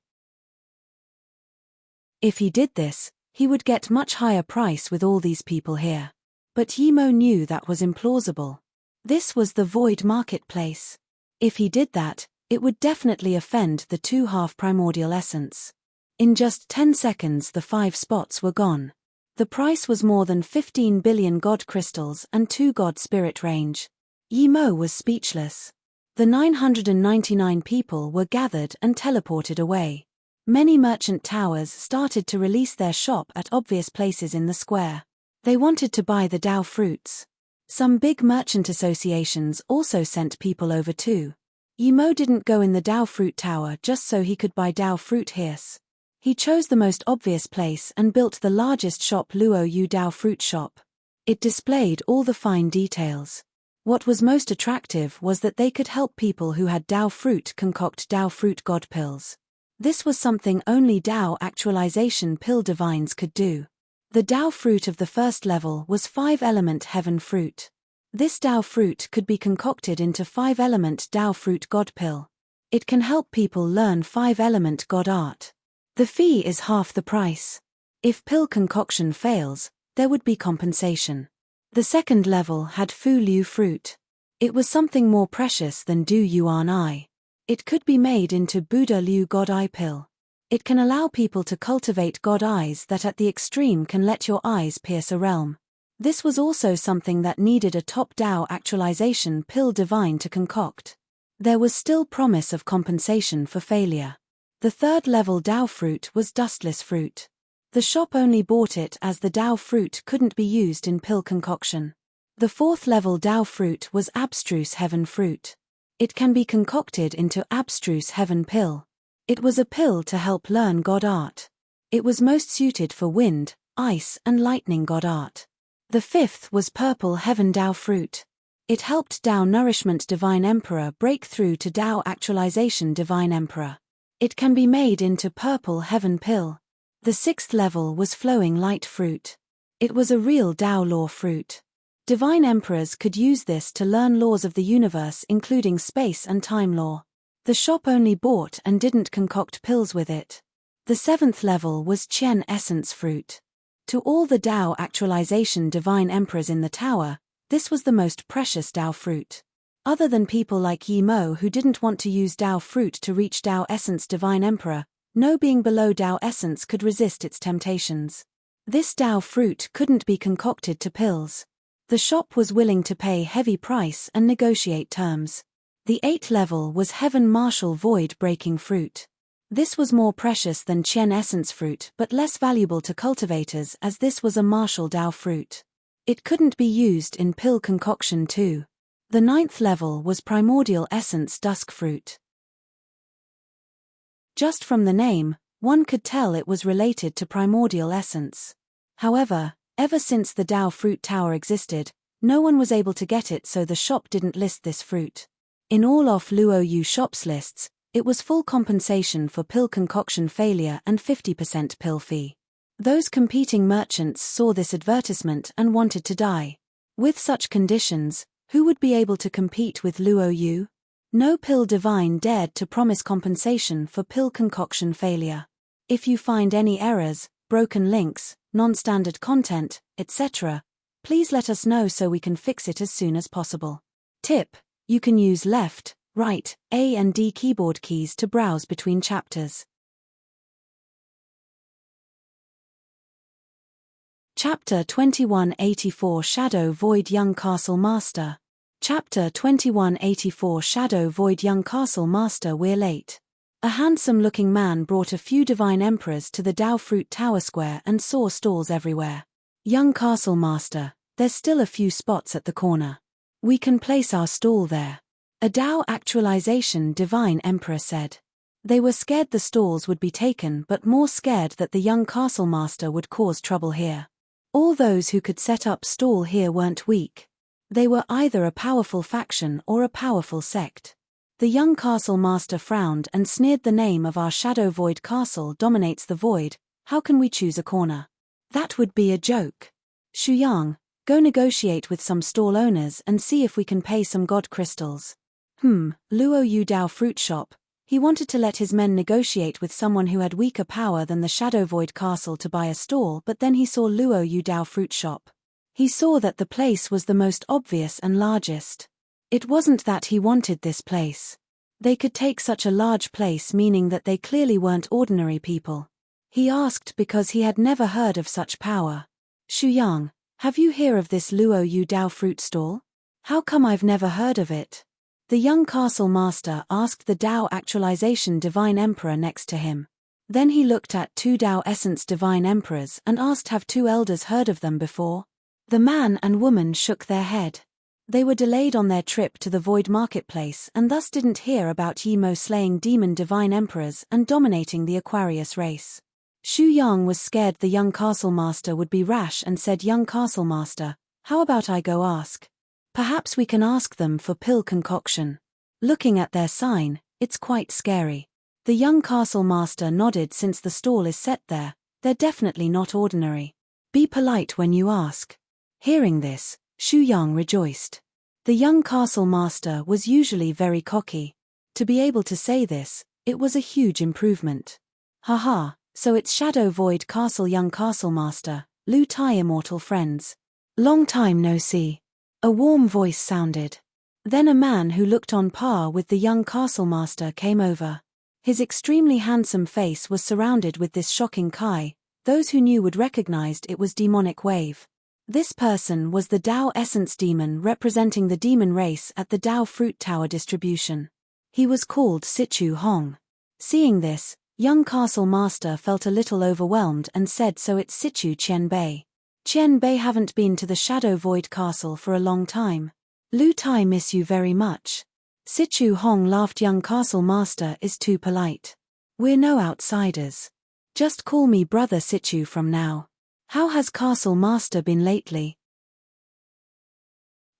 Speaker 1: If he did this, he would get much higher price with all these people here. But Yimo knew that was implausible. This was the Void Marketplace. If he did that, it would definitely offend the 2/2 primordial essence. In just 10 seconds the 5 spots were gone. The price was more than 15 billion god crystals and 2 god spirit range. Yimo was speechless. The 999 people were gathered and teleported away. Many merchant towers started to release their shop at obvious places in the square. They wanted to buy the Dao fruits. Some big merchant associations also sent people over too. Yimo didn't go in the Dao Fruit Tower just so he could buy Dao fruit here. He chose the most obvious place and built the largest shop, Luo Yu Dao Fruit Shop. It displayed all the fine details. What was most attractive was that they could help people who had Dao fruit concoct Dao fruit god pills. This was something only Dao actualization pill divines could do. The Dao fruit of the first level was 5-element heaven fruit. This Dao fruit could be concocted into 5-element Dao fruit god pill. It can help people learn 5-element god art. The fee is half the price. If pill concoction fails, there would be compensation. The second level had Fu Liu fruit. It was something more precious than Du Yuan Eye. It could be made into Buddha Liu God Eye pill. It can allow people to cultivate god eyes that at the extreme can let your eyes pierce a realm. This was also something that needed a top Dao actualization pill divine to concoct. There was still promise of compensation for failure. The third level Dao fruit was dustless fruit. The shop only bought it as the Dao fruit couldn't be used in pill concoction. The fourth level Dao fruit was abstruse heaven fruit. It can be concocted into abstruse heaven pill. It was a pill to help learn god art. It was most suited for wind, ice and lightning god art. The fifth was purple heaven Dao fruit. It helped Dao nourishment divine emperor break through to Dao actualization divine emperor. It can be made into purple heaven pill. The sixth level was flowing light fruit. It was a real Dao law fruit. Divine emperors could use this to learn laws of the universe, including space and time law. The shop only bought and didn't concoct pills with it. The seventh level was Qian essence fruit. To all the Dao actualization divine emperors in the tower, this was the most precious Dao fruit. Other than people like Yimo who didn't want to use Dao fruit to reach Dao essence divine emperor, no being below Dao essence could resist its temptations. This Dao fruit couldn't be concocted to pills. The shop was willing to pay heavy price and negotiate terms. The 8th level was Heaven Martial Void Breaking Fruit. This was more precious than Qian essence fruit but less valuable to cultivators as this was a martial Dao fruit. It couldn't be used in pill concoction too. The 9th level was Primordial Essence Dusk Fruit. Just from the name, one could tell it was related to primordial essence. However, ever since the Dao Fruit Tower existed, no one was able to get it, so the shop didn't list this fruit. In all of Luo Yu shop's lists, it was full compensation for pill concoction failure and 50% pill fee. Those competing merchants saw this advertisement and wanted to die. With such conditions, who would be able to compete with Luo Yu? No pill divine dared to promise compensation for pill concoction failure. If you find any errors, broken links, non-standard content, etc., Please let us know so we can fix it as soon as possible. Tip: you can use left, right, A and D keyboard keys to browse between chapters. Chapter 2184 Shadow Void Young Castle Master. Chapter 2184 Shadow Void Young Castle Master. We're late. A handsome-looking man brought a few divine emperors to the Dao Fruit Tower Square and saw stalls everywhere. Young Castle Master, there's still a few spots at the corner. We can place our stall there. A Dao Actualization Divine Emperor said. They were scared the stalls would be taken, but more scared that the young castle master would cause trouble here. All those who could set up stall here weren't weak. They were either a powerful faction or a powerful sect. The young castle master frowned and sneered. The name of our Shadow Void Castle dominates the void. How can we choose a corner? That would be a joke. Shuyang, go negotiate with some stall owners and see if we can pay some god crystals. Luo Yu Dao Fruit Shop. He wanted to let his men negotiate with someone who had weaker power than the Shadow Void Castle to buy a stall, but then he saw Luo Yu Dao Fruit Shop. He saw that the place was the most obvious and largest. It wasn't that he wanted this place. They could take such a large place, meaning that they clearly weren't ordinary people. He asked because he had never heard of such power. Shuyang, have you heard of this Luo Yu Dao fruit stall? How come I've never heard of it? The young castle master asked the Dao Actualization Divine Emperor next to him. Then he looked at two Dao Essence Divine Emperors and asked, have two elders heard of them before? The man and woman shook their head. They were delayed on their trip to the Void Marketplace and thus didn't hear about Yimo slaying demon divine emperors and dominating the Aquarius race. Xu Yang was scared the young castle master would be rash and said, young castle master, how about I go ask? Perhaps we can ask them for pill concoction. Looking at their sign, it's quite scary. The young castle master nodded. Since the stall is set there, they're definitely not ordinary. Be polite when you ask. Hearing this, Xu Yang rejoiced. The young castle master was usually very cocky. To be able to say this, it was a huge improvement. Haha, so it's Shadow Void Castle young castle master, Lu Tai immortal friends. Long time no see. A warm voice sounded. Then a man who looked on par with the young castle master came over. His extremely handsome face was surrounded with this shocking kai. Those who knew would recognized it was Demonic Wave. This person was the Dao Essence Demon representing the demon race at the Dao Fruit Tower distribution. He was called Sichu Hong. Seeing this, young castle master felt a little overwhelmed and said, so it's Sichu Qianbei. Qianbei haven't been to the Shadow Void Castle for a long time. Lu Tai miss you very much. Sichu Hong laughed. Young castle master is too polite. We're no outsiders. Just call me brother Sichu from now. How has castle master been lately?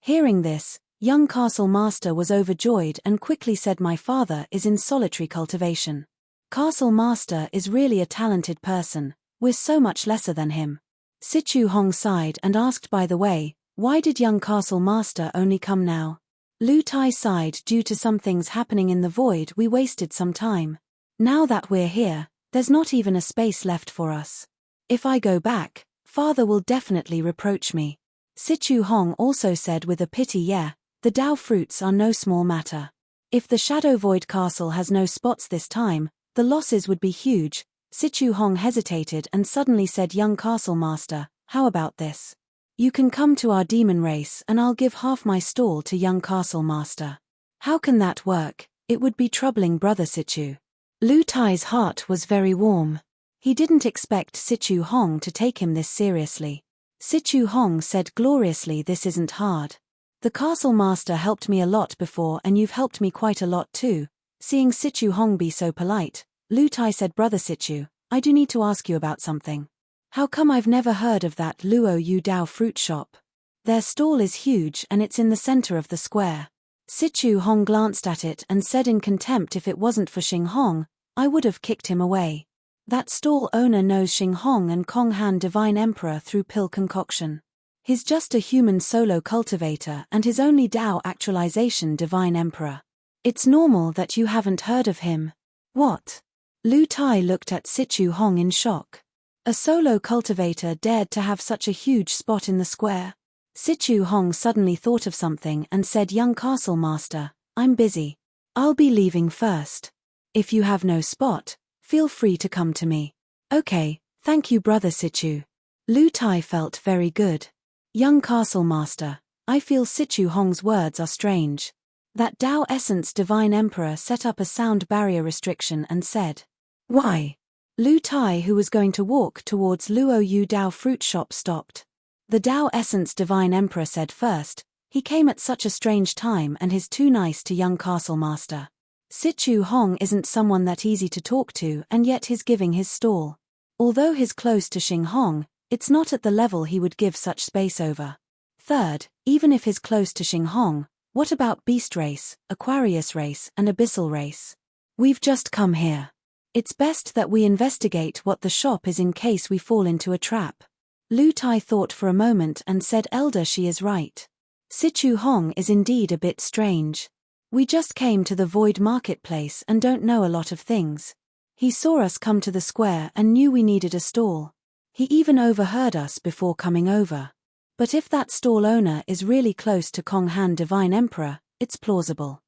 Speaker 1: Hearing this, young castle master was overjoyed and quickly said, my father is in solitary cultivation. Castle master is really a talented person, we're so much lesser than him. Sichu Hong sighed and asked, by the way, why did young castle master only come now? Lu Tai sighed, due to some things happening in the void we wasted some time. Now that we're here, there's not even a space left for us. If I go back, father will definitely reproach me. Sichu Hong also said with a pity, yeah, the Dao fruits are no small matter. If the Shadow Void Castle has no spots this time, the losses would be huge. Sichu Hong hesitated and suddenly said, young castle master, how about this? You can come to our demon race and I'll give half my stall to young castle master. How can that work? It would be troubling brother Sichu. Lu Tai's heart was very warm. He didn't expect Sichu Hong to take him this seriously. Sichu Hong said gloriously, this isn't hard. The castle master helped me a lot before and you've helped me quite a lot too. Seeing Sichu Hong be so polite, Lu Tai said, brother Sichu, I do need to ask you about something. How come I've never heard of that Luo Yu Dao fruit shop? Their stall is huge and it's in the center of the square. Sichu Hong glanced at it and said in contempt, if it wasn't for Xing Hong, I would have kicked him away. That stall owner knows Xing Hong and Kong Han Divine Emperor through pill concoction. He's just a human solo cultivator and his only Dao Actualization Divine Emperor. It's normal that you haven't heard of him. What? Lu Tai looked at Sichu Hong in shock. A solo cultivator dared to have such a huge spot in the square. Sichu Hong suddenly thought of something and said, "Young castle master, I'm busy. I'll be leaving first. If you have no spot, feel free to come to me." "Okay, thank you brother Sichu." Lu Tai felt very good. "Young castle master, I feel Sichu Hong's words are strange. That Tao Essence Divine Emperor set up a sound barrier restriction and said." "Why?" Lu Tai, who was going to walk towards Luo Yu Dao fruit shop, stopped. "The Tao Essence Divine Emperor said first, he came at such a strange time and is too nice to young castle master. Sichu Hong isn't someone that easy to talk to, and yet he's giving his stall. Although he's close to Xing Hong, it's not at the level he would give such space over. Third, even if he's close to Xing Hong, what about beast race, Aquarius race and abyssal race? We've just come here. It's best that we investigate what the shop is in case we fall into a trap." Lu Tai thought for a moment and said, "Elder, she is right. Sichu Hong is indeed a bit strange. We just came to the Void Marketplace and don't know a lot of things. He saw us come to the square and knew we needed a stall. He even overheard us before coming over. But if that stall owner is really close to Kong Han Divine Emperor, it's plausible."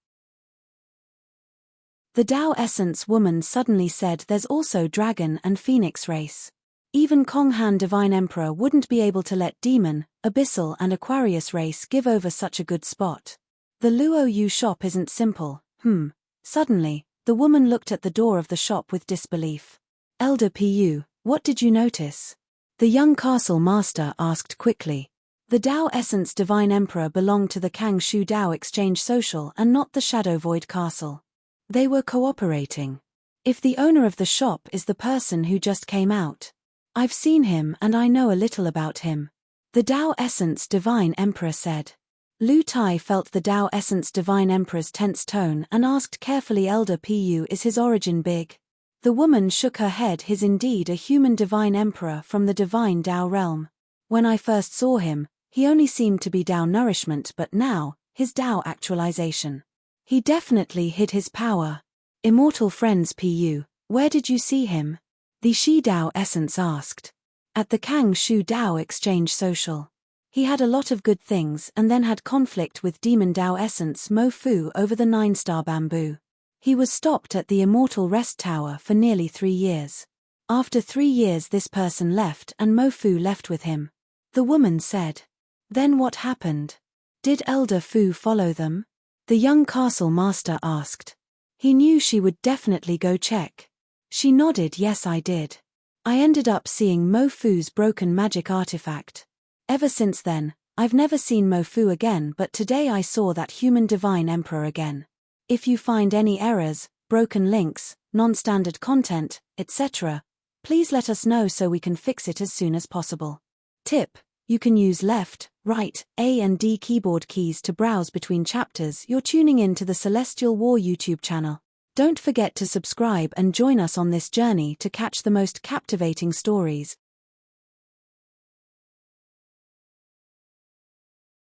Speaker 1: The Tao Essence woman suddenly said, "There's also Dragon and Phoenix race. Even Kong Han Divine Emperor wouldn't be able to let Demon, Abyssal and Aquarius race give over such a good spot. The Luo Yu shop isn't simple, Suddenly, the woman looked at the door of the shop with disbelief. "Elder Pu, what did you notice?" the young castle master asked quickly. The Tao Essence Divine Emperor belonged to the Kang Shu Dao Exchange Social and not the Shadow Void Castle. They were cooperating. If the owner of the shop is the person who just came out, I've seen him and I know a little about him, the Tao Essence Divine Emperor said. Lu Tai felt the Tao Essence Divine Emperor's tense tone and asked carefully, "Elder Pu, is his origin big?" The woman shook her head. "He's indeed a human Divine Emperor from the Divine Tao realm. When I first saw him, he only seemed to be Tao nourishment, but now, his Tao actualization. He definitely hid his power." "Immortal friends Pu, where did you see him?" the Shi Dao Essence asked. "At the Kang Shu Dao Exchange Social. He had a lot of good things and then had conflict with Demon Dao Essence Mo Fu over the 9-star bamboo. He was stopped at the Immortal Rest Tower for nearly 3 years. After 3 years this person left and Mo Fu left with him," the woman said. "Then what happened? Did Elder Fu follow them?" the young castle master asked. He knew she would definitely go check. She nodded. "Yes, I did. I ended up seeing Mo Fu's broken magic artifact. Ever since then, I've never seen Mo Fu again, but today I saw that human Divine Emperor again. If you find any errors, broken links, non-standard content, etc., please let us know so we can fix it as soon as possible. Tip: you can use left, right, A and D keyboard keys to browse between chapters. You're tuning in to the Celestial War YouTube channel. Don't forget to subscribe and join us on this journey to catch the most captivating stories.